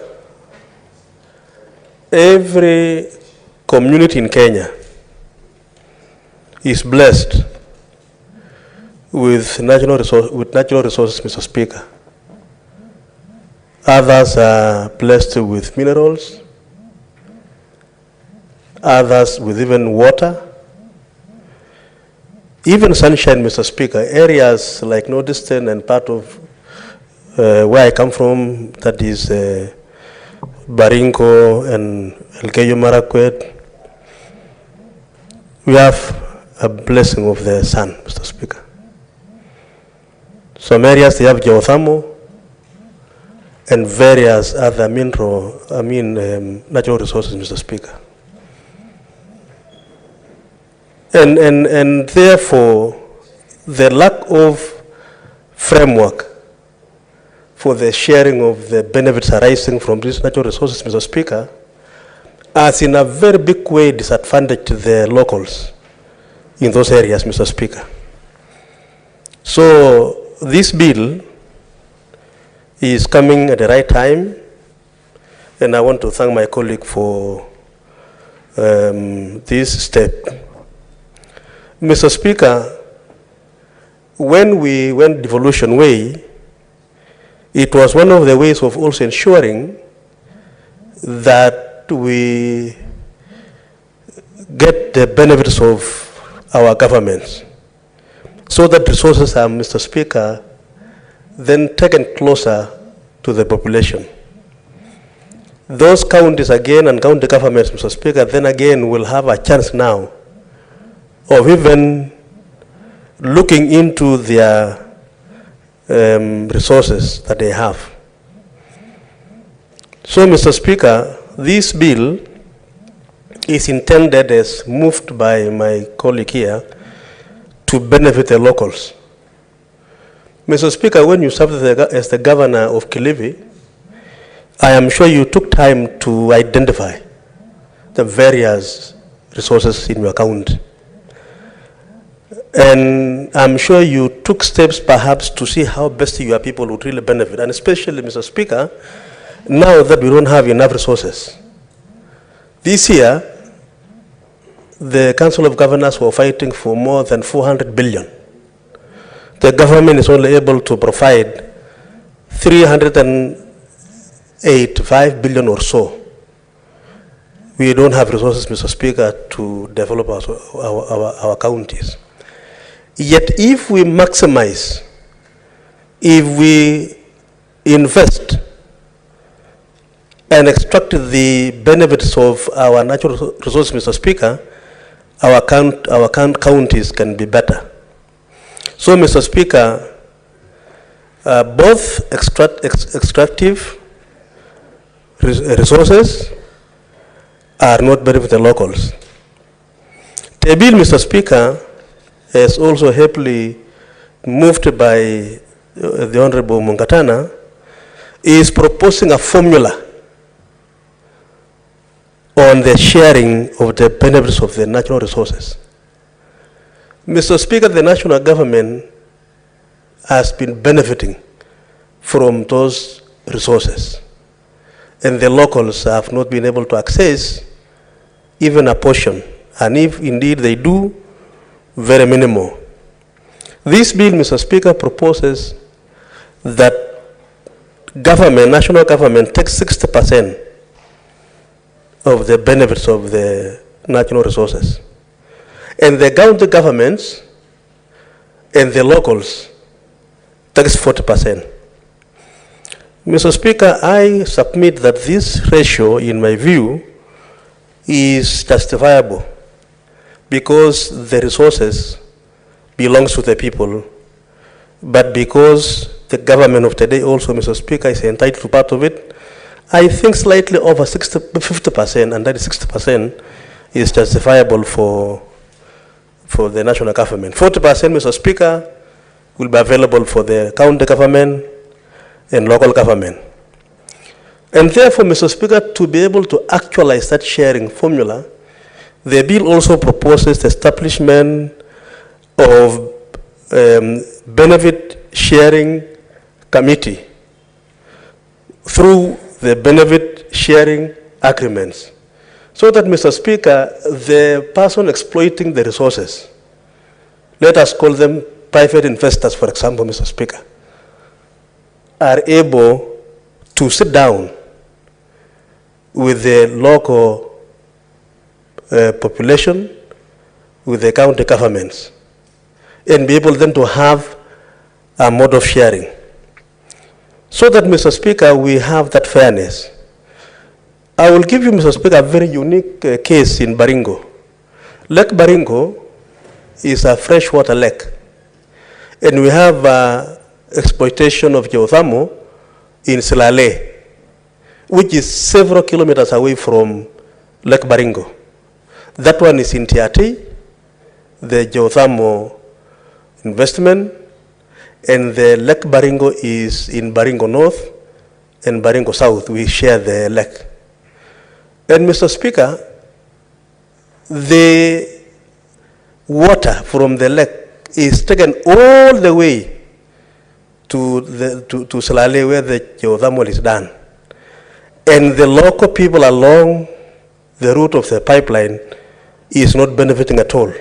every community in Kenya is blessed with natural resources, Mr. Speaker. Others are blessed with minerals, others with even water, even sunshine, Mr. Speaker. Areas like Northeastern and part of where I come from, that is Baringo and Elgeyo Marakwet, we have a blessing of the sun, Mr. Speaker. Some areas they have geothermal and various other natural resources, Mr. Speaker. And therefore, the lack of framework for the sharing of the benefits arising from these natural resources, Mr. Speaker, has in a very big way disadvantaged the locals in those areas, Mr. Speaker. So this bill is coming at the right time, and I want to thank my colleague for this step. Mr. Speaker, when we went devolution way, it was one of the ways of also ensuring that we get the benefits of our governments, so that resources are, Mr. Speaker, then taken closer to the population. Those counties again and county governments, Mr. Speaker, then again will have a chance now of even looking into their resources that they have. So, Mr. Speaker, this bill is intended, as moved by my colleague here, to benefit the locals. Mr. Speaker, when you served as the governor of Kilifi, I am sure you took time to identify the various resources in your county. And I'm sure you took steps perhaps to see how best your people would really benefit. And especially, Mr. Speaker, now that we don't have enough resources. This year, the Council of Governors were fighting for more than 400 billion. The government is only able to provide 385 billion or so. We don't have resources, Mr. Speaker, to develop our counties. Yet if we maximize, if we invest and extract the benefits of our natural resources, Mr. Speaker, our counties can be better. So, Mr. Speaker, both extractive resources are not benefiting the locals. The bill, Mr. Speaker, is also happily moved by the Honorable Mungatana, is proposing a formula on the sharing of the benefits of the natural resources. Mr. Speaker, the national government has been benefiting from those resources, and the locals have not been able to access even a portion, and if indeed they do, very minimal. This bill, Mr. Speaker, proposes that government, national government, takes 60% of the benefits of the natural resources, and the county governments and the locals takes 40%. Mr. Speaker, I submit that this ratio, in my view, is justifiable because the resources belongs to the people, but because the government of today also, Mr. Speaker, is entitled to part of it, I think slightly over 50%, and that is 60%, is justifiable for the national government. 40%, Mr. Speaker, will be available for the county government and local government. And therefore, Mr. Speaker, to be able to actualize that sharing formula, the bill also proposes the establishment of benefit sharing committee through the benefit sharing agreements, so that, Mr. Speaker, the person exploiting the resources let us call them private investors, for example, Mr. Speaker, are able to sit down with the local population, with the county governments, and be able then to have a mode of sharing. So that, Mr. Speaker, we have that fairness. I will give you, Mr. Speaker, a very unique case in Baringo. Lake Baringo is a freshwater lake, and we have exploitation of geothermal in Silale, which is several kilometers away from Lake Baringo. That one is in Tiati, the geothermal investment, and the Lake Baringo is in Baringo North and Baringo South. We share the lake. And Mr. Speaker, the water from the lake is taken all the way to Silale, where the geothermal is done. And the local people along the route of the pipeline is not benefiting at all.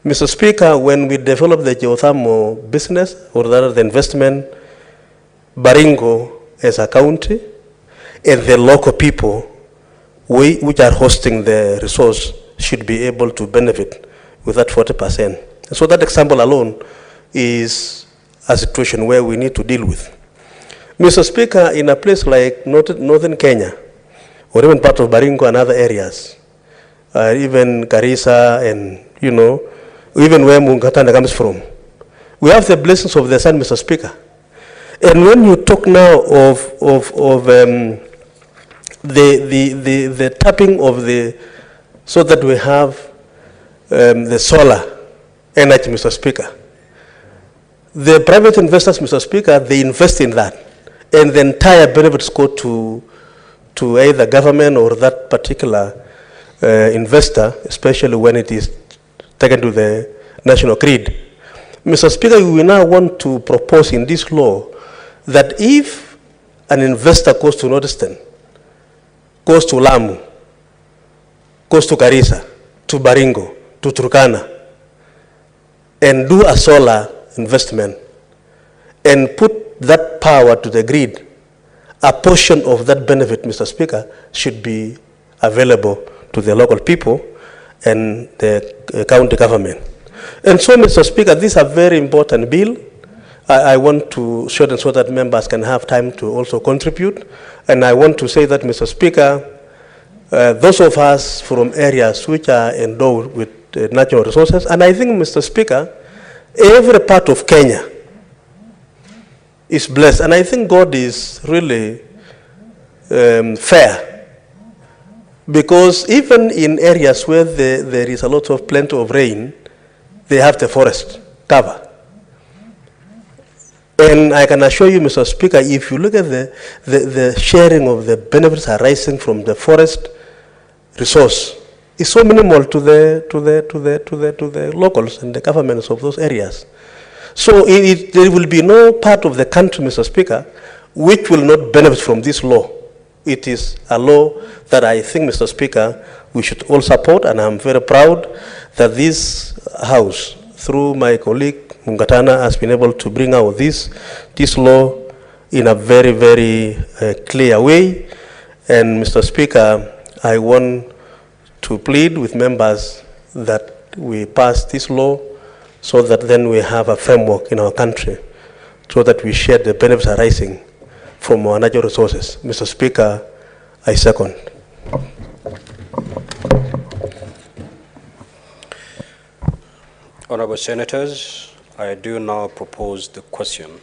Mr. Speaker, when we developed the geothermal business, or rather the investment, Baringo as a county, and the local people which are hosting the resource should be able to benefit with that 40%. So that example alone is a situation where we need to deal with. Mr. Speaker, in a place like northern Kenya, or even part of Baringo and other areas, even Garissa and, even where Mungatana comes from, we have the blessings of the sun, Mr. Speaker. And when you talk now of the tapping of so that we have the solar energy, Mr. Speaker, the private investors, Mr. Speaker, they invest in that, and the entire benefits go to either government or that particular investor, especially when it is taken to the national grid. Mr. Speaker, we now want to propose in this law that if an investor goes to Northeastern, goes to Lamu, goes to Garissa, to Baringo, to Turkana, and do a solar investment and put that power to the grid, a portion of that benefit, Mr. Speaker, should be available to the local people and the county government. And so, Mr. Speaker, this is a very important bill. I want to shorten so that members can have time to also contribute. And I want to say that, Mr. Speaker, those of us from areas which are endowed with natural resources, and I think, Mr. Speaker, every part of Kenya is blessed. And I think God is really fair. Because even in areas where there is a lot of plenty of rain, they have the forest cover. And I can assure you, Mr. Speaker, if you look at the sharing of the benefits arising from the forest resource, it's so minimal to the locals and the governments of those areas. So there will be no part of the country, Mr. Speaker, which will not benefit from this law. It is a law that I think, Mr. Speaker, we should all support, and I'm very proud that this House, through my colleague Mungatana, has been able to bring out this law in a very, very clear way. And, Mr. Speaker, I want to plead with members that we pass this law so that then we have a framework in our country so that we share the benefits arising from our natural resources. Mr. Speaker, I second. Honorable Senators, I do now propose the question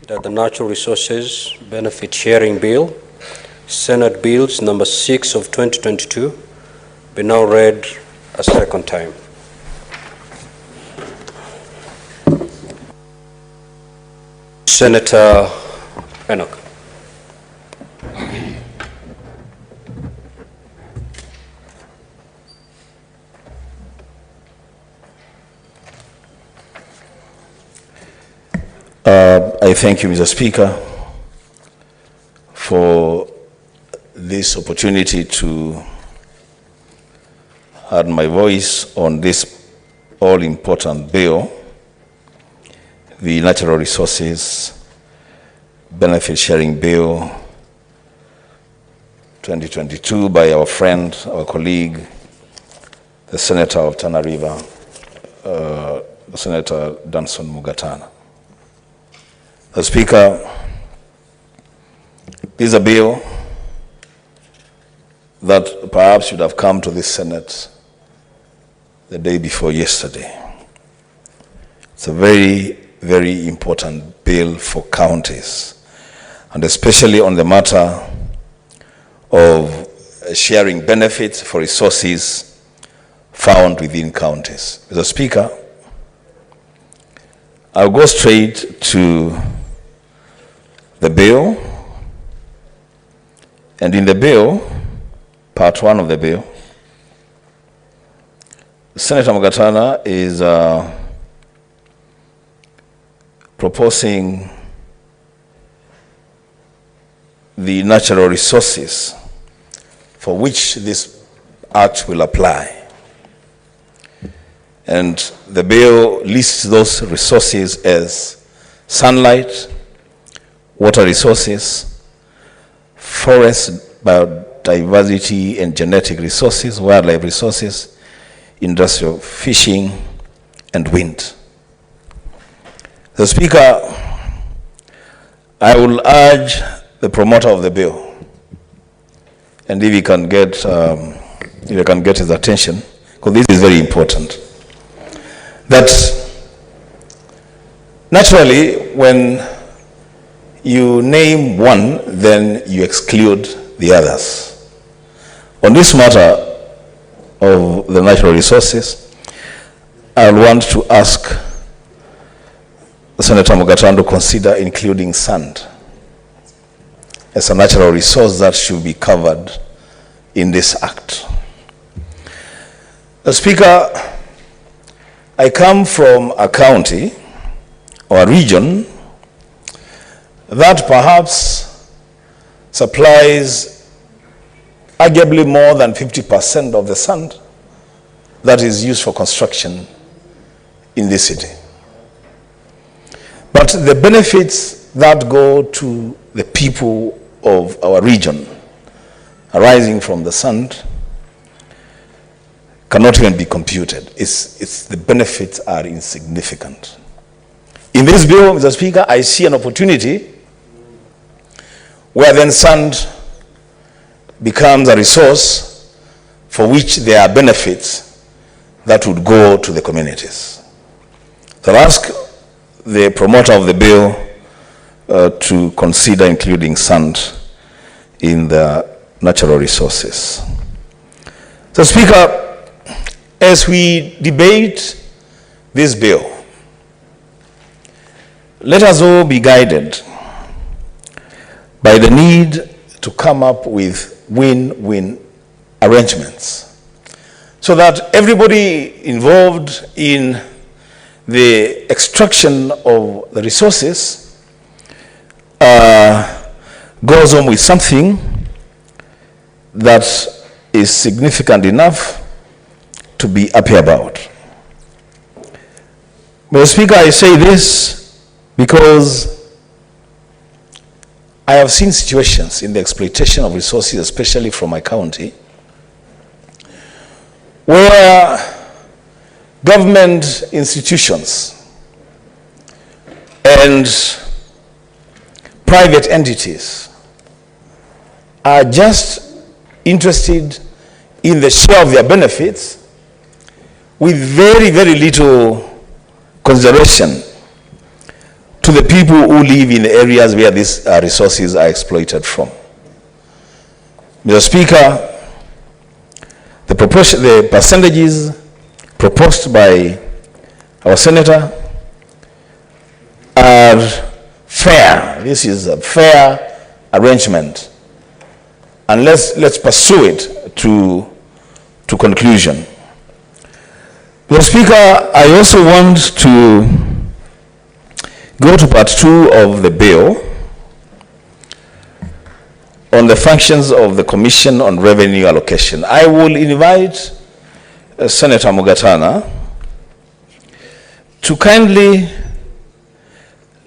that the Natural Resources Benefit Sharing Bill, Senate Bills number 6 of 2022, be now read a second time. Senator Enoch. I thank you, Mr. Speaker, for this opportunity to add my voice on this all-important bill, the Natural Resources Benefit Sharing Bill 2022 by our friend, our colleague, the Senator of Tana River, Senator Danson Mugatana. The Speaker, this is a bill that perhaps should have come to this Senate the day before yesterday. It's a very, very important bill for counties, and especially on the matter of sharing benefits for resources found within counties. Mr. Speaker, I'll go straight to the bill. And in the bill, part 1 of the bill, Senator Mugatana is proposing the natural resources for which this act will apply. And the bill lists those resources as sunlight, water resources, forest, biodiversity and genetic resources, wildlife resources, industrial fishing, and wind. The Speaker, I will urge the promoter of the bill, and if he can get, his attention, because this is very important, that naturally when you name one, then you exclude the others. On this matter of the natural resources, I want to ask Senator Mugatana to consider including sand as a natural resource that should be covered in this act. Speaker, I come from a county or a region that perhaps supplies arguably more than 50% of the sand that is used for construction in this city. But the benefits that go to the people of our region arising from the sand cannot even be computed. The benefits are insignificant. In this bill, Mr. Speaker, I see an opportunity where then sand becomes a resource for which there are benefits that would go to the communities. So I ask the promoter of the bill to consider including sand in the natural resources. So, Speaker, as we debate this bill, let us all be guided by the need to come up with win-win arrangements so that everybody involved in the extraction of the resources goes on with something that is significant enough to be happy about. Mr. Speaker, I say this because I have seen situations in the exploitation of resources, especially from my county, where government institutions and private entities are just interested in the share of their benefits with very, very little consideration to the people who live in the areas where these resources are exploited from. Mr. Speaker, the percentages proposed by our senator are fair. This is a fair arrangement, and let's pursue it to conclusion. Mr. Speaker, I also want to go to part 2 of the bill on the functions of the Commission on Revenue Allocation. I will invite Senator Mugatana to kindly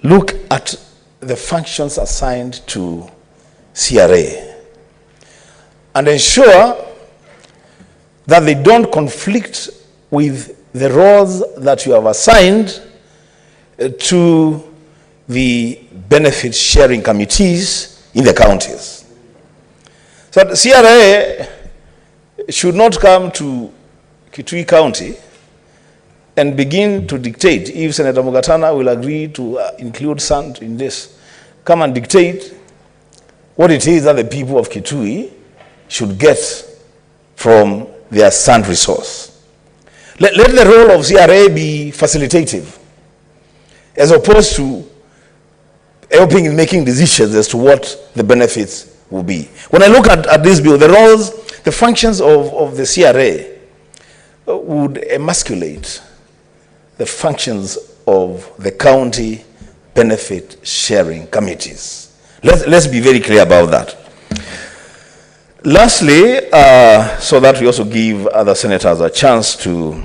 look at the functions assigned to CRA and ensure that they don't conflict with the roles that you have assigned to the benefit sharing committees in the counties. So the CRA should not come to Kitui County and begin to dictate. If Senator Mugatana will agree to include sand in this, come and dictate what it is that the people of Kitui should get from their sand resource. Let the role of CRA be facilitative, as opposed to helping in making decisions as to what the benefits will be. When I look at this bill, the roles, the functions of the CRA would emasculate the functions of the county benefit sharing committees. Let's be very clear about that. Lastly, so that we also give other senators a chance to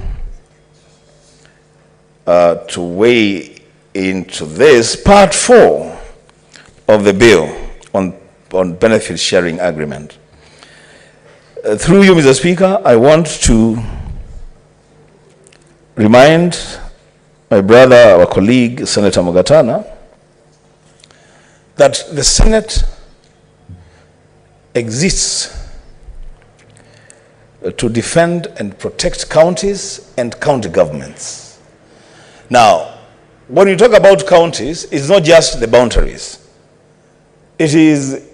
weigh into this, part 4 of the bill on benefit sharing agreement. Through you, Mr. Speaker, I want to remind my brother, our colleague, Senator Mugatana, that the Senate exists to defend and protect counties and county governments. Now, when you talk about counties, it's not just the boundaries. It is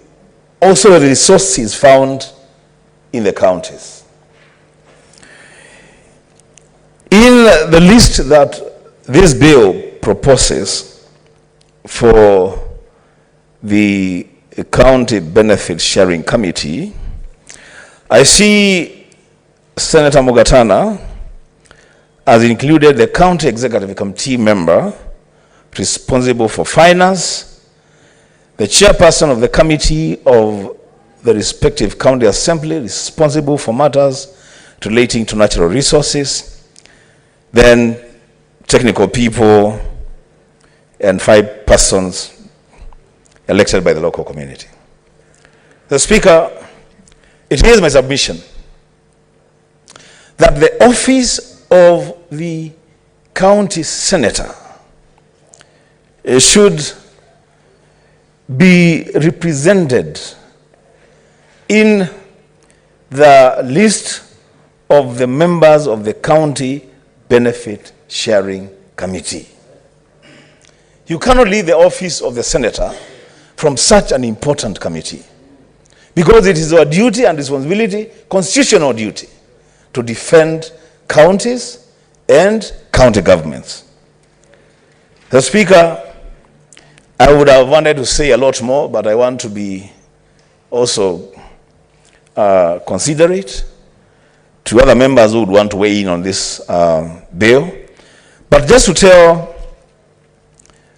also the resources found in the counties. In the list that this bill proposes for the County Benefit Sharing Committee, I see Senator Mugatana has included the County Executive Committee member responsible for finance, the chairperson of the committee of the respective county assembly responsible for matters relating to natural resources, then technical people, and 5 persons elected by the local community. The Speaker, it is my submission that the office of the county senator should be represented in the list of the members of the county benefit sharing committee. You cannot leave the office of the senator from such an important committee, because it is our duty and responsibility, constitutional duty, to defend counties and county governments. The Speaker, I would have wanted to say a lot more, but I want to be also considerate to other members who would want to weigh in on this bill. But just to tell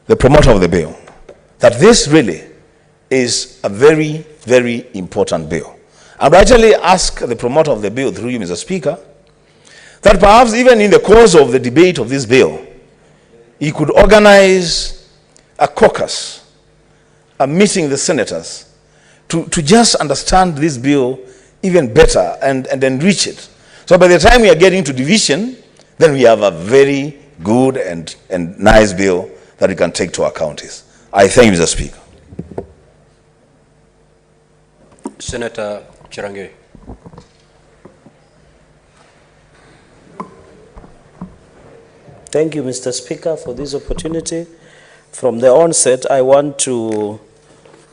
the promoter of the bill that this really is a very, very important bill. I would actually ask the promoter of the bill, through you, Mr. Speaker, that perhaps even in the course of the debate of this bill, he could organize a caucus, a meeting the senators, to just understand this bill even better and enrich it. So by the time we are getting to division, then we have a very good and nice bill that we can take to our counties. I thank you, Mr. Speaker. Senator Chirange. Thank you, Mr. Speaker, for this opportunity. From the onset, I want to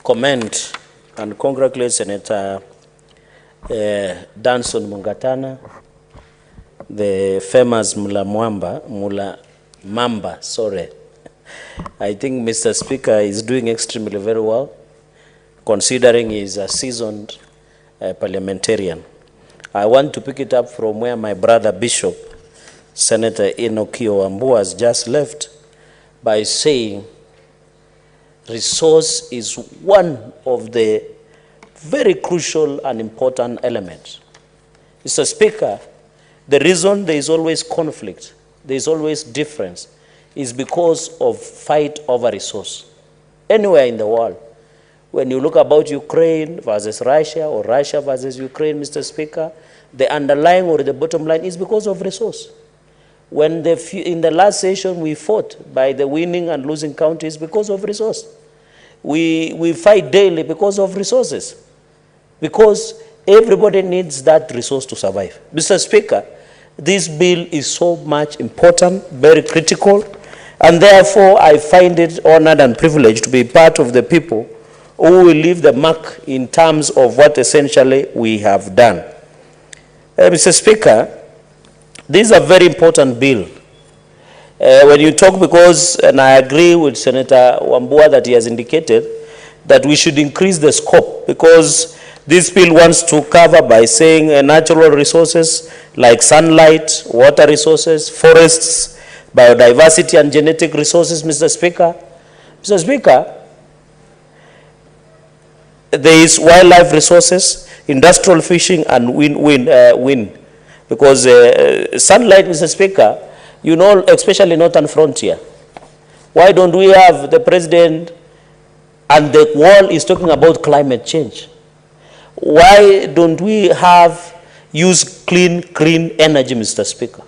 commend and congratulate Senator Danson Mugatana, the famous Mula Mamba, sorry. I think Mr. Speaker is doing extremely very well, considering he is a seasoned parliamentarian. I want to pick it up from where my brother Bishop, Senator Enokio Wambu, has just left by saying resource is one of the very crucial and important elements. Mr. Speaker, the reason there is always conflict, there is always difference, is because of fight over resource. Anywhere in the world, when you look about Ukraine versus Russia or Russia versus Ukraine, Mr. Speaker, the underlying or the bottom line is because of resource. When in the last session we fought by the winning and losing counties because of resource. We fight daily because of resources. Because everybody needs that resource to survive. Mr. Speaker, this bill is so much important, very critical, and therefore I find it honored and privileged to be part of the people who will leave the mark in terms of what essentially we have done. Mr. Speaker, this is a very important bill. When you talk, because, and I agree with Senator Wambua that he has indicated that we should increase the scope, because this bill wants to cover by saying natural resources like sunlight, water resources, forests, biodiversity and genetic resources, Mr. Speaker. Mr. Speaker, there is wildlife resources, industrial fishing and wind. Because sunlight, Mr. Speaker, you know, especially Northern Frontier. Why don't we have the president and the world is talking about climate change? Why don't we use clean energy, Mr. Speaker?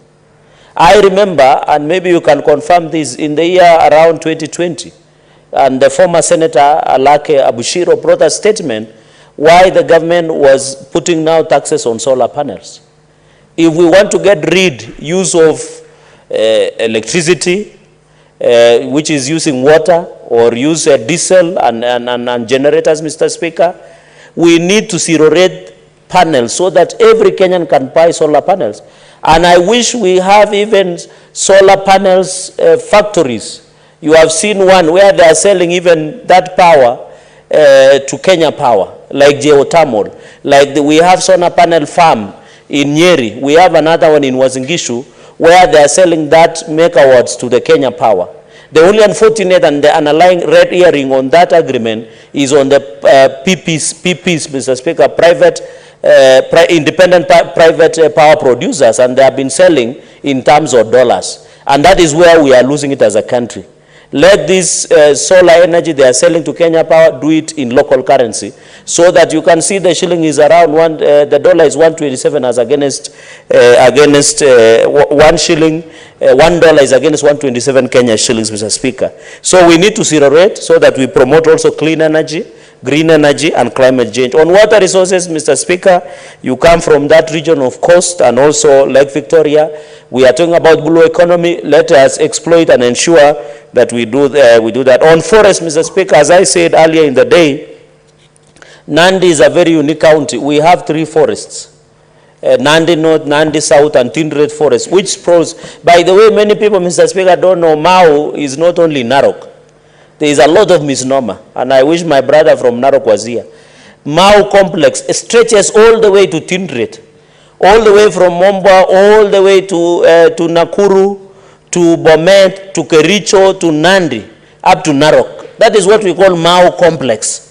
I remember, and maybe you can confirm this, in the year around 2020, and the former Senator Alake Abushiro brought a statement why the government was putting now taxes on solar panels. If we want to get use of electricity, which is using water, or use diesel and generators, Mr. Speaker, we need to zero rate panels so that every Kenyan can buy solar panels. And I wish we have even solar panels factories. You have seen one where they are selling even that power to Kenya Power, like geothermal. Like we have solar panel farm in Nyeri. We have another one in Wazingishu where they are selling that megawatts to the Kenya Power. The only unfortunate and the underlying red herring on that agreement is on the PPs, Mr. Speaker, independent private power producers, and they have been selling in terms of dollars. And that is where we are losing it as a country. Let this solar energy they are selling to Kenya Power do it in local currency, so that you can see the shilling is around the dollar is 127 as against 1 shilling. $1 is against 127 Kenya shillings, Mr. Speaker. So we need to zero rate so that we promote also clean energy, green energy, and climate change. On water resources, Mr. Speaker, you come from that region of coast and also Lake Victoria. We are talking about blue economy. Let us exploit and ensure that we do that. On forest, Mr. Speaker, as I said earlier in the day, Nandi is a very unique county. We have 3 forests. Nandi North, Nandi South, and Tindred Forest, which pros. By the way, many people, Mr. Speaker, don't know Mau is not only Narok. There is a lot of misnomer, and I wish my brother from Narok was here. Mau complex stretches all the way to Tindred, all the way from Momba, all the way to Nakuru, to Bomet, to Kericho, to Nandi, up to Narok. That is what we call Mau complex.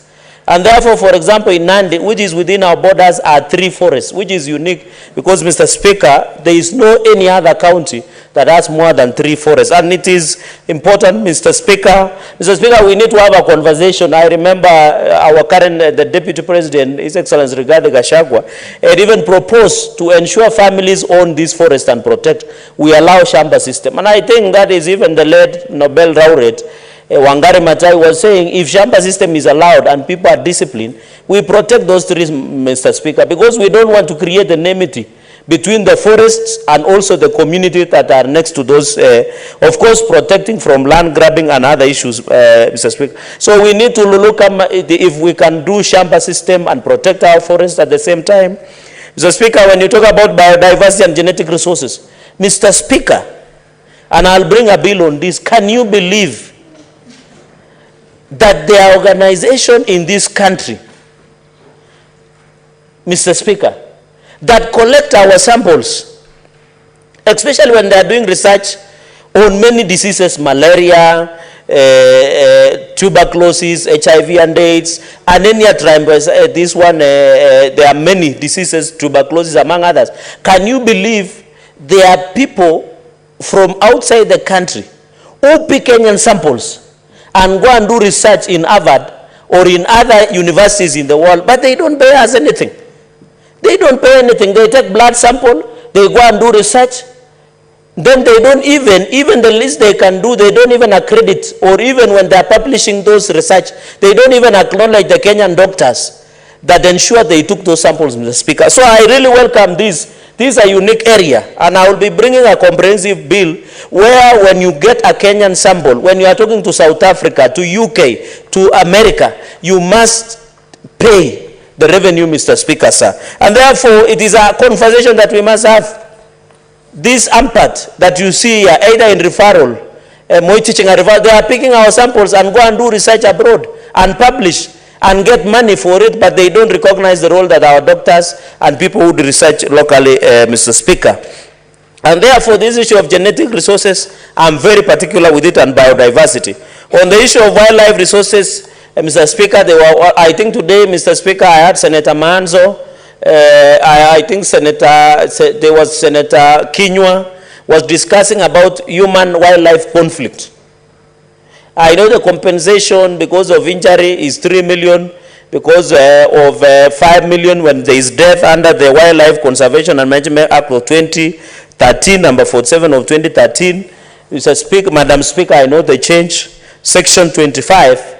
And therefore, for example, in Nandi, which is within our borders, are 3 forests, which is unique because, Mr. Speaker, there is no any other county that has more than 3 forests. And it is important, Mr. Speaker. Mr. Speaker, we need to have a conversation. I remember our current, the Deputy President, His Excellency Rigathi Gachagua, had even proposed to ensure families own this forest and protect. We allow Shamba system. And I think that is even the late Nobel laureate, Wangari Maathai was saying, if Shamba system is allowed and people are disciplined, we protect those trees, Mr. Speaker, because we don't want to create enmity between the forests and also the community that are next to those, of course, protecting from land grabbing and other issues, Mr. Speaker. So we need to look at if we can do Shamba system and protect our forests at the same time. Mr. Speaker, when you talk about biodiversity and genetic resources, Mr. Speaker, and I'll bring a bill on this, can you believe that there are organizations in this country, Mr. Speaker, that collect our samples, especially when they are doing research on many diseases, malaria, tuberculosis, HIV and AIDS, and any other, this one, there are many diseases, tuberculosis among others. Can you believe there are people from outside the country who pick Kenyan samples and go and do research in Harvard or in other universities in the world, but they don't pay us anything. They don't pay anything. They take blood sample, they go and do research, then they don't even the least they can do, they don't even accredit, or even when they're publishing those research, they don't even acknowledge the Kenyan doctors that ensure they took those samples, Mr. Speaker. So I really welcome this. This is a unique area, and I will be bringing a comprehensive bill where when you get a Kenyan sample, when you are talking to South Africa, to UK, to America, you must pay the revenue, Mr. Speaker, sir. And therefore, it is a conversation that we must have. This AMPAT that you see here, either in referral, teaching a referral, they are picking our samples and go and do research abroad and publish and get money for it, but they don't recognize the role that our doctors and people who do research locally, Mr. Speaker. And therefore, this issue of genetic resources, I'm very particular with it, and biodiversity. On the issue of wildlife resources, Mr. Speaker, I think today, Mr. Speaker, I had Senator Manzo, I think there was Senator Kinywa, was discussing about human-wildlife conflict. I know the compensation because of injury is 3 million, because of 5 million when there is death under the Wildlife Conservation and Management Act of 2013, number 47 of 2013. Mr. Speaker, Madam Speaker, I know the change. Section 25,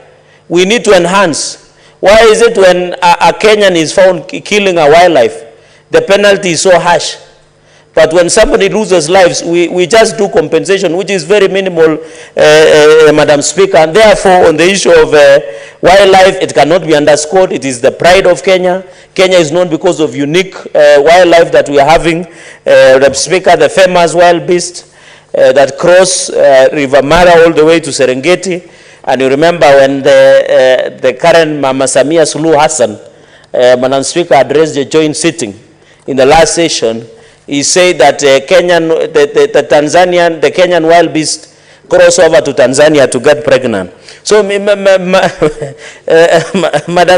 we need to enhance. Why is it when a Kenyan is found killing a wildlife, the penalty is so harsh? But when somebody loses lives, we just do compensation, which is very minimal, Madam Speaker. And therefore, on the issue of wildlife, it cannot be underscored. It is the pride of Kenya. Kenya is known because of unique wildlife that we are having. Madam Speaker, the famous wild beast that cross River Mara all the way to Serengeti. And you remember when the current Mama Samia Suluhu Hassan, Madam Speaker, addressed the joint sitting in the last session. He said that the Kenyan wild beast cross over to Tanzania to get pregnant. So, Madam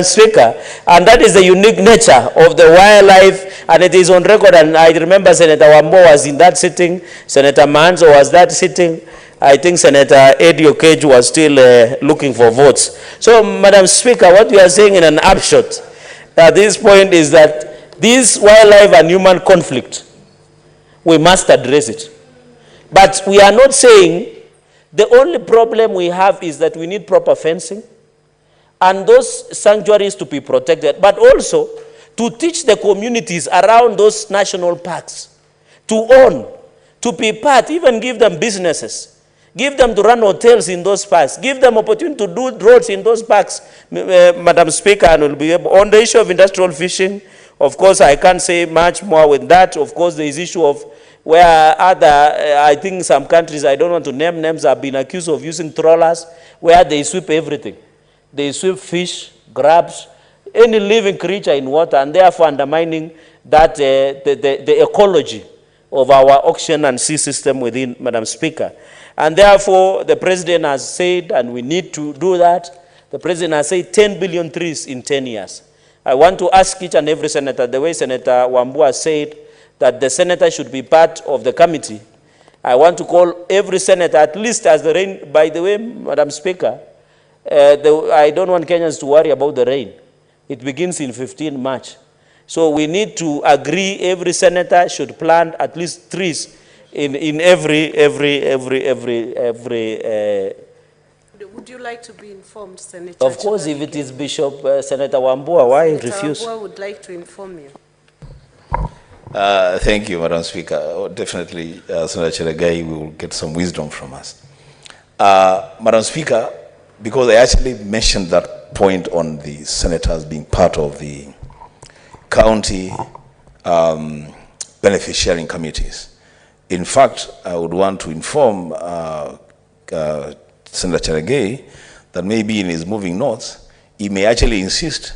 Speaker, and that is the unique nature of the wildlife, and it is on record. And I remember Senator Wambo was in that sitting, Senator Manzo was that sitting. I think Senator Eddie Okej was still looking for votes. So, Madam Speaker, what we are saying in an upshot at this point is that this wildlife and human conflict, we must address it. But we are not saying the only problem we have is that we need proper fencing and those sanctuaries to be protected, but also to teach the communities around those national parks to own, to be part, even give them businesses, give them to run hotels in those parks, give them opportunity to do roads in those parks, Madam Speaker, and will be able. On the issue of industrial fishing, of course, I can't say much more with that. Of course, there is issue of where I think some countries, I don't want to name names, have been accused of using trawlers, where they sweep everything. They sweep fish, crabs, any living creature in water, and therefore undermining that the ecology of our ocean and sea system within, Madam Speaker. And therefore, the President has said, and we need to do that, the President has said 10 billion trees in 10 years. I want to ask each and every senator, the way Senator Wambua said that the senator should be part of the committee. I want to call every senator, at least as the rain, by the way, Madam Speaker, I don't want Kenyans to worry about the rain. It begins in 15 March. So we need to agree every senator should plant at least trees in every Would you like to be informed, Senator? Of course, if it is Bishop Senator Wambua, why refuse? Senator Wambua would like to inform you. Thank you, Madam Speaker. Definitely, Senator Chelagai will get some wisdom from us. Madam Speaker, because I actually mentioned that point on the senators being part of the county benefit sharing committees. In fact, I would want to inform Senator Chelagai that maybe in his moving notes, he may actually insist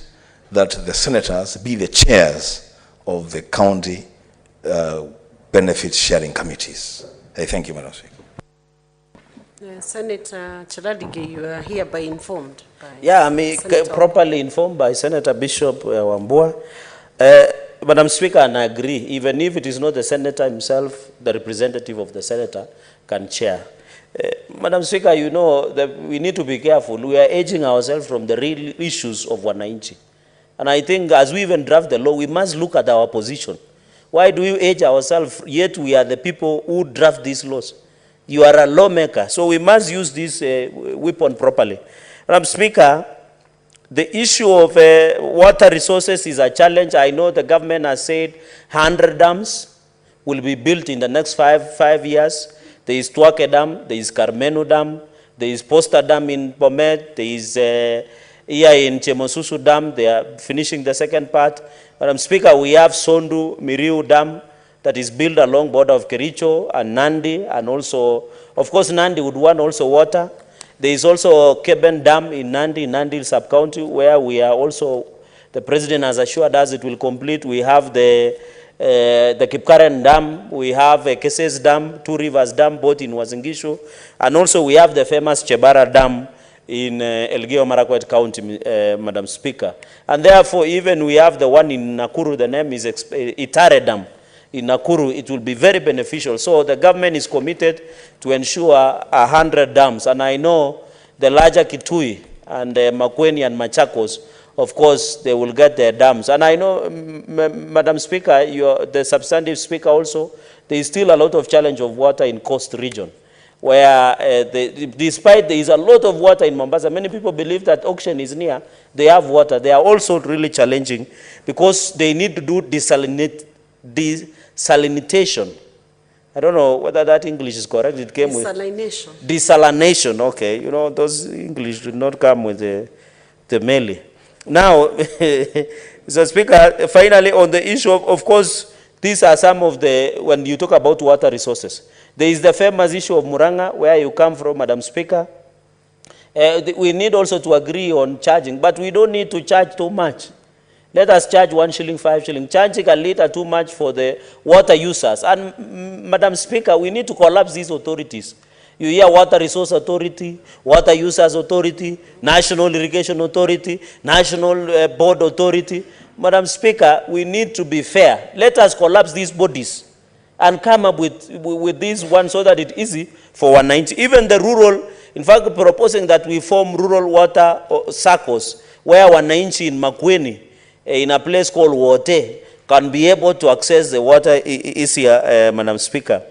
that the senators be the chairs of the county benefit sharing committees. I thank you, Madam Speaker. Senator Chelagai, you are hereby informed. Yeah, I mean, properly informed by Senator Bishop Wambua. Madam Speaker, and I agree, even if it is not the senator himself, the representative of the senator can chair. Madam Speaker, you know that we need to be careful. We are edging ourselves from the real issues of wananchi. And I think as we even draft the law, we must look at our position. Why do we edge ourselves, yet we are the people who draft these laws? You are a lawmaker, so we must use this weapon properly. Madam Speaker, the issue of water resources is a challenge. I know the government has said 100 dams will be built in the next five years. There is Tuake Dam, there is Carmenu Dam, there is Posta Dam in Bomet, there is here in Chemosusu Dam, they are finishing the second part. Madam Speaker, we have Sondu Miriu Dam that is built along border of Kericho and Nandi, and also, of course, Nandi would want also water. There is also Keben Dam in Nandi sub-county, where we are also, the President has assured us it will complete. We have the Kipkaren Dam, we have Keses Dam, Two Rivers Dam, both in Wazingishu, and also we have the famous Chebara Dam in Elgeyo Marakwet County, Madam Speaker. And therefore, even we have the one in Nakuru, the name is Itare Dam. In Nakuru, it will be very beneficial. So the government is committed to ensure 100 dams. And I know the larger Kitui and makwiny and Machakos, of course, they will get their dams. And I know, Madam Speaker, the substantive speaker also, there is still a lot of challenge of water in coast region, where despite there is a lot of water in Mombasa, many people believe that auction is near, they have water. They are also really challenging because they need to do desalination. I don't know whether that English is correct. It came Desalination. with desalination. Okay, you know, those English do not come with the mele. Now, Mr. Speaker, finally on the issue of course, these are some of the, when you talk about water resources, there is the famous issue of Muranga, where you come from, Madam Speaker. We need also to agree on charging, but we don't need to charge too much. Let us charge 1 shilling, 5 shilling. Charging a little too much for the water users. And Madam Speaker, we need to collapse these authorities. You hear Water Resource Authority, Water Users Authority, National Irrigation Authority, National Board Authority. Madam Speaker, we need to be fair. Let us collapse these bodies and come up with this one so that it's easy for 190. Even the rural, in fact, proposing that we form rural water circles where 190 in makwiny, in a place called Wote, can be able to access the water easier, Madam Speaker.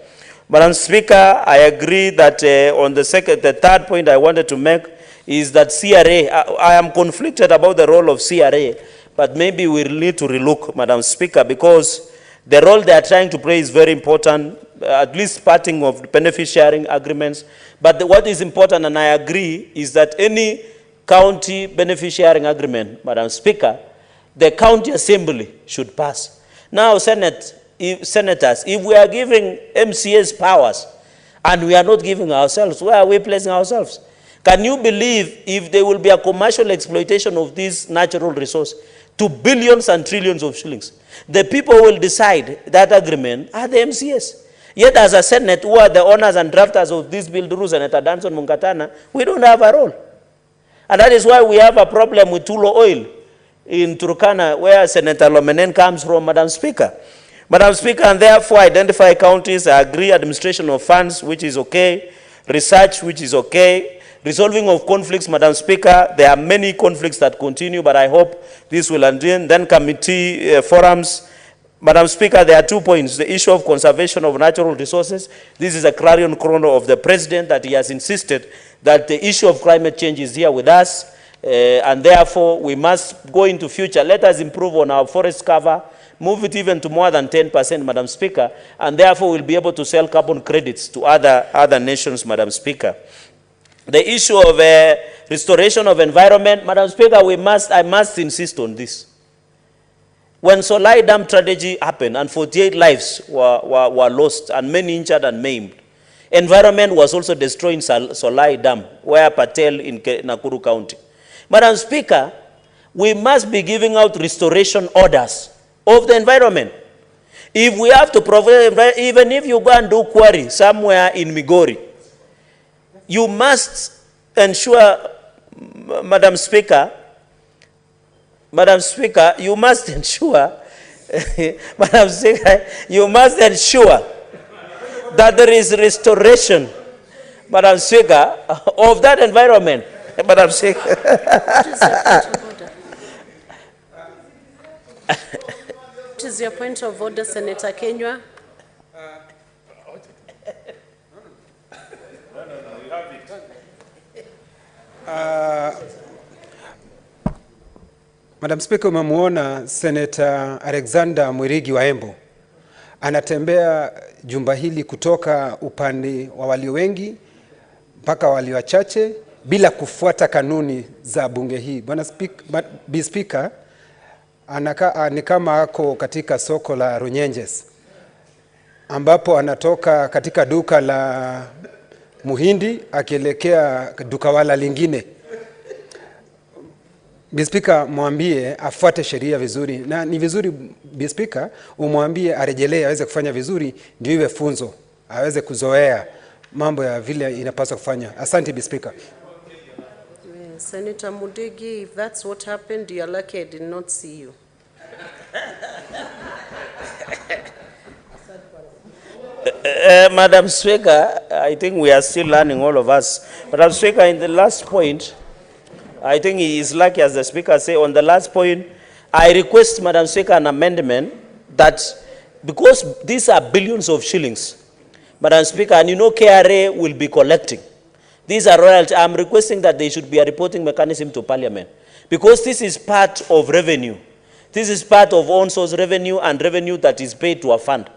Madam Speaker, I agree that on the third point I wanted to make is that CRA, I am conflicted about the role of CRA, but maybe we need to relook, Madam Speaker, because the role they are trying to play is very important, at least parting of benefit sharing agreements. But what is important, and I agree, is that any county benefit sharing agreement, Madam Speaker, the county assembly should pass. Now, senators, if we are giving MCAs powers and we are not giving ourselves, where are we placing ourselves? Can you believe if there will be a commercial exploitation of this natural resource to billions and trillions of shillings? The people will decide that agreement are the MCAs. Yet as a Senate, who are the owners and drafters of this bill, Duru, Senator Danson Munkatana, we don't have a role. And that is why we have a problem with Tulo oil in Turkana, where Senator Lomenen comes from, Madam Speaker. Madam Speaker, and therefore identify counties, I agree, administration of funds, which is okay, research, which is okay, resolving of conflicts, Madam Speaker, there are many conflicts that continue, but I hope this will end. Then committee forums. Madam Speaker, there are 2 points. The issue of conservation of natural resources. This is a clarion call of the President that he has insisted that the issue of climate change is here with us, and therefore we must go into future. Let us improve on our forest cover, move it even to more than 10%, Madam Speaker, and therefore we'll be able to sell carbon credits to other nations, Madam Speaker. The issue of restoration of environment, Madam Speaker, I must insist on this. When Solai Dam tragedy happened and 48 lives were lost and many injured and maimed, environment was also destroyed in Solai Dam, where Patel in Nakuru County. Madam Speaker, we must be giving out restoration orders of the environment. If we have to provide, even if you go and do quarry somewhere in Migori, you must ensure, Madam Speaker, you must ensure, Madam Speaker, you must ensure that there is restoration Madam Speaker, of that environment. Madam Speaker. What is your point of order, Senator Kenywa? Madam Speaker, umemwona Senator Alexander Mwirigi wa Embu anatembea jumba hili kutoka upande wa walio wengi mpaka walio wachache bila kufuata kanuni za bunge hii. Bwana Speaker, ni kama ako katika soko la Runyenjes ambapo anatoka katika duka la Muhindi akielekea duka wala lingine. Speaker, mwambie afuate sheria vizuri, na ni vizuri Speaker umwambie arejelee aweze kufanya vizuri, ndio iwe funzo, aweze kuzoea mambo ya vile inapaswa kufanya. Asante Speaker. Senator Mudigi, if that's what happened, you are lucky I did not see you. Madam Speaker, I think we are still learning, all of us. Madam Speaker, in the last point, I think he is lucky, as the Speaker said, on the last point, I request, Madam Speaker, an amendment that, because these are billions of shillings, Madam Speaker, and you know KRA will be collecting. These are royalties. I'm requesting that there should be a reporting mechanism to Parliament, because this is part of revenue. This is part of own source revenue and revenue that is paid to a fund.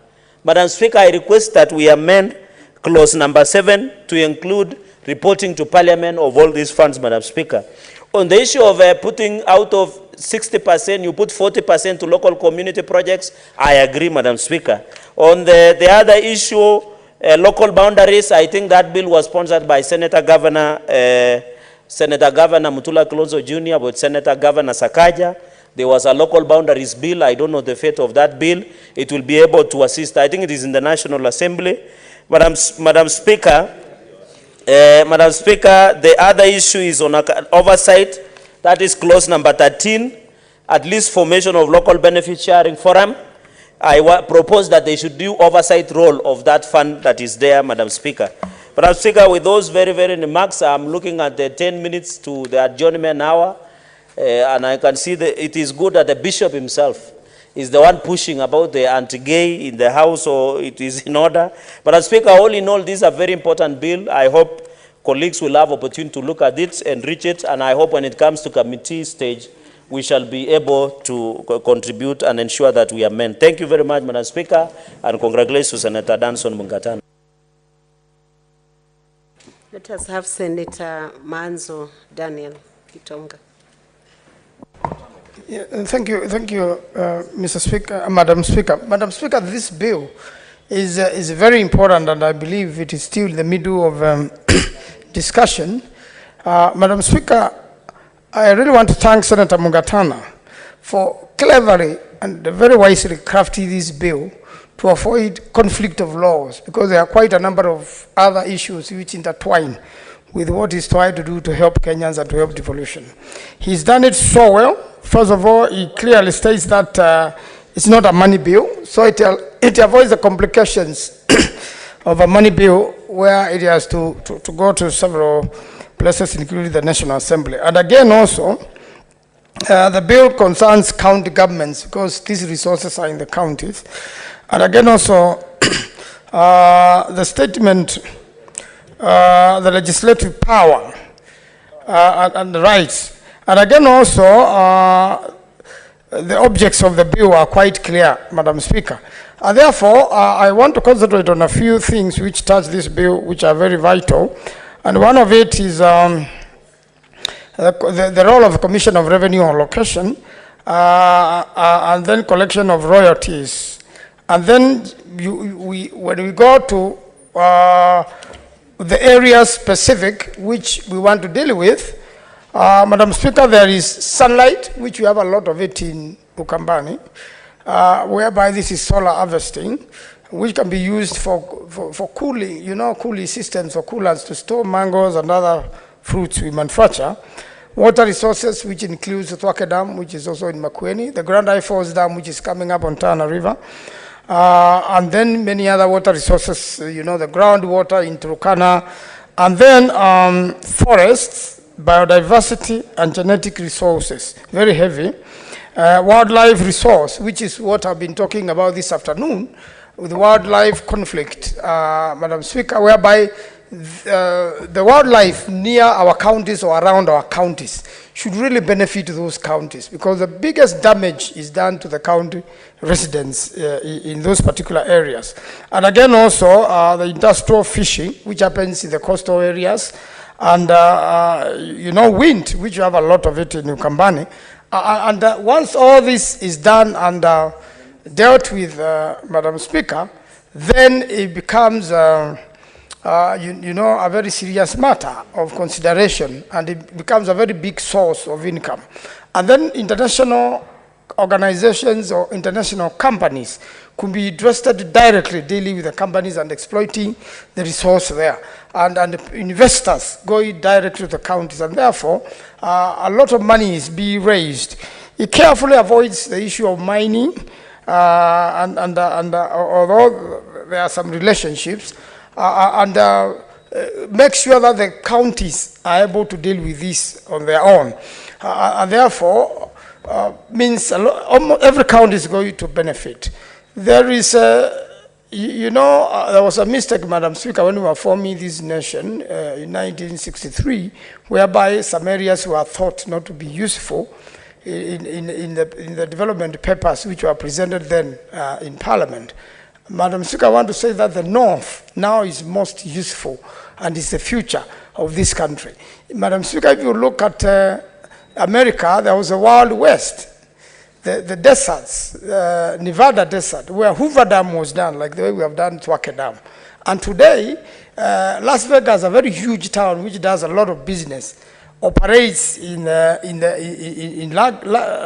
Madam Speaker, I request that we amend clause number 7 to include reporting to Parliament of all these funds, Madam Speaker. On the issue of putting out of 60%, you put 40% to local community projects, I agree, Madam Speaker. On the other issue, local boundaries, I think that bill was sponsored by Senator Governor Mutula Kilonzo Jr. with Senator Governor Sakaja. There was a local boundaries bill. I don't know the fate of that bill. It will be able to assist. I think it is in the National Assembly. Madam Speaker, the other issue is on oversight. That is clause number 13, at least formation of local benefit sharing forum. I propose that they should do oversight role of that fund that is there, Madam Speaker. Madam Speaker, with those very, very remarks, I'm looking at the 10 minutes to the adjournment hour, and I can see that it is good that the bishop himself is the one pushing about the anti-gay in the house, so it is in order. Madam Speaker, all in all, this is a very important bill. I hope colleagues will have opportunity to look at it and reach it, and I hope when it comes to committee stage, we shall be able to contribute and ensure that we amend. Thank you very much, Madam Speaker, and congratulations to Senator Danson Mungatana. Let us have Senator Manzo Daniel Kitonga. Yeah, thank you, Mr. Speaker, Madam Speaker. Madam Speaker, this bill is very important, and I believe it is still in the middle of discussion. Madam Speaker, I really want to thank Senator Mungatana for cleverly and very wisely crafting this bill to avoid conflict of laws, because there are quite a number of other issues which intertwine with what he's trying to do to help Kenyans and to help devolution. He's done it so well. First of all, he clearly states that it's not a money bill, so it avoids the complications of a money bill where it has to go to several places, including the National Assembly. And again also, the bill concerns county governments, because these resources are in the counties. And again also, the statement, the legislative power and the rights. And again also, the objects of the bill are quite clear, Madam Speaker. And therefore, I want to concentrate on a few things which touch this bill, which are very vital. And one of it is the role of the Commission of Revenue Allocation, and then collection of royalties. And then when we go to the areas specific which we want to deal with, Madam Speaker, there is sunlight, which we have a lot of it in Ukambani, whereby this is solar harvesting, which can be used for cooling, cooling systems or coolers to store mangoes and other fruits we manufacture. Water resources, which includes the Twake Dam, which is also in Makwiny, the Grand High Falls Dam, which is coming up on Tana River, and then many other water resources, the groundwater in Turkana, And then forests, biodiversity, and genetic resources, very heavy. Wildlife resource, which is what I've been talking about this afternoon, with wildlife conflict, Madam Speaker, whereby the wildlife near our counties or around our counties should really benefit those counties, because the biggest damage is done to the county residents in those particular areas. And again also the industrial fishing, which happens in the coastal areas, and you know, wind, which you have a lot of it in Ukambani. And once all this is done and dealt with, Madam Speaker, then it becomes you know, a very serious matter of consideration, and it becomes a very big source of income. And then international organizations or international companies could be interested directly dealing with the companies and exploiting the resource there. And investors going directly to the counties, and therefore a lot of money is being raised. It carefully avoids the issue of mining, although there are some relationships, make sure that the counties are able to deal with this on their own. And therefore, means almost every county is going to benefit. There is you know, there was a mistake, Madam Speaker, when we were forming this nation in 1963, whereby some areas were thought not to be useful in the development papers which were presented then in Parliament. Madam Speaker, I want to say that the North now is most useful and is the future of this country. Madam Speaker, if you look at America, there was a Wild West, the deserts, Nevada desert, where Hoover Dam was done, like the way we have done Twake Dam. And today, Las Vegas, a very huge town which does a lot of business, operates in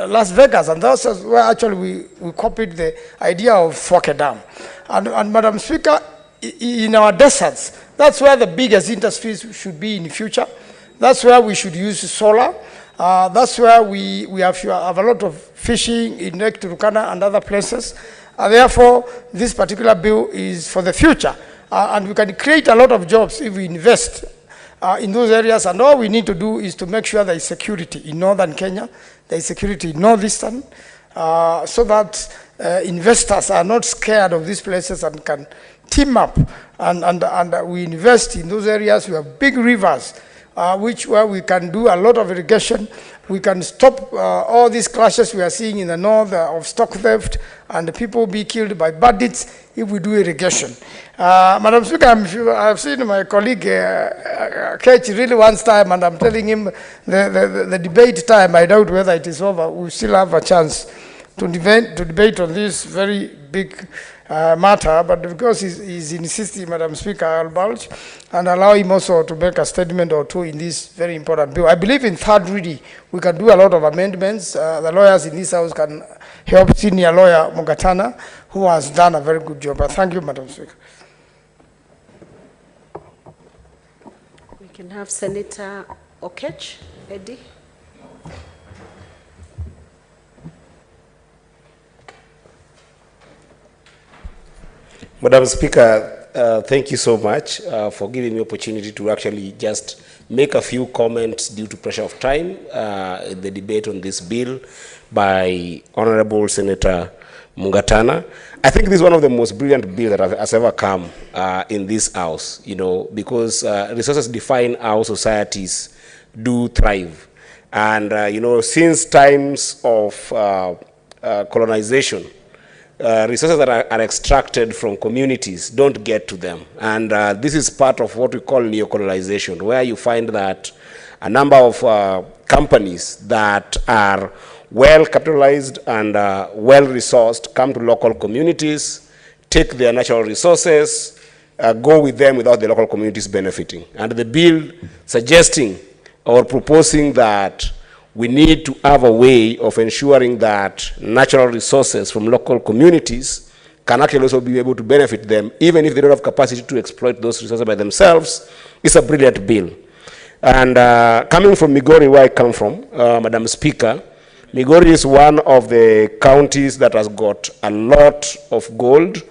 Las Vegas, and that's where actually we copied the idea of Twake Dam. And Madam Speaker, in our deserts, that's where the biggest industries should be in the future. That's where we should use solar. That's where we have a lot of fishing in Lake Turkana and other places. Therefore, this particular bill is for the future. And we can create a lot of jobs if we invest in those areas. And all we need to do is to make sure there is security in northern Kenya, there is security in northeastern, so that investors are not scared of these places and can team up and we invest in those areas. We have big rivers where we can do a lot of irrigation. We can stop all these clashes we are seeing in the north of stock theft and the people be killed by bandits if we do irrigation. Madam Speaker, I've seen my colleague Ketch really wants time, and I'm telling him the debate time, I doubt whether it is over. We still have a chance to debate on this very big matter, but because he's insisting, Madam Speaker, I'll budge and allow him also to make a statement or two in this very important bill. I believe in third reading we can do a lot of amendments. The lawyers in this house can help senior lawyer Mugatana, who has done a very good job. Thank you, Madam Speaker. We can have Senator Okech, Eddie. Madam Speaker, thank you so much for giving me opportunity to actually just make a few comments due to pressure of time in the debate on this bill by Honorable Senator Mugatana. I think this is one of the most brilliant bills that has ever come in this house, you know, because resources define how societies do thrive. And, you know, since times of colonization, resources that are extracted from communities don't get to them. And this is part of what we call neocolonization, where you find that a number of companies that are well capitalized and well resourced come to local communities, take their natural resources, go with them without the local communities benefiting. And the bill suggesting or proposing that we need to have a way of ensuring that natural resources from local communities can actually also be able to benefit them, even if they don't have capacity to exploit those resources by themselves. It's a brilliant bill. And coming from Migori, where I come from, Madam Speaker, Migori is one of the counties that has got a lot of gold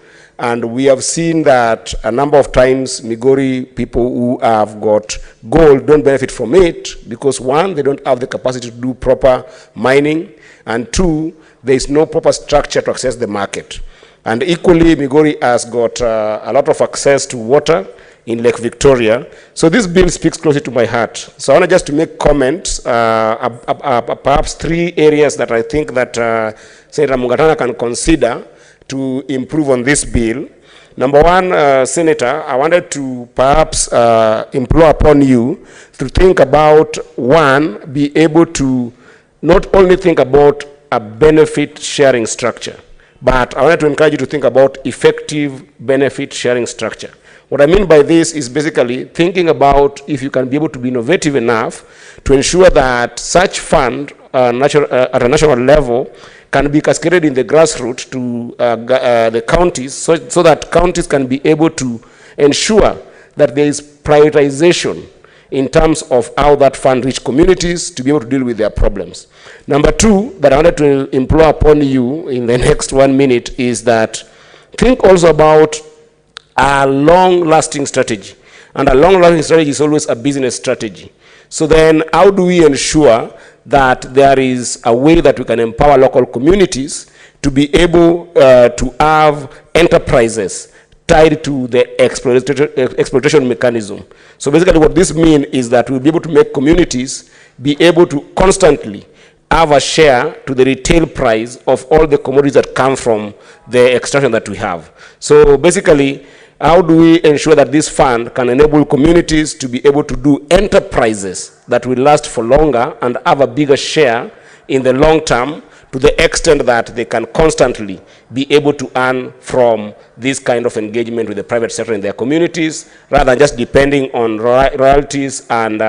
And we have seen that a number of times Migori people who have got gold don't benefit from it because one, they don't have the capacity to do proper mining, and two, there is no proper structure to access the market. And equally, Migori has got a lot of access to water in Lake Victoria. So this bill speaks closely to my heart. So I want just to make comments, perhaps 3 areas that I think that Senator Mugatana can consider to improve on this bill. Number one, Senator, I wanted to perhaps implore upon you to think about, one, be able to not only think about a benefit sharing structure, but I wanted to encourage you to think about effective benefit sharing structure. What I mean by this is basically thinking about if you can be able to be innovative enough to ensure that such fund at a national level can be cascaded in the grassroots to the counties so that counties can be able to ensure that there is prioritization in terms of how that fund reach communities to be able to deal with their problems. Number two, that I wanted to implore upon you in the next 1 minute is that think also about a long-lasting strategy. And a long-lasting strategy is always a business strategy. So then how do we ensure that there is a way that we can empower local communities to be able to have enterprises tied to the exploitation mechanism? So basically what this means is that we'll be able to make communities be able to constantly have a share to the retail price of all the commodities that come from the extraction that we have. So basically, how do we ensure that this fund can enable communities to be able to do enterprises that will last for longer and have a bigger share in the long term, to the extent that they can constantly be able to earn from this kind of engagement with the private sector in their communities, rather than just depending on royalties and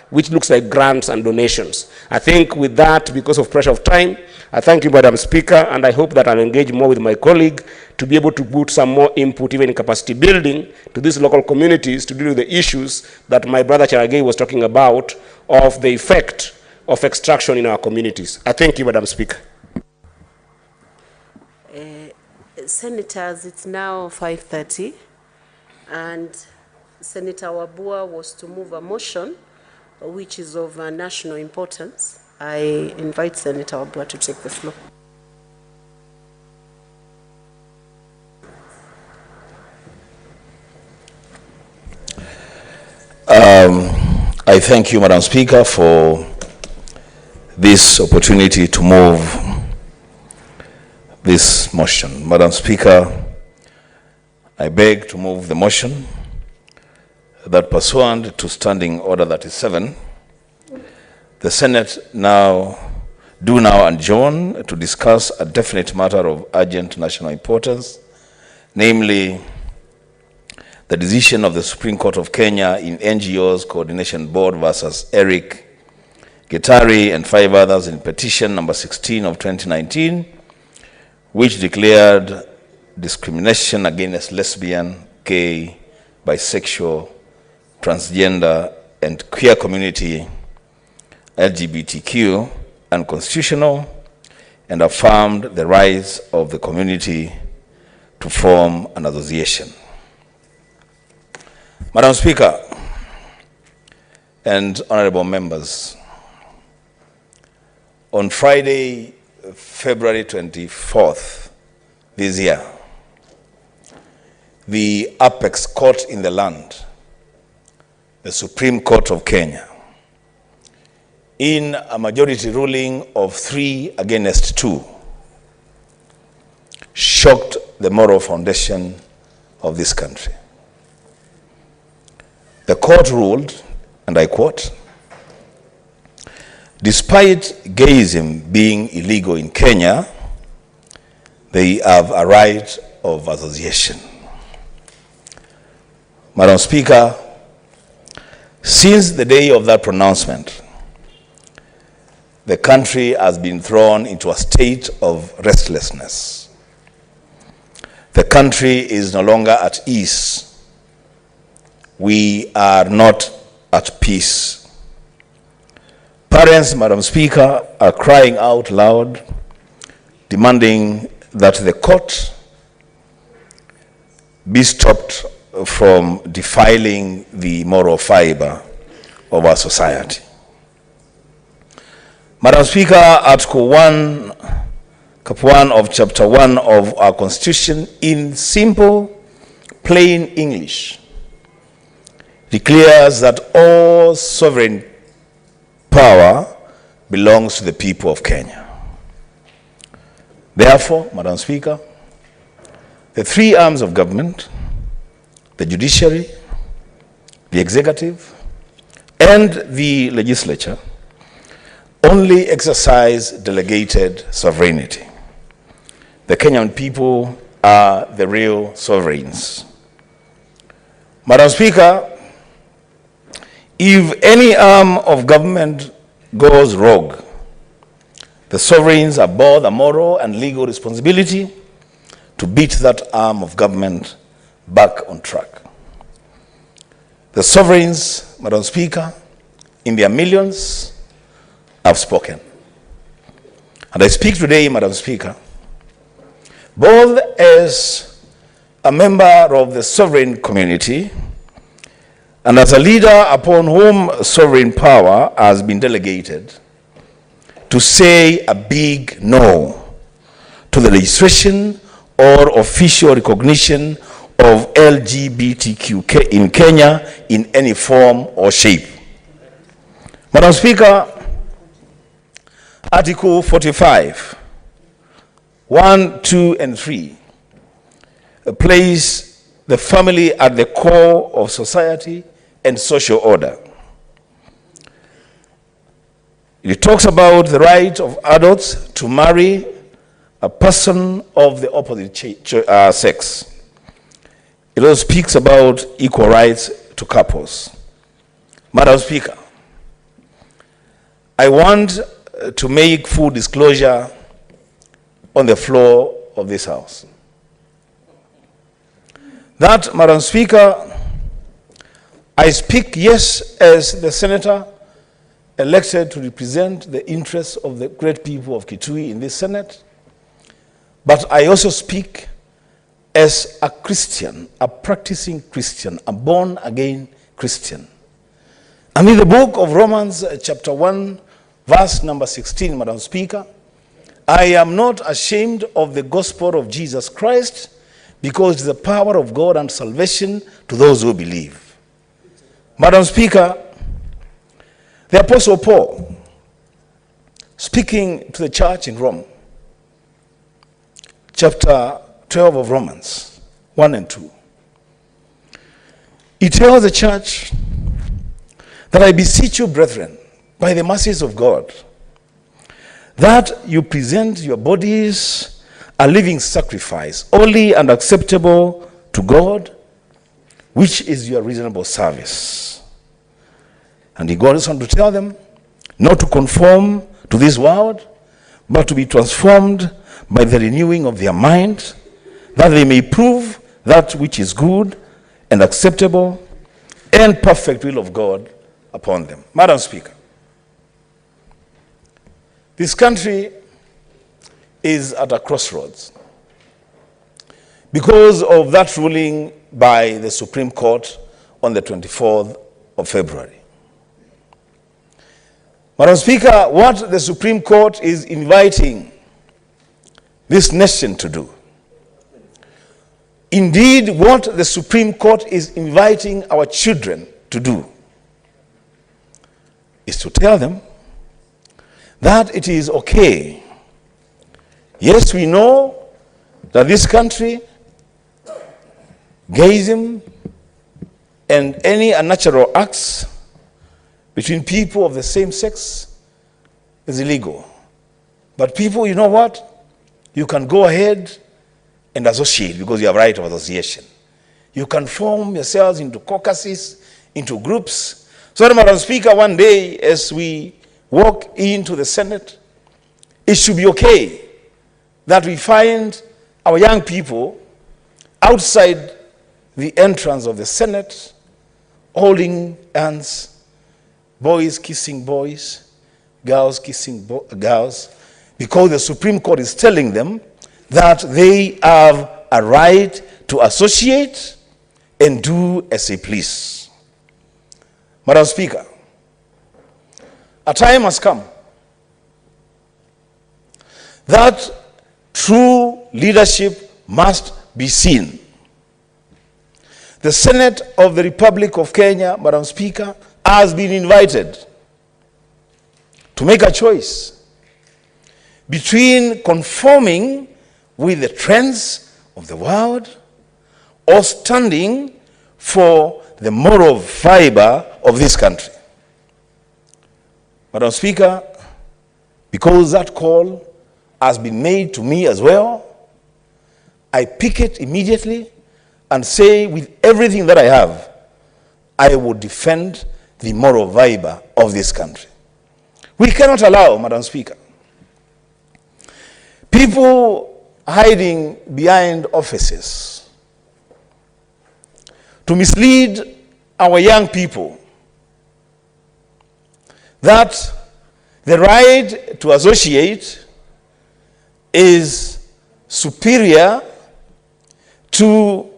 which looks like grants and donations. I think with that, because of pressure of time, I thank you, Madam Speaker, and I hope that I'll engage more with my colleague to be able to put some more input, even in capacity building, to these local communities to deal with the issues that my brother Charagay was talking about, of the effect of extraction in our communities. I thank you, Madam Speaker. Senators, it's now 5:30, and Senator Wabua was to move a motion which is of national importance. I invite Senator Wabua to take the floor. I thank you, Madam Speaker, for this opportunity to move this motion. Madam Speaker, I beg to move the motion that pursuant to Standing Order 37, the Senate now adjourn to discuss a definite matter of urgent national importance, namely the decision of the Supreme Court of Kenya in NGOs Coordination Board versus Eric Gitari and 5 others in petition number 16 of 2019, which declared discrimination against lesbian, gay, bisexual, transgender, and queer community, LGBTQ, unconstitutional, and affirmed the rights of the community to form an association. Madam Speaker and honorable members, on Friday, February 24th this year, the apex court in the land, the Supreme Court of Kenya, in a majority ruling of 3 against 2, shocked the moral foundation of this country. The court ruled, and I quote, "Despite gayism being illegal in Kenya, they have a right of association." Madam Speaker, since the day of that pronouncement, the country has been thrown into a state of restlessness. The country is no longer at ease. We are not at peace. Parents, Madam Speaker, are crying out loud, demanding that the court be stopped from defiling the moral fiber of our society. Madam Speaker, Article 1, Cap 1 of Chapter 1 of our Constitution, in simple, plain English, declares that all sovereign power belongs to the people of Kenya. Therefore, Madam Speaker, the three arms of government, the judiciary, the executive, and the legislature, only exercise delegated sovereignty. The Kenyan people are the real sovereigns. Madam Speaker, if any arm of government goes rogue, the sovereigns are both the moral and legal responsibility to beat that arm of government back on track. The sovereigns, Madam Speaker, in their millions, have spoken. And I speak today, Madam Speaker, both as a member of the sovereign community and as a leader upon whom sovereign power has been delegated, to say a big no to the registration or official recognition of LGBTQ in Kenya in any form or shape. Madam Speaker, Article 45, 1, 2, and 3 place the family at the core of society and social order. It talks about the right of adults to marry a person of the opposite sex. It also speaks about equal rights to couples. Madam Speaker, I want to make full disclosure on the floor of this House. That, Madam Speaker, I speak, yes, as the senator elected to represent the interests of the great people of Kitui in this Senate, but I also speak as a Christian, a practicing Christian, a born-again Christian. And in the book of Romans, chapter 1, verse number 16, Madam Speaker, I am not ashamed of the gospel of Jesus Christ, because it is the power of God and salvation to those who believe. Madam Speaker, the Apostle Paul, speaking to the church in Rome, chapter 12 of Romans, 1 and 2, he tells the church that I beseech you, brethren, by the mercies of God, that you present your bodies a living sacrifice, holy and acceptable to God, which is your reasonable service. And he goes on to tell them not to conform to this world, but to be transformed by the renewing of their mind, that they may prove that which is good and acceptable and perfect will of God upon them. Madam Speaker, this country is at a crossroads because of that ruling by the Supreme Court on the 24th of February. Madam Speaker, what the Supreme Court is inviting this nation to do, indeed what the Supreme Court is inviting our children to do, is to tell them that it is okay. Yes, we know that this country, gayism and any unnatural acts between people of the same sex is illegal. But people, you know what? You can go ahead and associate because you have right of association. You can form yourselves into caucuses, into groups. So, Madam Speaker, one day as we walk into the Senate, it should be okay that we find our young people outside the entrance of the Senate holding hands, boys kissing boys, girls kissing girls, because the Supreme Court is telling them that they have a right to associate and do as they please. Madam Speaker, a time has come that true leadership must be seen. The Senate of the Republic of Kenya, Madam Speaker, has been invited to make a choice between conforming with the trends of the world or standing for the moral fiber of this country. Madam Speaker, because that call has been made to me as well, I pick it immediately and say with everything that I have, I will defend the moral fiber of this country. We cannot allow, Madam Speaker, people hiding behind offices to mislead our young people that the right to associate is superior to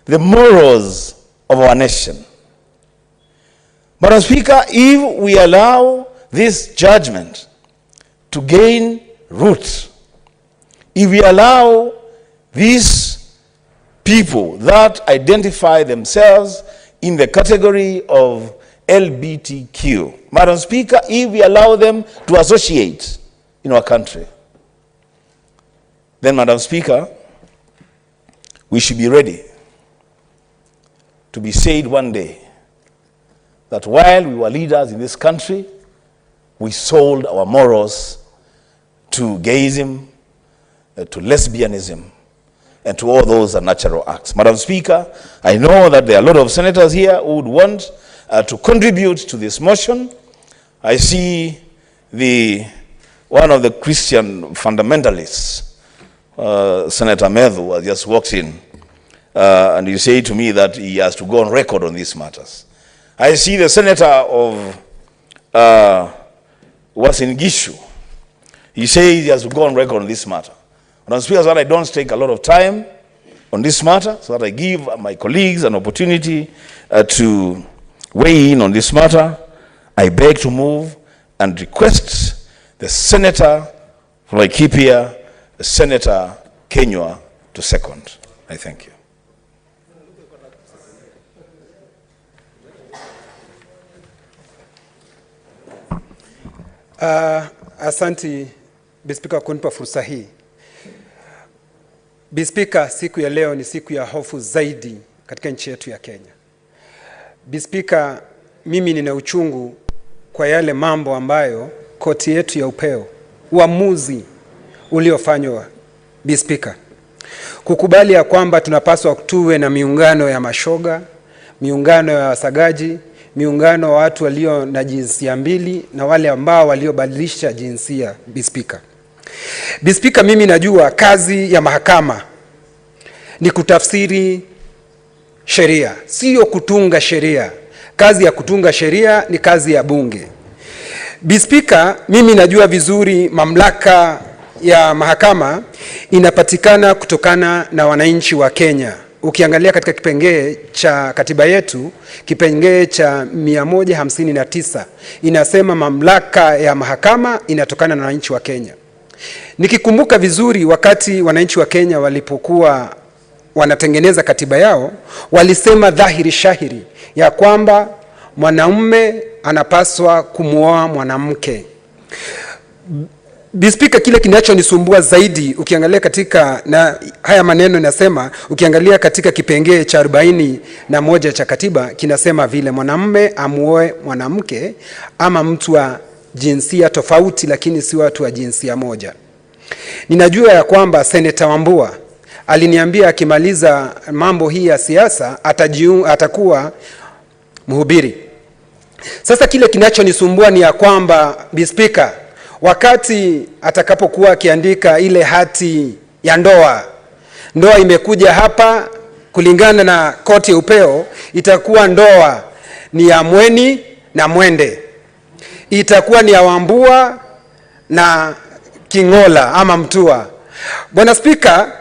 the morals of our nation. Madam Speaker, if we allow this judgment to gain root, if we allow these people that identify themselves in the category of LGBTQ, Madam Speaker, if we allow them to associate in our country, then, Madam Speaker, we should be ready to be said one day that while we were leaders in this country, we sold our morals to gayism, to lesbianism, and to all those unnatural acts. Madam Speaker, I know that there are a lot of senators here who would want to contribute to this motion. I see one of the Christian fundamentalists, Senator Medhu, has just walked in, and he said to me that he has to go on record on these matters. I see the senator of was in Gishu. He says he has to go on record on this matter. And as that I don't take a lot of time on this matter, so that I give my colleagues an opportunity to weigh in on this matter, I beg to move and request the senator from Laikipia, Senator Kenywa, to second. I thank you. Asanti Bispika kunipa fursa hii. Bispika, siku ya leo ni siku ya hofu zaidi katika nchi yetu ya Kenya. Bispika, mimi nina uchungu kwa yale mambo ambayo koti yetu ya upeo, uamuzi uliofanywa. Bispika, kukubali ya kwamba tunapaswa tuwe na miungano ya mashoga, miungano ya wasagaji, miungano wa watu walio na jinsia mbili na wale ambao waliobadilisha jinsia. Bispika, Bispika, mimi najua kazi ya mahakama ni kutafsiri sheria, sio kutunga sheria. Kazi ya kutunga sheria ni kazi ya bunge. Bispika, mimi najua vizuri mamlaka ya mahakama inapatikana kutokana na wananchi wa Kenya. Ukiangalia katika kipengee cha katiba yetu, kipengee cha 159, inasema mamlaka ya mahakama inatokana na wananchi wa Kenya. Nikikumbuka vizuri, wakati wananchi wa Kenya walipokuwa wanatengeneza katiba yao, walisema dhahiri shahiri ya kwamba mwanamume anapaswa kumuoa mwanamke. Bispika, kile kinachonisumbua zaidi ukiangalia katika, na haya maneno nasema, ukiangalia katika kipengee cha 41 cha katiba kinasema vile mwanamume amuoe mwanamke ama mtu wa jinsia tofauti lakini si watu wa jinsia moja. Ninajua ya kwamba Senator Wambua aliniambia akimaliza mambo hii ya siasa atakuwa mhubiri. Sasa kile kinachonisumbua ni ya kwamba Bispika, wakati atakapokuwa akiandika ile hati ya ndoa imekuja hapa kulingana na koti ya upeo, itakuwa ndoa ni ya Mweni na Mwende, itakuwa ni ya Wambua na Kingola ama Mtua. Bwana Spika,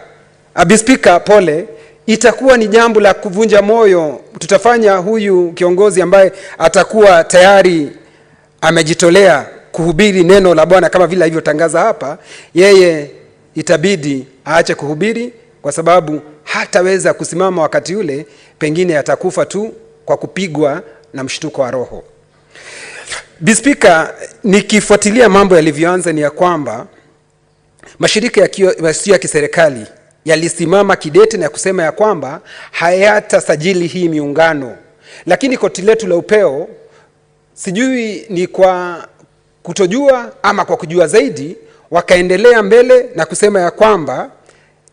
Bispika, pole, itakuwa ni jambo la kuvunja moyo. Tutafanya huyu kiongozi ambaye atakuwa tayari amejitolea kuhubiri neno la Bwana kama vile alivyotangaza hapa, yeye itabidi aache kuhubiri kwa sababu hataweza kusimama wakati ule, pengine atakufa tu kwa kupigwa na mshtuko wa roho. Speaker, nikifuatilia mambo yalivyoanza ni ya kwamba mashirika ya kiserikali yalisimama kidete na kusema ya kwamba hayatasajili hii miungano. Lakini koti letu la upeo, sijui ni kwa kutojua ama kwa kujua zaidi, wakaendelea mbele na kusema ya kwamba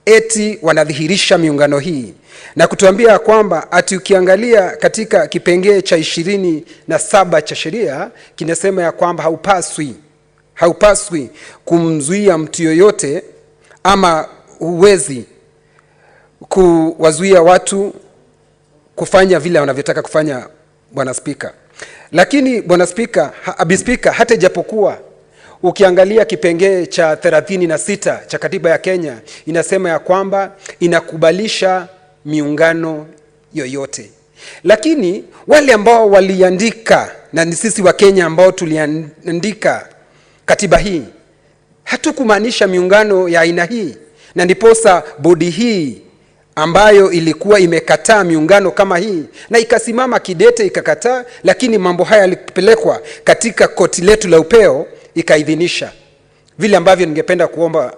eti wanadhihirisha miungano hii na kutuambia kwamba ati ukiangalia katika kipengee cha 27 cha sheria kinasema ya kwamba haupaswi kumzuia mtu yoyote ama uwezi kuwazuia watu kufanya vile wanavyotaka kufanya, Bwana Spika. Lakini Bwana Spika, hata japokuwa ukiangalia kipengee cha 36 cha katiba ya Kenya inasema ya kwamba inakubalisha miungano yoyote. Lakini wale ambao waliandika, na ni sisi wa Kenya ambao tuliandika katiba hii, hatukumaanisha miungano ya aina hii. Na ndiposa bodi hii ambayo ilikuwa imekataa miungano kama hii na ikasimama kidete ikakataa, lakini mambo haya yalipelekwa katika koti letu la upeo ikaidhinisha. Vile ambavyo ningependa kuomba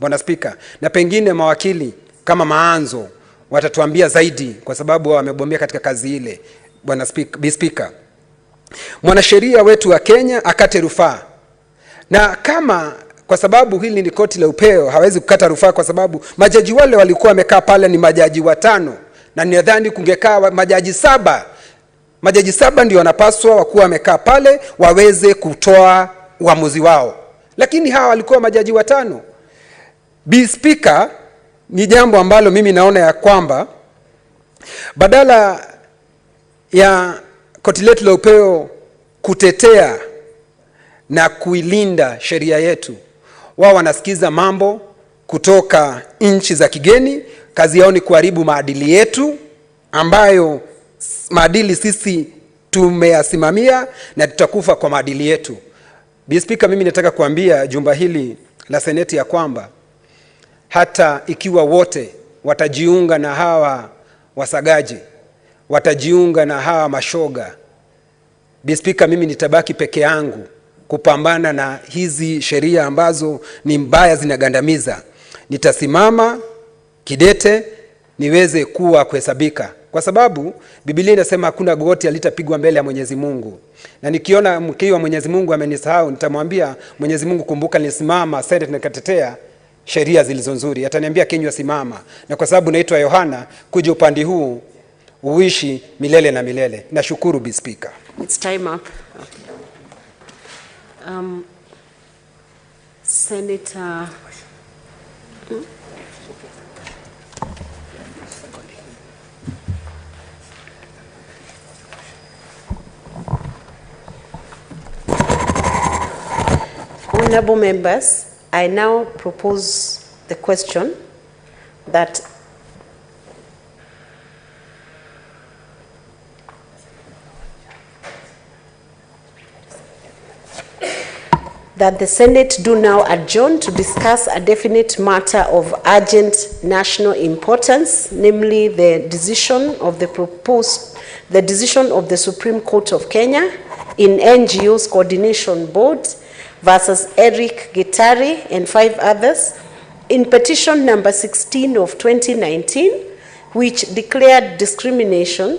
Bwana Spika, na pengine mawakili kama Maanzo watatuambia zaidi kwa sababu wamebombea katika kazi ile. Bwana Spika, mwanasheria wetu wa Kenya akate rufaa, na kama kwa sababu hili ni koti la upeo hawezi kukata rufaa kwa sababu majaji wale walikuwa wamekaa pale ni majaji 5 na ninadhani kungekaa majaji 7. Majaji 7 ndio wanapaswa wakuwa wamekaa pale waweze kutoa uamuzi wao, lakini hawa walikuwa majaji 5. Speaker, ni jambo ambalo mimi naona ya kwamba badala ya koti letu la upeo kutetea na kuilinda sheria yetu, wao wanasikiza mambo kutoka nchi za kigeni. Kazi yao ni kuharibu maadili yetu ambayo maadili sisi tumeyasimamia na tutakufa kwa maadili yetu. Speaker, mimi nataka kuambia jumba hili la Seneti ya kwamba hata ikiwa wote watajiunga na hawa wasagaji, watajiunga na hawa mashoga, Speaker, mimi nitabaki peke yangu kupambana na hizi sheria ambazo ni mbaya, zinagandamiza. Nitasimama kidete niweze kuwa kuhesabika, kwa sababu Biblia inasema hakuna goti alitapigwa mbele ya Mwenyezi Mungu. Na nikiona mkeo wa Mwenyezi Mungu amenisahau, nitamwambia Mwenyezi Mungu, kumbuka nilisimama Senate nikatetea sheria zilizo nzuri. Ataniambia Kenywa simama, na kwa sababu naitwa Yohana, kuja upande huu uishi milele na milele. Nashukuru Speaker. It's time up. Senator Honorable members, I now propose the question that the Senate do now adjourn to discuss a definite matter of urgent national importance, namely the decision of the Supreme Court of Kenya in NGOs Coordination Board versus Eric Gitari and 5 others in petition number 16 of 2019, which declared discrimination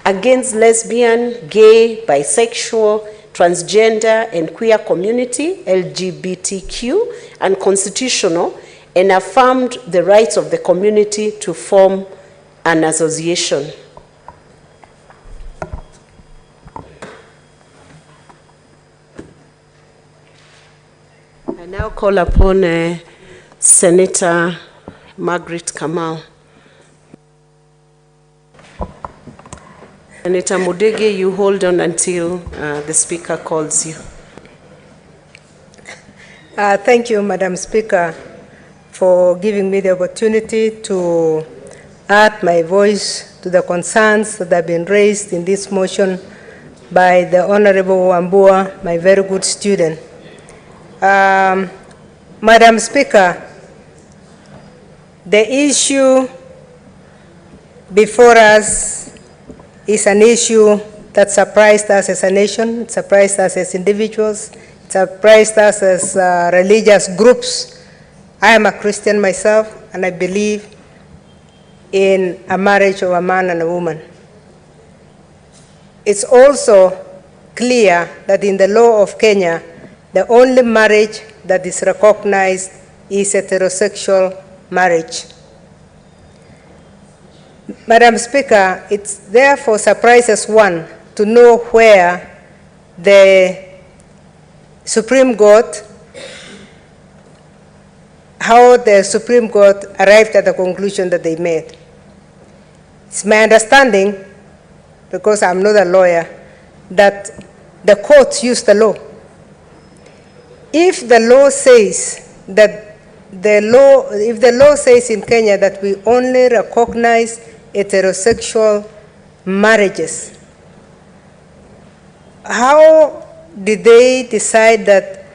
against lesbian, gay, bisexual, transgender and queer community, LGBTQ, unconstitutional, and affirmed the rights of the community to form an association. I now call upon Senator Margaret Kamau. Senator Mudege, you hold on until the Speaker calls you. Thank you, Madam Speaker, for giving me the opportunity to add my voice to the concerns that have been raised in this motion by the Honorable Wambua, my very good student. Madam Speaker, the issue before us is an issue that surprised us as a nation, it surprised us as individuals, it surprised us as religious groups. I am a Christian myself, and I believe in a marriage of a man and a woman. It's also clear that in the law of Kenya, the only marriage that is recognized is heterosexual marriage. Madam Speaker, it therefore surprises one to know where the Supreme Court, how the Supreme Court arrived at the conclusion that they made. It's my understanding, because I'm not a lawyer, that the courts use the law. If the law says that if the law says in Kenya that we only recognize heterosexual marriages, how did they decide that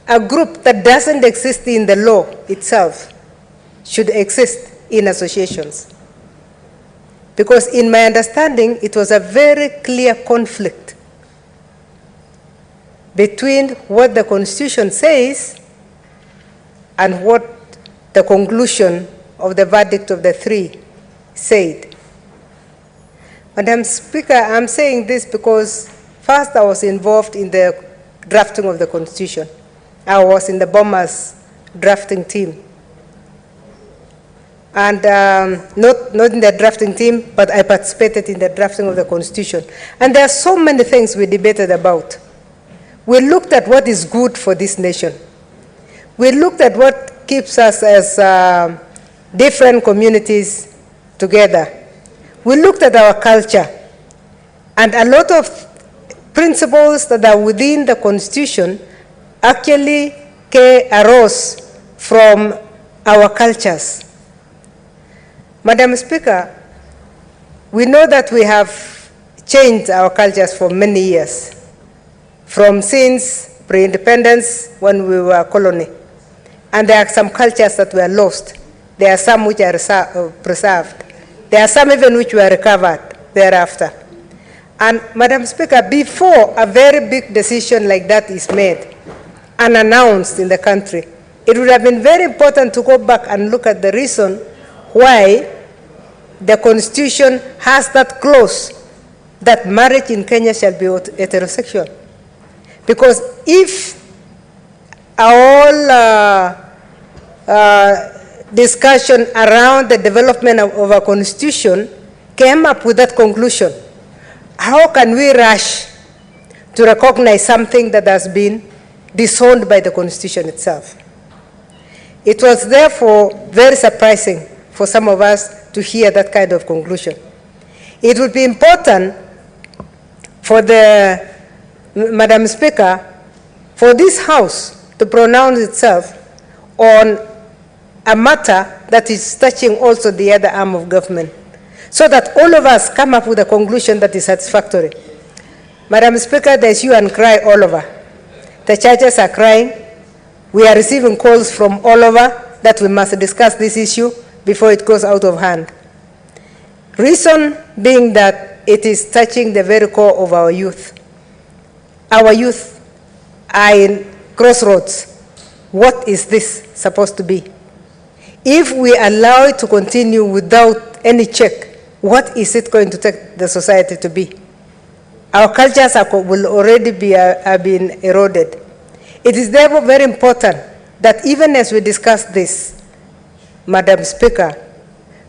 a group that doesn't exist in the law itself should exist in associations? Because in my understanding, it was a very clear conflict between what the Constitution says and what the conclusion of the verdict of the three said. Madam Speaker, I'm saying this because first I was involved in the drafting of the Constitution. I was in the Bombers drafting team. And not in the drafting team, but I participated in the drafting of the Constitution. And there are so many things we debated about. We looked at what is good for this nation. We looked at what keeps us as different communities together. We looked at our culture. And a lot of principles that are within the Constitution actually arose from our cultures. Madam Speaker, we know that we have changed our cultures for many years, from since pre-independence when we were a colony. And there are some cultures that were lost. There are some which are preserved. There are some even which were recovered thereafter. And Madam Speaker, before a very big decision like that is made and announced in the country, it would have been very important to go back and look at the reason why the Constitution has that clause that marriage in Kenya shall be heterosexual. Because if all discussion around the development of a Constitution came up with that conclusion, how can we rush to recognize something that has been disowned by the Constitution itself? It was therefore very surprising for some of us to hear that kind of conclusion. It would be important for Madam Speaker, for this House to pronounce itself on a matter that is touching also the other arm of government, so that all of us come up with a conclusion that is satisfactory. Madam Speaker, there's hue and cry all over. The churches are crying. We are receiving calls from all over that we must discuss this issue before it goes out of hand. Reason being that it is touching the very core of our youth. Our youth are in crossroads. What is this supposed to be? If we allow it to continue without any check, what is it going to take the society to be? Our cultures will already be being eroded. It is therefore very important that even as we discuss this, Madam Speaker,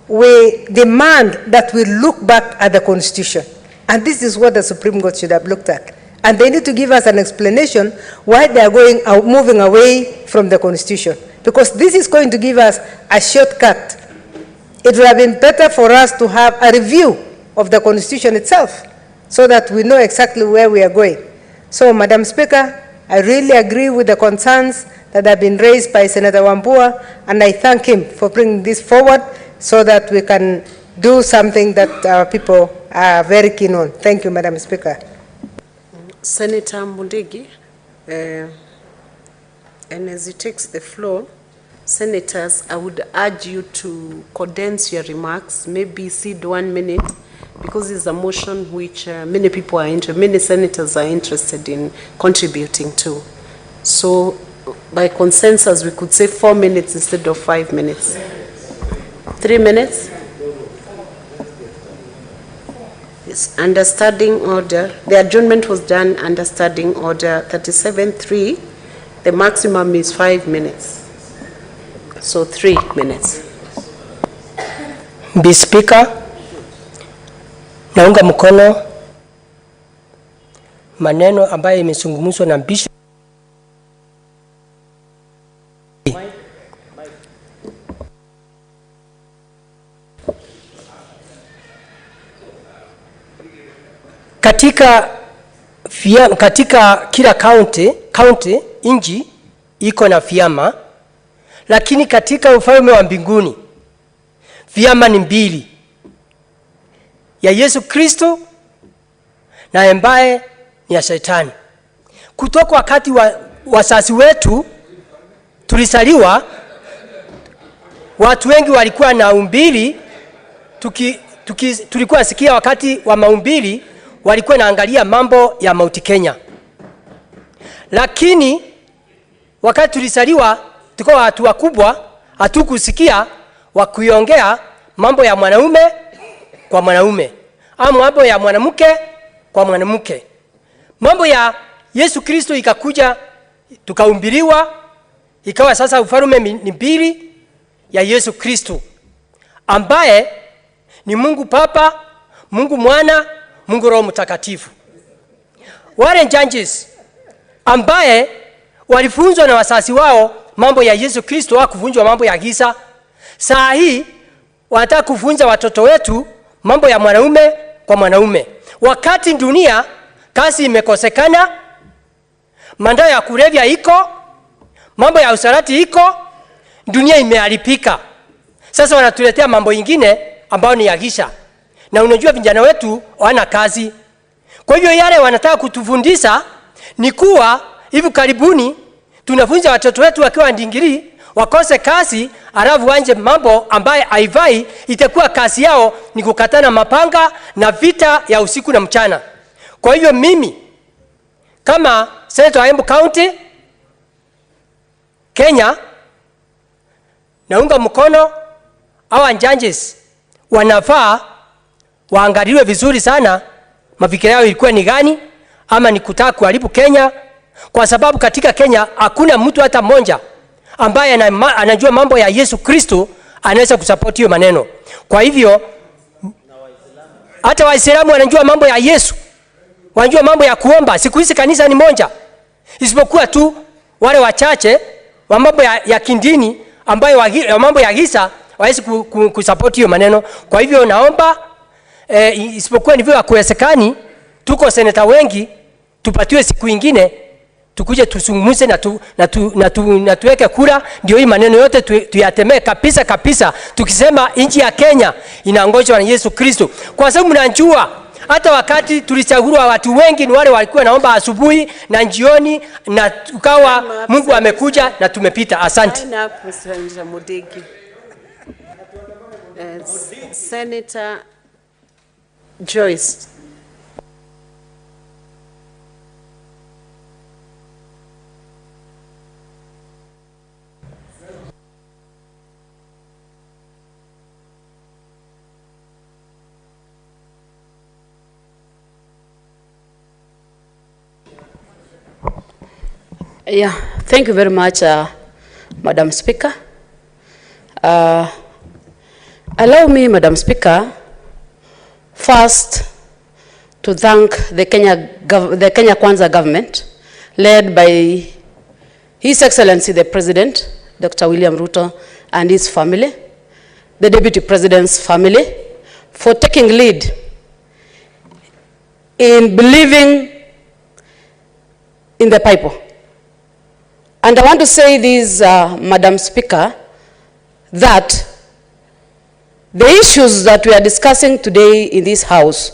we demand that we look back at the Constitution. And this is what the Supreme Court should have looked at. And they need to give us an explanation why they are moving away from the Constitution. Because this is going to give us a shortcut. It would have been better for us to have a review of the Constitution itself so that we know exactly where we are going. So, Madam Speaker, I really agree with the concerns that have been raised by Senator Wambua, and I thank him for bringing this forward so that we can do something that our people are very keen on. Thank you, Madam Speaker. Senator Mundigi, and as he takes the floor, senators, I would urge you to condense your remarks, maybe cede 1 minute, because it's a motion which many people are interested, many senators are interested in contributing to. So by consensus, we could say 4 minutes instead of 5 minutes. 3 minutes? Yes, understanding order. The adjournment was done under standing order 37.3. The maximum is 5 minutes. So 3 minutes. Mr. Speaker, naunga mkono maneno ambayo imezungumzwa na Bishop. Katika kila county inji iko na vyama, lakini katika ufalme wa mbinguni vyama ni 2, ya Yesu Kristo na ambaye ni ya Shetani. Kutoka wakati wazazi wetu tulisaliwa, watu wengi walikuwa na umbili, tulikuwa sikia wakati wa maumbili walikuwa naangalia mambo ya Mount Kenya. Lakini wakati tulisaliwa tuko watu wakubwa, hatukusikia wakiongea mambo ya mwanaume kwa mwanaume, ama mambo ya mwanamke kwa mwanamke. Mambo ya Yesu Kristo ikakuja, tukaumbiriwa, ikawa sasa ufalme ni 2 ya Yesu Kristo, ambaye ni Mungu Baba, Mungu Mwana, Mungu Roho Mtakatifu. Wale judges ambaye walifunzwa na wazazi wao mambo ya Yesu Kristo, hawakufunzwa mambo ya giza. Saa hii wanataka kufunza watoto wetu mambo ya mwanaume kwa mwanaume. Wakati dunia kazi imekosekana, madawa ya kulevya iko, mambo ya usharati iko, dunia imeharibika. Sasa wanatuletea mambo ingine ambayo ni ya giza. Na unajua vijana wetu wana kazi. Kwa hivyo yale wanataka kutufundisha ni kuwa hivi karibuni tunafunza watoto wetu wakiwa ndigiri wakose kazi, alafu wanje mambo ambaye haifai, itakuwa kazi yao ni kukatana mapanga na vita ya usiku na mchana. Kwa hivyo mimi kama Senator wa Embu County Kenya, naunga mkono hawa judges, wanafaa waangaliwe vizuri sana mafikira yao ilikuwa ni gani, ama ni kutaka kuharibu Kenya, kwa sababu katika Kenya hakuna mtu hata mmoja ambaye anajua mambo ya Yesu Kristo anaweza kusupport hiyo maneno. Kwa hivyo hata Waislamu wanajua mambo ya Yesu, wanajua mambo ya kuomba. Siku hizi kanisa ni moja, isipokuwa tu wale wachache wa mambo ya kindini ambayo mambo ya giza hawezi kusupport hiyo maneno. Kwa hivyo naomba isipokuwa ni vile kuwezekani, tuko seneta wengi, tupatiwe siku nyingine tukuje tusungumuze na tuweke kura, ndio hii maneno yote tuyatemee kabisa, tukisema nchi ya Kenya inaongozwa na Yesu Kristo. Kwa sababu mnajua hata wakati tulichagua watu wengi ni wale walikuwa naomba asubuhi na jioni, na tukawa Mungu amekuja na tumepita. Asante. Senator Joyce. Yeah, thank you very much, Madam Speaker. Allow me, Madam Speaker, first to thank the Kenya Kwanza government, led by His Excellency the President, Dr. William RUTO, and his family, the Deputy President's family, for taking lead in believing in the people. And I want to say this, Madam Speaker, that The issues that we are discussing today in this House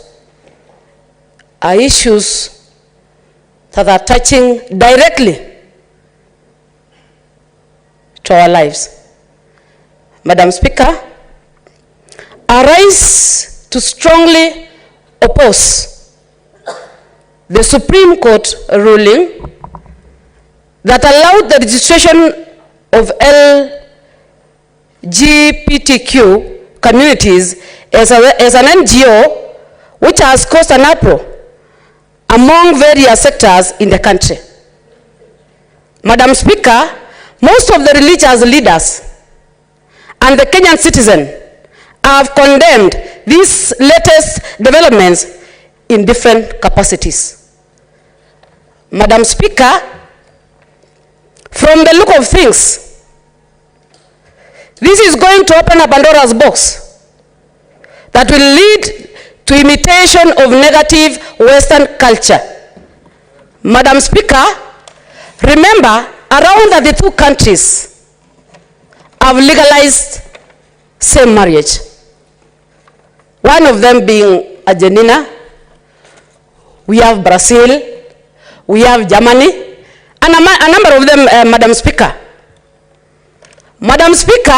are issues that are touching directly to our lives. Madam Speaker, I rise to strongly oppose the Supreme Court ruling that allowed the registration of LGBTQ communities as an NGO, which has caused an uproar among various sectors in the country. Madam Speaker, most of the religious leaders and the Kenyan citizen have condemned these latest developments in different capacities. Madam Speaker, from the look of things, this is going to open a Pandora's box that will lead to imitation of negative Western culture. Madam Speaker, remember, around 32 countries have legalized same marriage. One of them being Argentina, we have Brazil, we have Germany, and a number of them, Madam Speaker. Madam Speaker,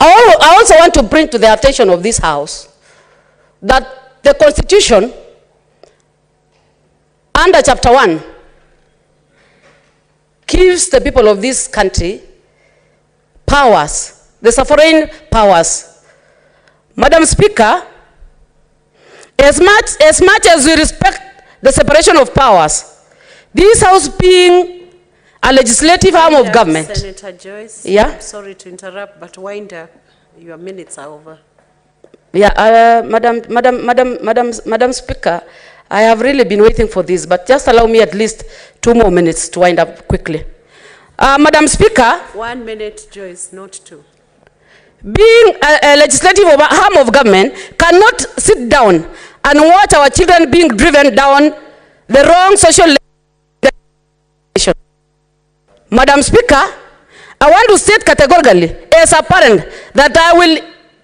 I also want to bring to the attention of this House that the Constitution, under Chapter 1, gives the people of this country powers, the sovereign powers. Madam Speaker, as much as we respect the separation of powers, this House being a legislative arm of government. Senator Joyce, yeah? I'm sorry to interrupt, but wind up. Your minutes are over. Yeah, Madam Speaker, I have really been waiting for this, but just allow me at least 2 more minutes to wind up quickly. Madam Speaker. 1 minute, Joyce, not 2. Being a legislative arm of government cannot sit down and watch our children being driven down the wrong social legislation. Madam Speaker, I want to state categorically as a parent that I will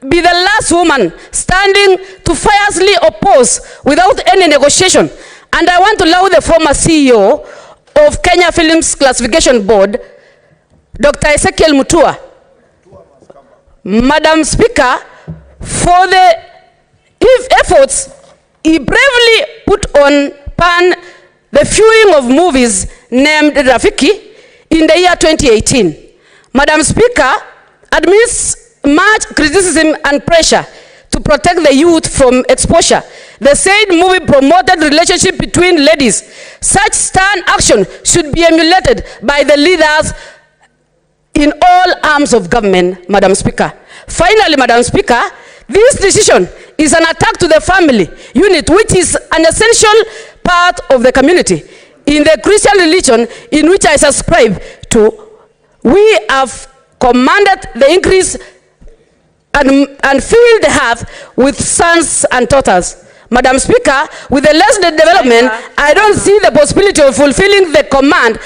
be the last woman standing to fiercely oppose without any negotiation. And I want to allow the former CEO of Kenya Films Classification Board, Dr. Ezekiel Mutua. Madam Speaker, for the efforts he bravely put on pan the viewing of movies named Rafiki in the year 2018. Madam Speaker, amidst much criticism and pressure to protect the youth from exposure, the said movie promoted relationship between ladies. Such stern action should be emulated by the leaders in all arms of government, Madam Speaker. Finally, Madam Speaker, this decision is an attack to the family unit, which is an essential part of the community. In the Christian religion in which I subscribe to, we have commanded the increase and fill the earth with sons and daughters. Madam Speaker, with the less development, I don't see the possibility of fulfilling the command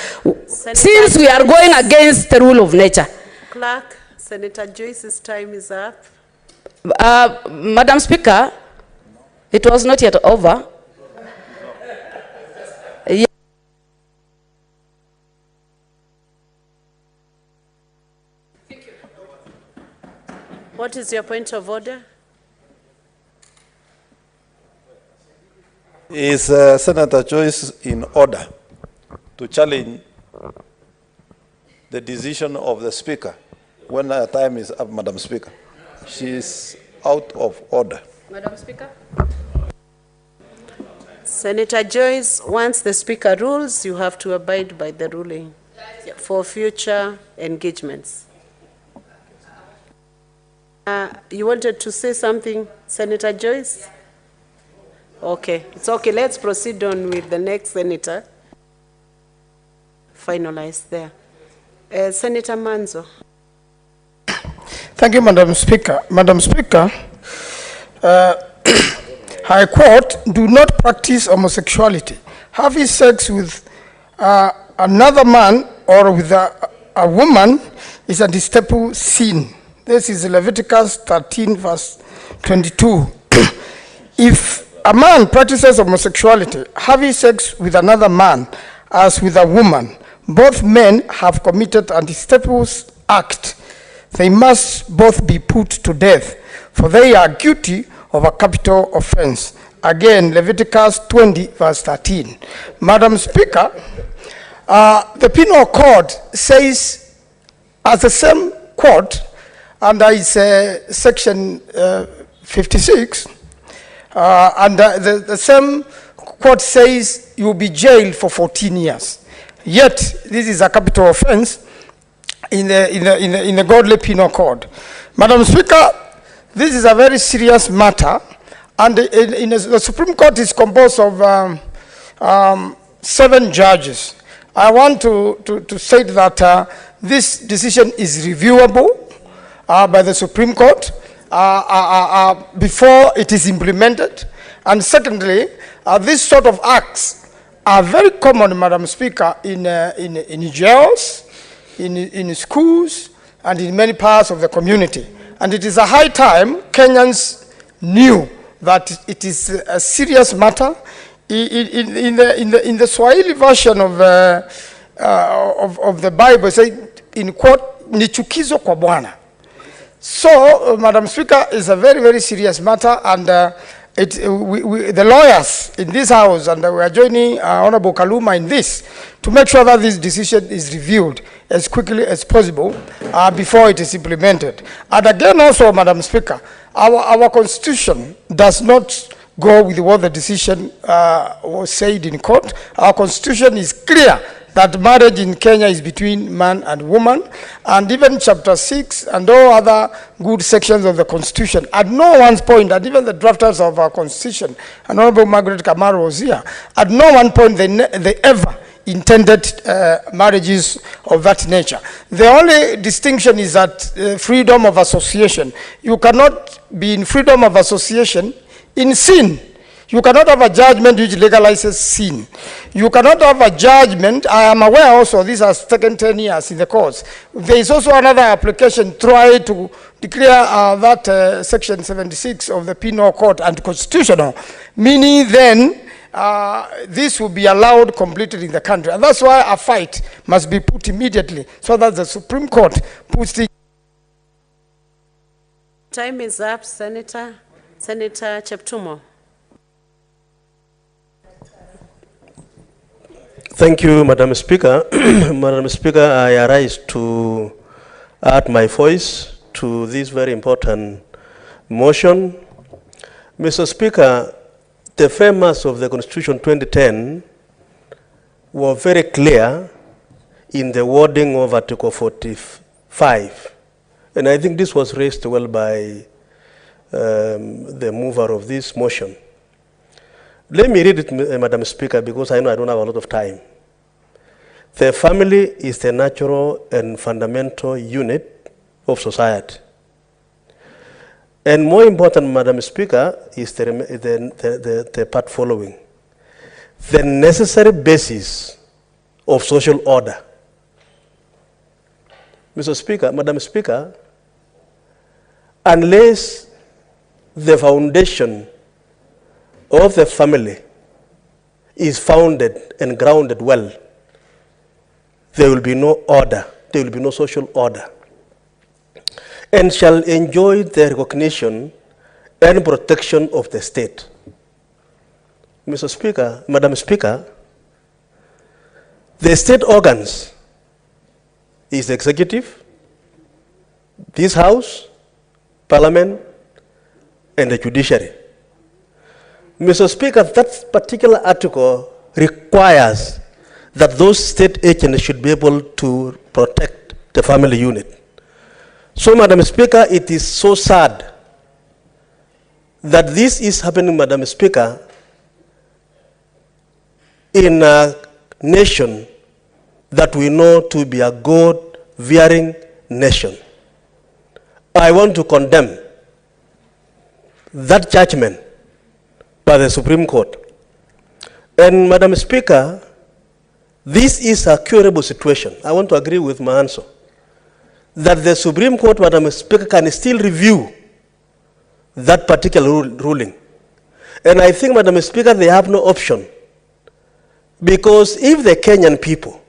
since we are going against the rule of nature. Clerk, Senator Joyce's time is up. Madam Speaker, it was not yet over. What is your point of order? Is Senator Joyce in order to challenge the decision of the Speaker when her time is up, Madam Speaker? She is out of order. Madam Speaker? Senator Joyce, once the Speaker rules, you have to abide by the ruling for future engagements. You wanted to say something, Senator Joyce? Okay, it's okay. Let's proceed on with the next senator. Finalized there. Senator Manzo. Thank you, Madam Speaker. Madam Speaker, I quote, do not practice homosexuality. Having sex with another man or with a woman is a detestable sin. This is Leviticus 13, verse 22. If a man practices homosexuality, having sex with another man as with a woman, both men have committed an incestuous act. They must both be put to death, for they are guilty of a capital offense. Again, Leviticus 20, verse 13. Madam Speaker, the Penal Code says, as the same quote, under its section 56, and the same quote says you will be jailed for 14 years. Yet, this is a capital offense in the godly Penal Code. Madam Speaker, this is a very serious matter, and the Supreme Court is composed of 7 judges. I want to say that this decision is reviewable by the Supreme Court before it is implemented. And secondly, these sort of acts are very common, Madam Speaker, in jails, in schools, and in many parts of the community. And it is a high time Kenyans knew that it is a serious matter. In the Swahili version of the Bible, say in quote, ni chukizo kwa Bwana. So, Madam Speaker, it's a very, very serious matter, and the lawyers in this house, and we are joining Honorable Kaluma in this, to make sure that this decision is reviewed as quickly as possible before it is implemented. And again also, Madam Speaker, our constitution does not go with what the decision was said in court. Our constitution is clear that marriage in Kenya is between man and woman, and even chapter 6 and all other good sections of the constitution. At no one point, and even the drafters of our constitution, and Honorable Margaret Kamaru was here, at no one point they ever intended marriages of that nature. The only distinction is that freedom of association. You cannot be in freedom of association in sin. You cannot have a judgment which legalizes sin. You cannot have a judgment. I am aware also this has taken 10 years in the courts. There is also another application try to declare that section 76 of the Penal Code unconstitutional, meaning then this will be allowed completely in the country. And that's why a fight must be put immediately so that the Supreme Court puts the... Time is up, Senator Cheptumo. Thank you, Madam Speaker. Madam Speaker, I arise to add my voice to this very important motion. Mr. Speaker, the framers of the Constitution 2010 were very clear in the wording of Article 45. And I think this was raised well by the mover of this motion. Let me read it, Madam Speaker, because I know I don't have a lot of time. The family is the natural and fundamental unit of society. And more important, Madam Speaker, is the part following. The necessary basis of social order. Mr. Speaker, Madam Speaker, unless the foundation of the family is founded and grounded well, there will be no order, there will be no social order, and shall enjoy the recognition and protection of the state. Mr. Speaker, Madam Speaker, the state organs is the executive, this House, Parliament, and the judiciary. Mr. Speaker, that particular article requires that those state agents should be able to protect the family unit. So, Madam Speaker, it is so sad that this is happening, Madam Speaker, in a nation that we know to be a God-fearing nation. I want to condemn that judgment by the Supreme Court. And Madam Speaker, this is a curable situation. I want to agree with my answer that the Supreme Court, Madam Speaker, can still review that particular ruling. And I think, Madam Speaker, they have no option. Because if the Kenyan people,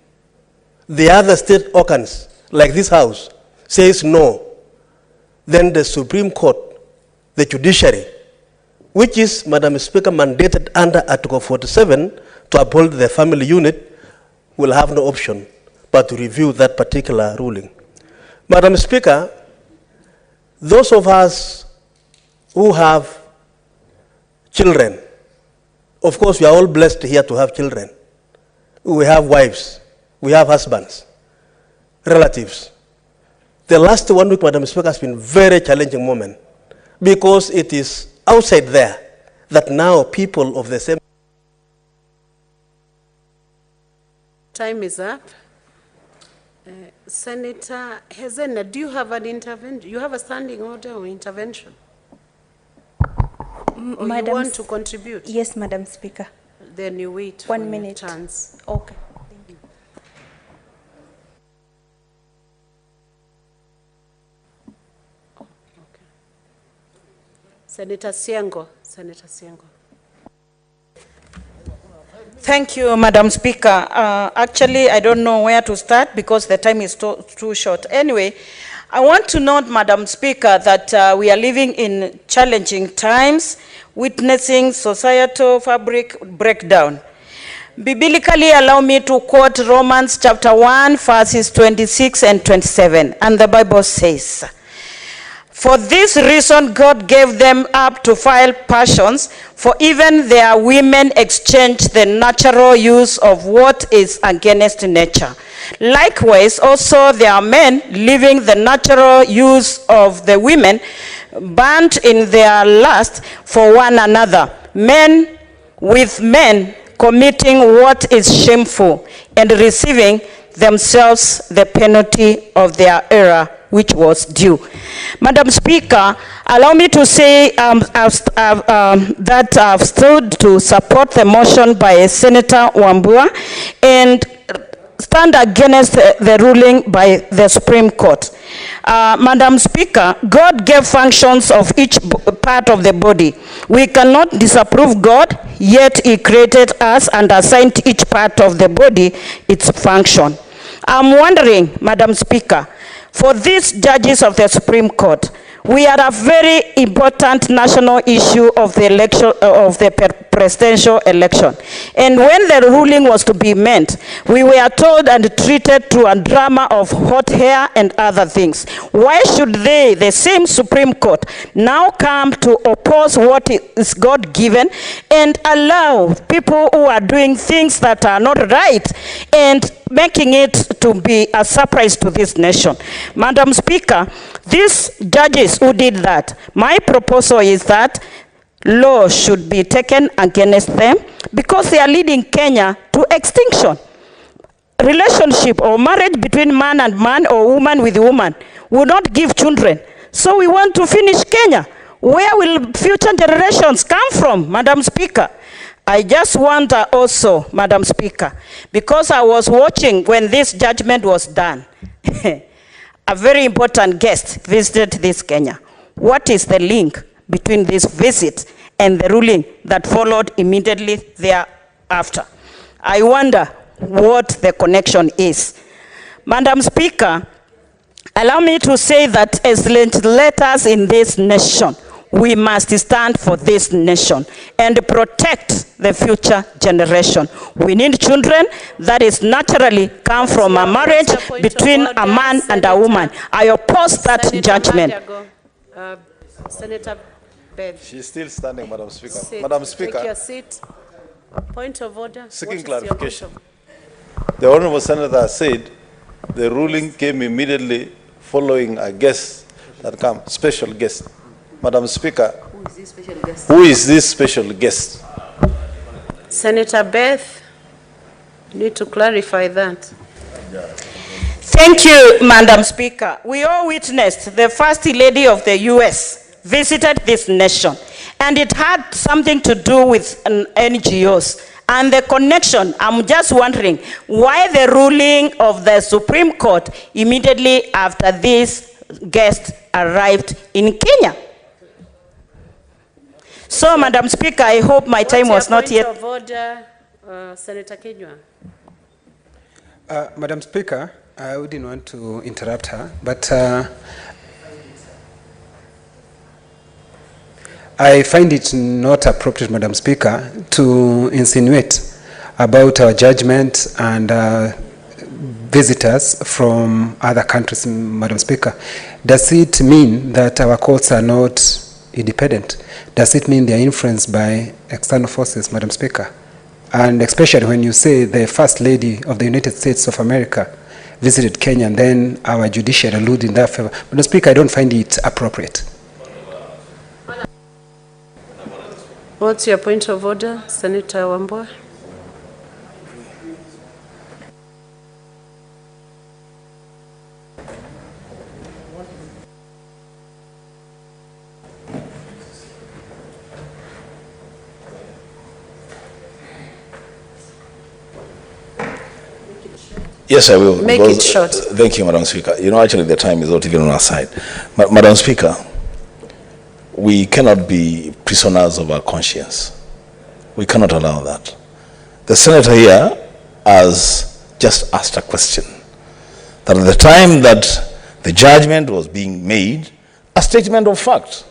the other state organs, like this House, says no, then the Supreme Court, the judiciary, which is, Madam Speaker, mandated under Article 47 to uphold the family unit, will have no option but to review that particular ruling. Madam Speaker, those of us who have children, of course, we are all blessed here to have children. We have wives, we have husbands, relatives. The last 1 week, Madam Speaker, has been a very challenging moment because it is outside there that now people of the same... Time is up. Senator Hezena, do you have an intervention? You have a standing order or intervention? Or you want to contribute? Yes, Madam Speaker. Then you wait 1 minute. Your chance. Okay. Thank you. Senator Siango. Senator Siango. Thank you, Madam Speaker. Actually, I don't know where to start because the time is too short. Anyway, I want to note, Madam Speaker, that we are living in challenging times, witnessing societal fabric breakdown. Biblically, allow me to quote Romans chapter 1, verses 26 and 27. And the Bible says, "For this reason God gave them up to vile passions, for even their women exchanged the natural use of what is against nature. Likewise, also their men, leaving the natural use of the women, burnt in their lust for one another, men with men, committing what is shameful, and receiving themselves the penalty of their error, which was due." Madam Speaker, allow me to say that I've stood to support the motion by Senator Wambua and stand against the ruling by the Supreme Court. Madam Speaker, God gave functions of each part of the body. We cannot disapprove God, yet He created us and assigned each part of the body its function. I'm wondering, Madam Speaker, for these judges of the Supreme Court, we are a very important national issue of the election, of the presidential election. And when the ruling was to be made, we were told and treated to a drama of hot hair and other things. Why should they, the same Supreme Court, now come to oppose what is God-given and allow people who are doing things that are not right and making it to be a surprise to this nation? Madam Speaker, these judges who did that, my proposal is that law should be taken against them because they are leading Kenya to extinction. Relationship or marriage between man and man or woman with woman will not give children. So we want to finish Kenya. Where will future generations come from, Madam Speaker? I just wonder also, Madam Speaker, because I was watching when this judgment was done, a very important guest visited this Kenya. What is the link between this visit and the ruling that followed immediately thereafter? I wonder what the connection is. Madam Speaker, allow me to say that as legislators in this nation, we must stand for this nation and protect the future generation. We need children that is naturally come from a marriage between a man and a woman. I oppose that judgment. Senator Beth. She's still standing, Madam Speaker. Sit. Madam Speaker. Take your seat. Point of order. Seeking clarification. The Honorable Senator said the ruling came immediately following a guest that came, special guest. Madam Speaker, who is this special guest? Who is this special guest? Senator Beth, you need to clarify that. Thank you, Madam Speaker. We all witnessed the First Lady of the US visited this nation, and it had something to do with NGOs. And the connection, I'm just wondering why the ruling of the Supreme Court immediately after this guest arrived in Kenya. So, Madam Speaker, I hope my time was not yet. Point of order, Senator Kenywa. Madam Speaker, I wouldn't want to interrupt her, but I find it not appropriate, Madam Speaker, to insinuate about our judgment and visitors from other countries, Madam Speaker. Does it mean that our courts are not independent? Does it mean they are influenced by external forces, Madam Speaker? And especially when you say the First Lady of the United States of America visited Kenya and then our judiciary allude in that favor. Madam Speaker, I don't find it appropriate. What's your point of order, Senator Wambua? Yes, I will. Make it short. Thank you, Madam Speaker. You know, actually, the time is not even on our side. Madam Speaker, we cannot be prisoners of our conscience. We cannot allow that. The senator here has just asked a question. That at the time that the judgment was being made, a statement of fact,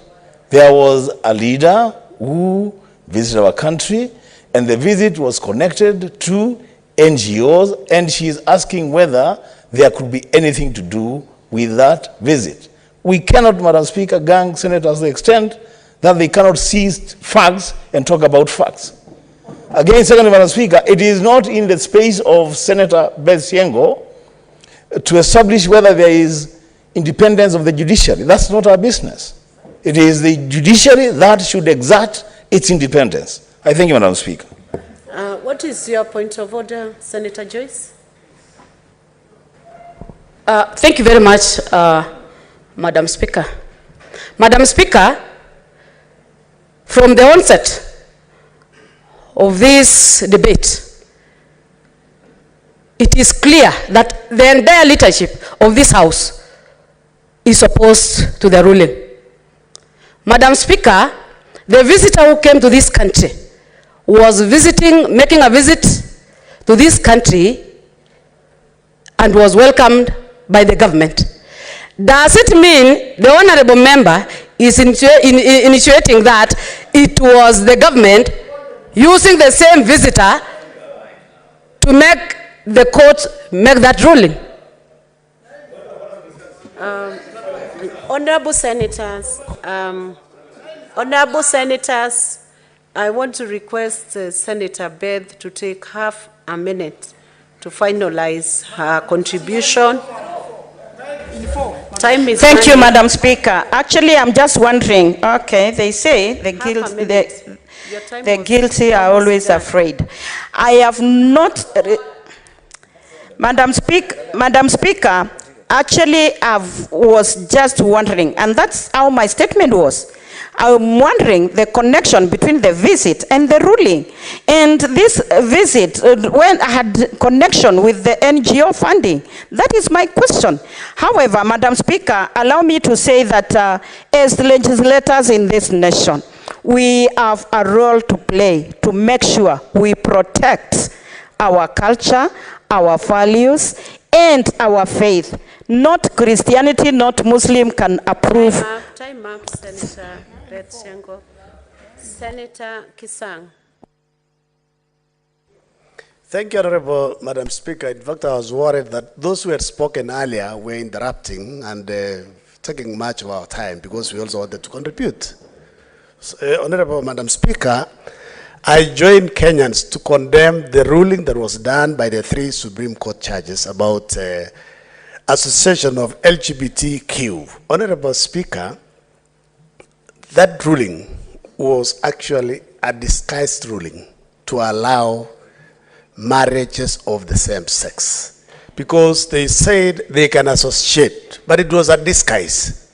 there was a leader who visited our country, and the visit was connected to NGOs, and she is asking whether there could be anything to do with that visit. We cannot, Madam Speaker, gang senators to the extent that they cannot seize facts and talk about facts. Again, secondly, Madam Speaker, it is not in the space of Senator Beth Siengo to establish whether there is independence of the judiciary. That's not our business. It is the judiciary that should exert its independence. I thank you, Madam Speaker. What is your point of order, Senator Joyce? Thank you very much, Madam Speaker. Madam Speaker, from the onset of this debate, it is clear that the entire leadership of this House is opposed to the ruling. Madam Speaker, the visitor who came to this country was making a visit to this country and was welcomed by the government. Does it mean the honorable member is initiating that it was the government using the same visitor to make the court make that ruling? Honorable senators, I want to request Senator Beth to take half a minute to finalize her contribution. Time is Thank money. you, Madam Speaker. Actually, I'm just wondering, okay, they say the guilty are always afraid. I have not, Madam Speaker, actually I was just wondering, and that's how my statement was. I'm wondering the connection between the visit and the ruling. And this visit, when I had connection with the NGO funding, that is my question. However, Madam Speaker, allow me to say that as legislators in this nation, we have a role to play to make sure we protect our culture, our values, and our faith. Not Christianity, not Muslim can approve. Time up, Senator Beth Siengo. Senator Kisang. Thank you, Honorable Madam Speaker. In fact, I was worried that those who had spoken earlier were interrupting and taking much of our time because we also wanted to contribute. So, Honorable Madam Speaker, I join Kenyans to condemn the ruling that was done by the 3 Supreme Court judges about association of LGBTQ. Honorable Speaker, that ruling was actually a disguised ruling to allow marriages of the same sex because they said they can associate, but it was a disguise.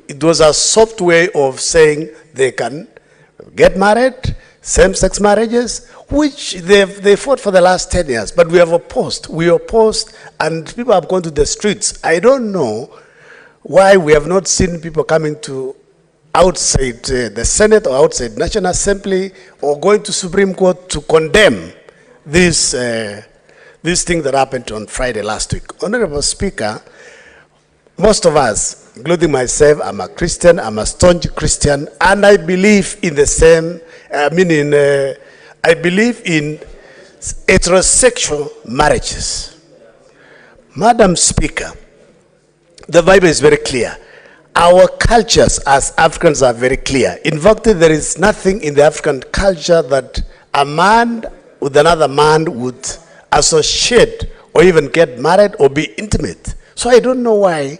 It was a soft way of saying they can get married, same-sex marriages, which they fought for the last 10 years, but we have opposed. We opposed, and people have gone to the streets. I don't know why we have not seen people coming to outside the Senate or outside National Assembly or going to Supreme Court to condemn this thing that happened on Friday last week. Honorable Speaker, most of us, including myself, I'm a Christian, I'm a staunch Christian, and I believe in the same, I believe in heterosexual marriages. Madam Speaker, the Bible is very clear. Our cultures as Africans are very clear. In fact, there is nothing in the African culture that a man with another man would associate or even get married or be intimate. So I don't know why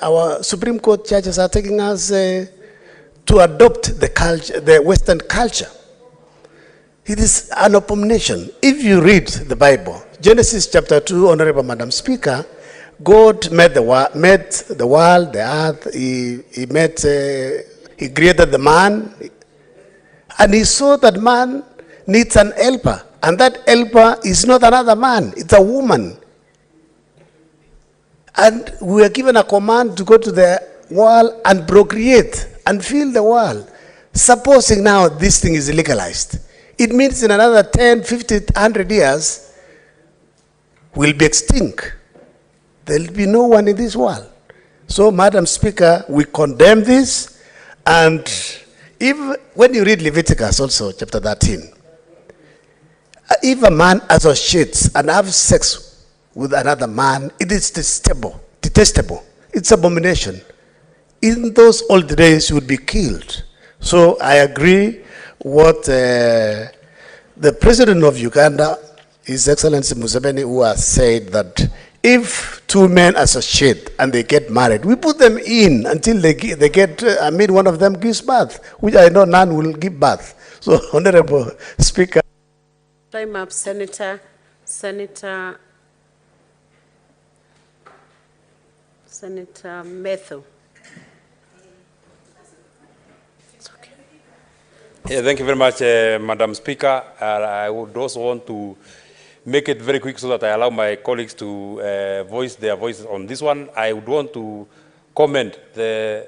our Supreme Court judges are taking us to adopt the culture, the Western culture. It is an abomination. If you read the Bible, Genesis chapter 2, Honorable Madam Speaker, God made the world, the earth, he created the man, and he saw that man needs an helper, and that helper is not another man, it's a woman. And we are given a command to go to the world and procreate and fill the world. Supposing now this thing is legalized, it means in another 10, 50, 100 years, we'll be extinct. There'll be no one in this world. So, Madam Speaker, we condemn this. And when you read Leviticus also, chapter 13, if a man associates and has sex with another man, it is detestable. It's abomination. In those old days, you would be killed. So I agree what the President of Uganda, His Excellency Museveni, who has said that if two men associate and they get married, we put them in until they get, one of them gives birth, which I know none will give birth. So, Honorable Speaker. Time up, Senator Metho. Yeah, thank you very much, Madam Speaker. I would also want to make it very quick so that I allow my colleagues to voice their voices on this one. I would want to comment the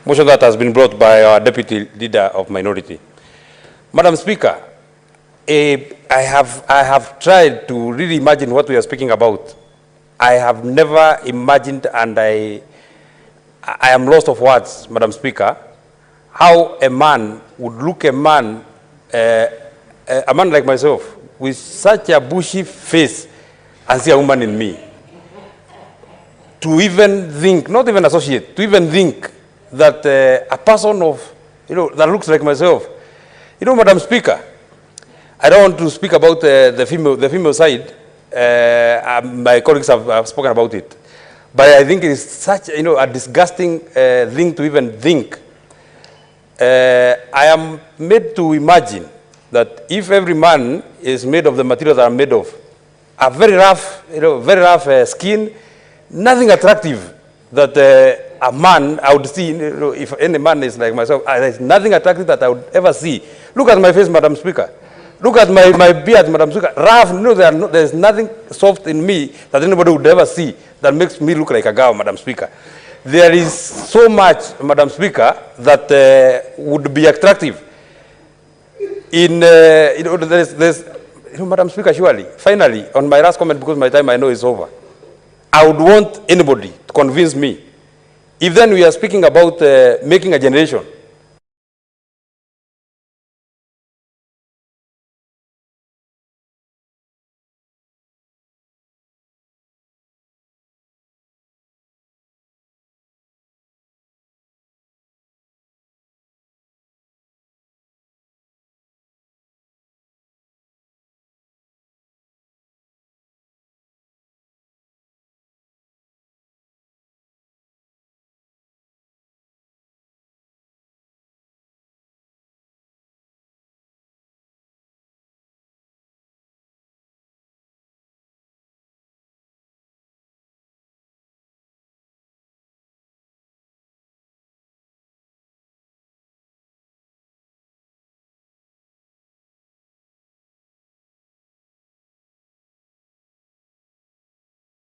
motion that has been brought by our Deputy Leader of Minority. Madam Speaker, I have tried to really imagine what we are speaking about. I have never imagined, and I am lost of words, Madam Speaker, how a man would look a man like myself with such a bushy face and see a woman in me. To even think, not even associate, to even think that a person of, that looks like myself. Madam Speaker, I don't want to speak about the female side. My colleagues have spoken about it. But I think it is such, a disgusting thing to even think. I am made to imagine that if every man is made of the material that I'm made of, a very rough skin, nothing attractive that a man I would see, if any man is like myself, there's nothing attractive that I would ever see. Look at my face, Madam Speaker. Look at my beard, Madam Speaker. Rough, there's nothing soft in me that anybody would ever see that makes me look like a girl, Madam Speaker. There is so much, Madam Speaker, that would be attractive. Madam Speaker, surely, finally, on my last comment, because my time I know is over, I would want anybody to convince me. If then we are speaking about making a generation,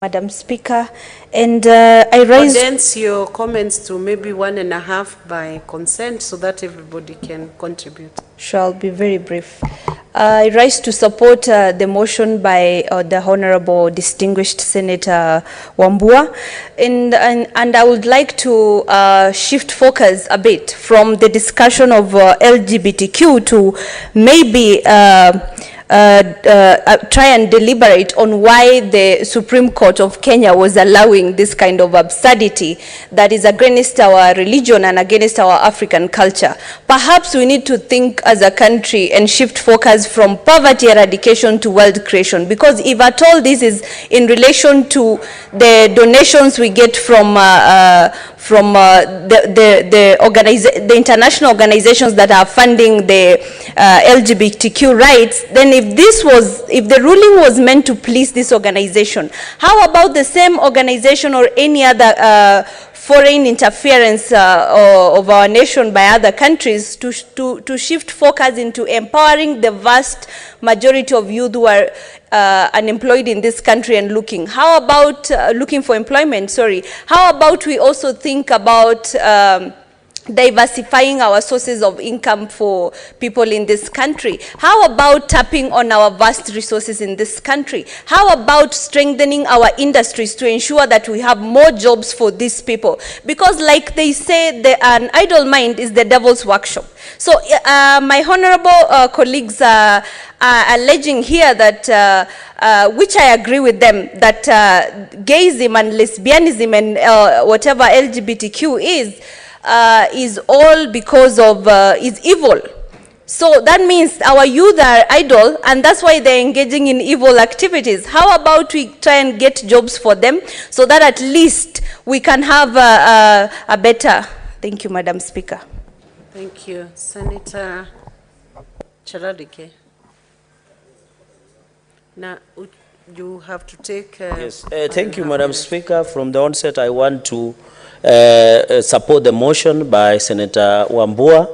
Madam Speaker, and I raise... Condense your comments to maybe 1.5 by consent so that everybody can contribute. Sure, I'll be very brief. I rise to support the motion by the Honorable Distinguished Senator Wambua, and I would like to shift focus a bit from the discussion of LGBTQ to maybe try and deliberate on why the Supreme Court of Kenya was allowing this kind of absurdity that is against our religion and against our African culture. Perhaps we need to think as a country and shift focus from poverty eradication to wealth creation, because if at all this is in relation to the donations we get from the international organizations that are funding the LGBTQ rights, then if the ruling was meant to please this organization, how about the same organization or any other foreign interference of our nation by other countries to shift focus into empowering the vast majority of youth who are unemployed in this country and looking? How about looking for employment, sorry. How about we also think about diversifying our sources of income for people in this country? How about tapping on our vast resources in this country? How about strengthening our industries to ensure that we have more jobs for these people? Because like they say, an idle mind is the devil's workshop. So my honorable colleagues are alleging here that, which I agree with them, that gayism and lesbianism and whatever LGBTQ is all because of, is evil. So that means our youth are idle, and that's why they're engaging in evil activities. How about we try and get jobs for them so that at least we can have a better... Thank you, Madam Speaker. Thank you. Senator Charadike. Now, you have to take... yes, thank you, Madam Speaker. From the onset, I want to support the motion by Senator Wambua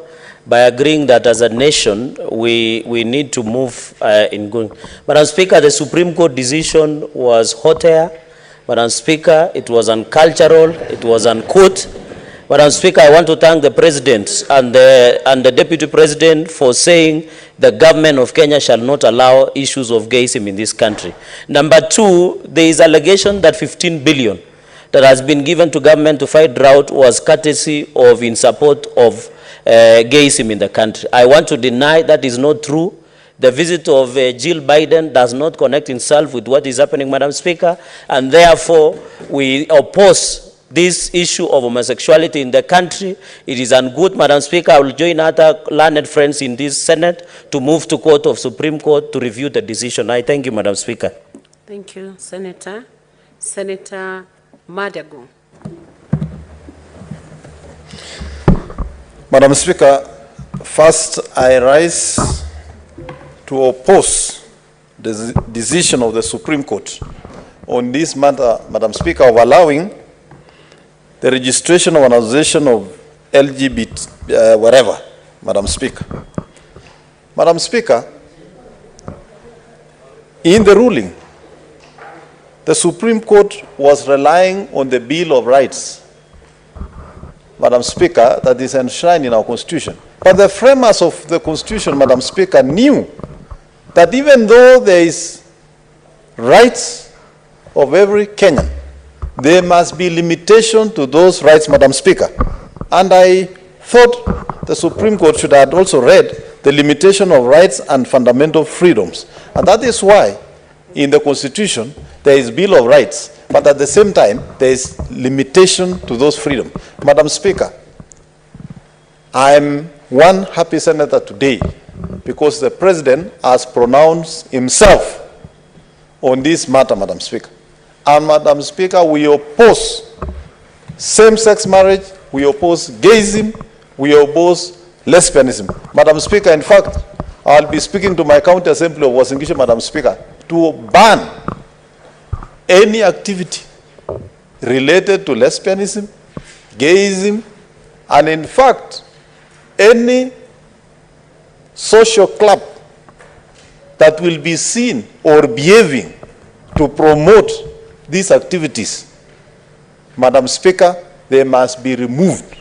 by agreeing that as a nation, we need to move in going. Madam Speaker, the Supreme Court decision was hot air. Madam Speaker, it was uncultural, it was uncouth. Madam Speaker, I want to thank the President and the Deputy President for saying the government of Kenya shall not allow issues of gayism in this country. Number two, there is allegation that 15 billion that has been given to government to fight drought was courtesy of in support of gayism in the country. I want to deny that is not true. The visit of Jill Biden does not connect himself with what is happening, Madam Speaker, and therefore we oppose this issue of homosexuality in the country. It is ungood, Madam Speaker. I will join other learned friends in this Senate to move to Court of Supreme Court to review the decision. I thank you, Madam Speaker. Thank you, Senator. Senator Madago. Madam Speaker, first I rise to oppose the decision of the Supreme Court on this matter, Madam Speaker, of allowing the registration of an association of LGBT, whatever, Madam Speaker. Madam Speaker, in the ruling, the Supreme Court was relying on the Bill of Rights, Madam Speaker, that is enshrined in our Constitution. But the framers of the Constitution, Madam Speaker, knew that even though there is rights of every Kenyan, there must be limitation to those rights, Madam Speaker. And I thought the Supreme Court should have also read the limitation of rights and fundamental freedoms. And that is why in the Constitution there is Bill of Rights, but at the same time there is limitation to those freedoms. Madam Speaker, I am one happy senator today because the President has pronounced himself on this matter, Madam Speaker. And Madam Speaker, we oppose same-sex marriage, we oppose gayism, we oppose lesbianism. Madam Speaker, in fact, I'll be speaking to my county assembly of Wasingishu, Madam Speaker, to ban any activity related to lesbianism, gayism, and in fact, any social club that will be seen or behaving to promote these activities, Madam Speaker, they must be removed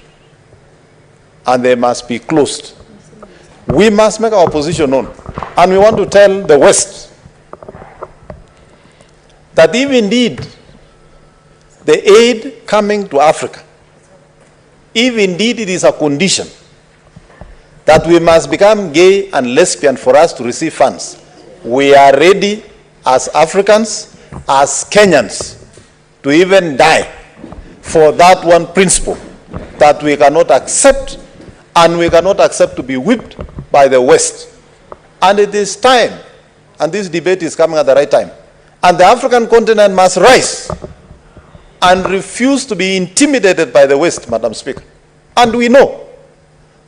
and they must be closed. We must make our position known. And we want to tell the West that if indeed the aid coming to Africa, if indeed it is a condition that we must become gay and lesbian for us to receive funds, we are ready as Africans, as Kenyans, to even die for that one principle that we cannot accept, and we cannot accept to be whipped by the West. And it is time, and this debate is coming at the right time, and the African continent must rise and refuse to be intimidated by the West, Madam Speaker. And we know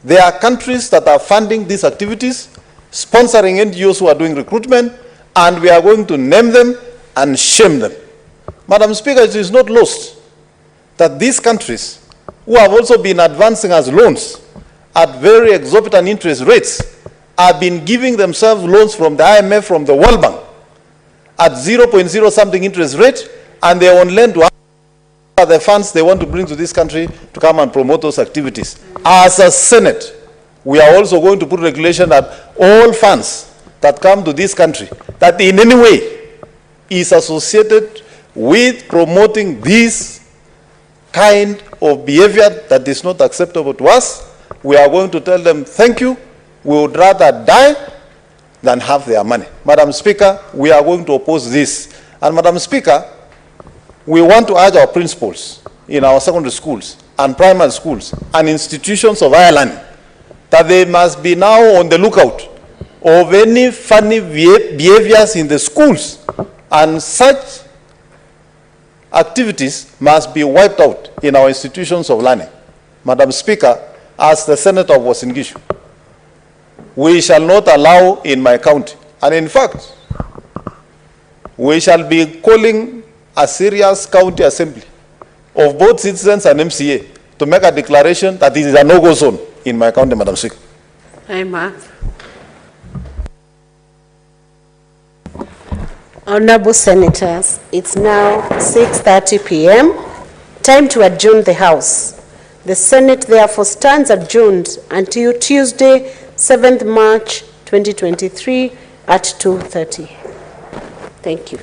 there are countries that are funding these activities, sponsoring NGOs who are doing recruitment, and we are going to name them and shame them. Madam Speaker, it is not lost that these countries, who have also been advancing as loans at very exorbitant interest rates, have been giving themselves loans from the IMF, from the World Bank, at 0.0 something interest rate, and they on lend to the funds they want to bring to this country to come and promote those activities. As a Senate, we are also going to put regulation that all funds that come to this country, that in any way is associated with promoting this kind of behavior that is not acceptable to us, we are going to tell them, thank you, we would rather die than have their money. Madam Speaker, we are going to oppose this. And Madam Speaker, we want to urge our principals in our secondary schools and primary schools and institutions of Ireland that they must be now on the lookout of any funny behaviors in the schools, and such activities must be wiped out in our institutions of learning. Madam Speaker, as the Senator of Uasin Gishu, we shall not allow in my county, and in fact, we shall be calling a serious county assembly of both citizens and MCA to make a declaration that it is a no-go zone in my county, Madam Speaker. Herman. Honorable Senators, it's now 6:30 p.m. Time to adjourn the House. The Senate therefore stands adjourned until Tuesday, 7th March 2023 at 2:30. Thank you.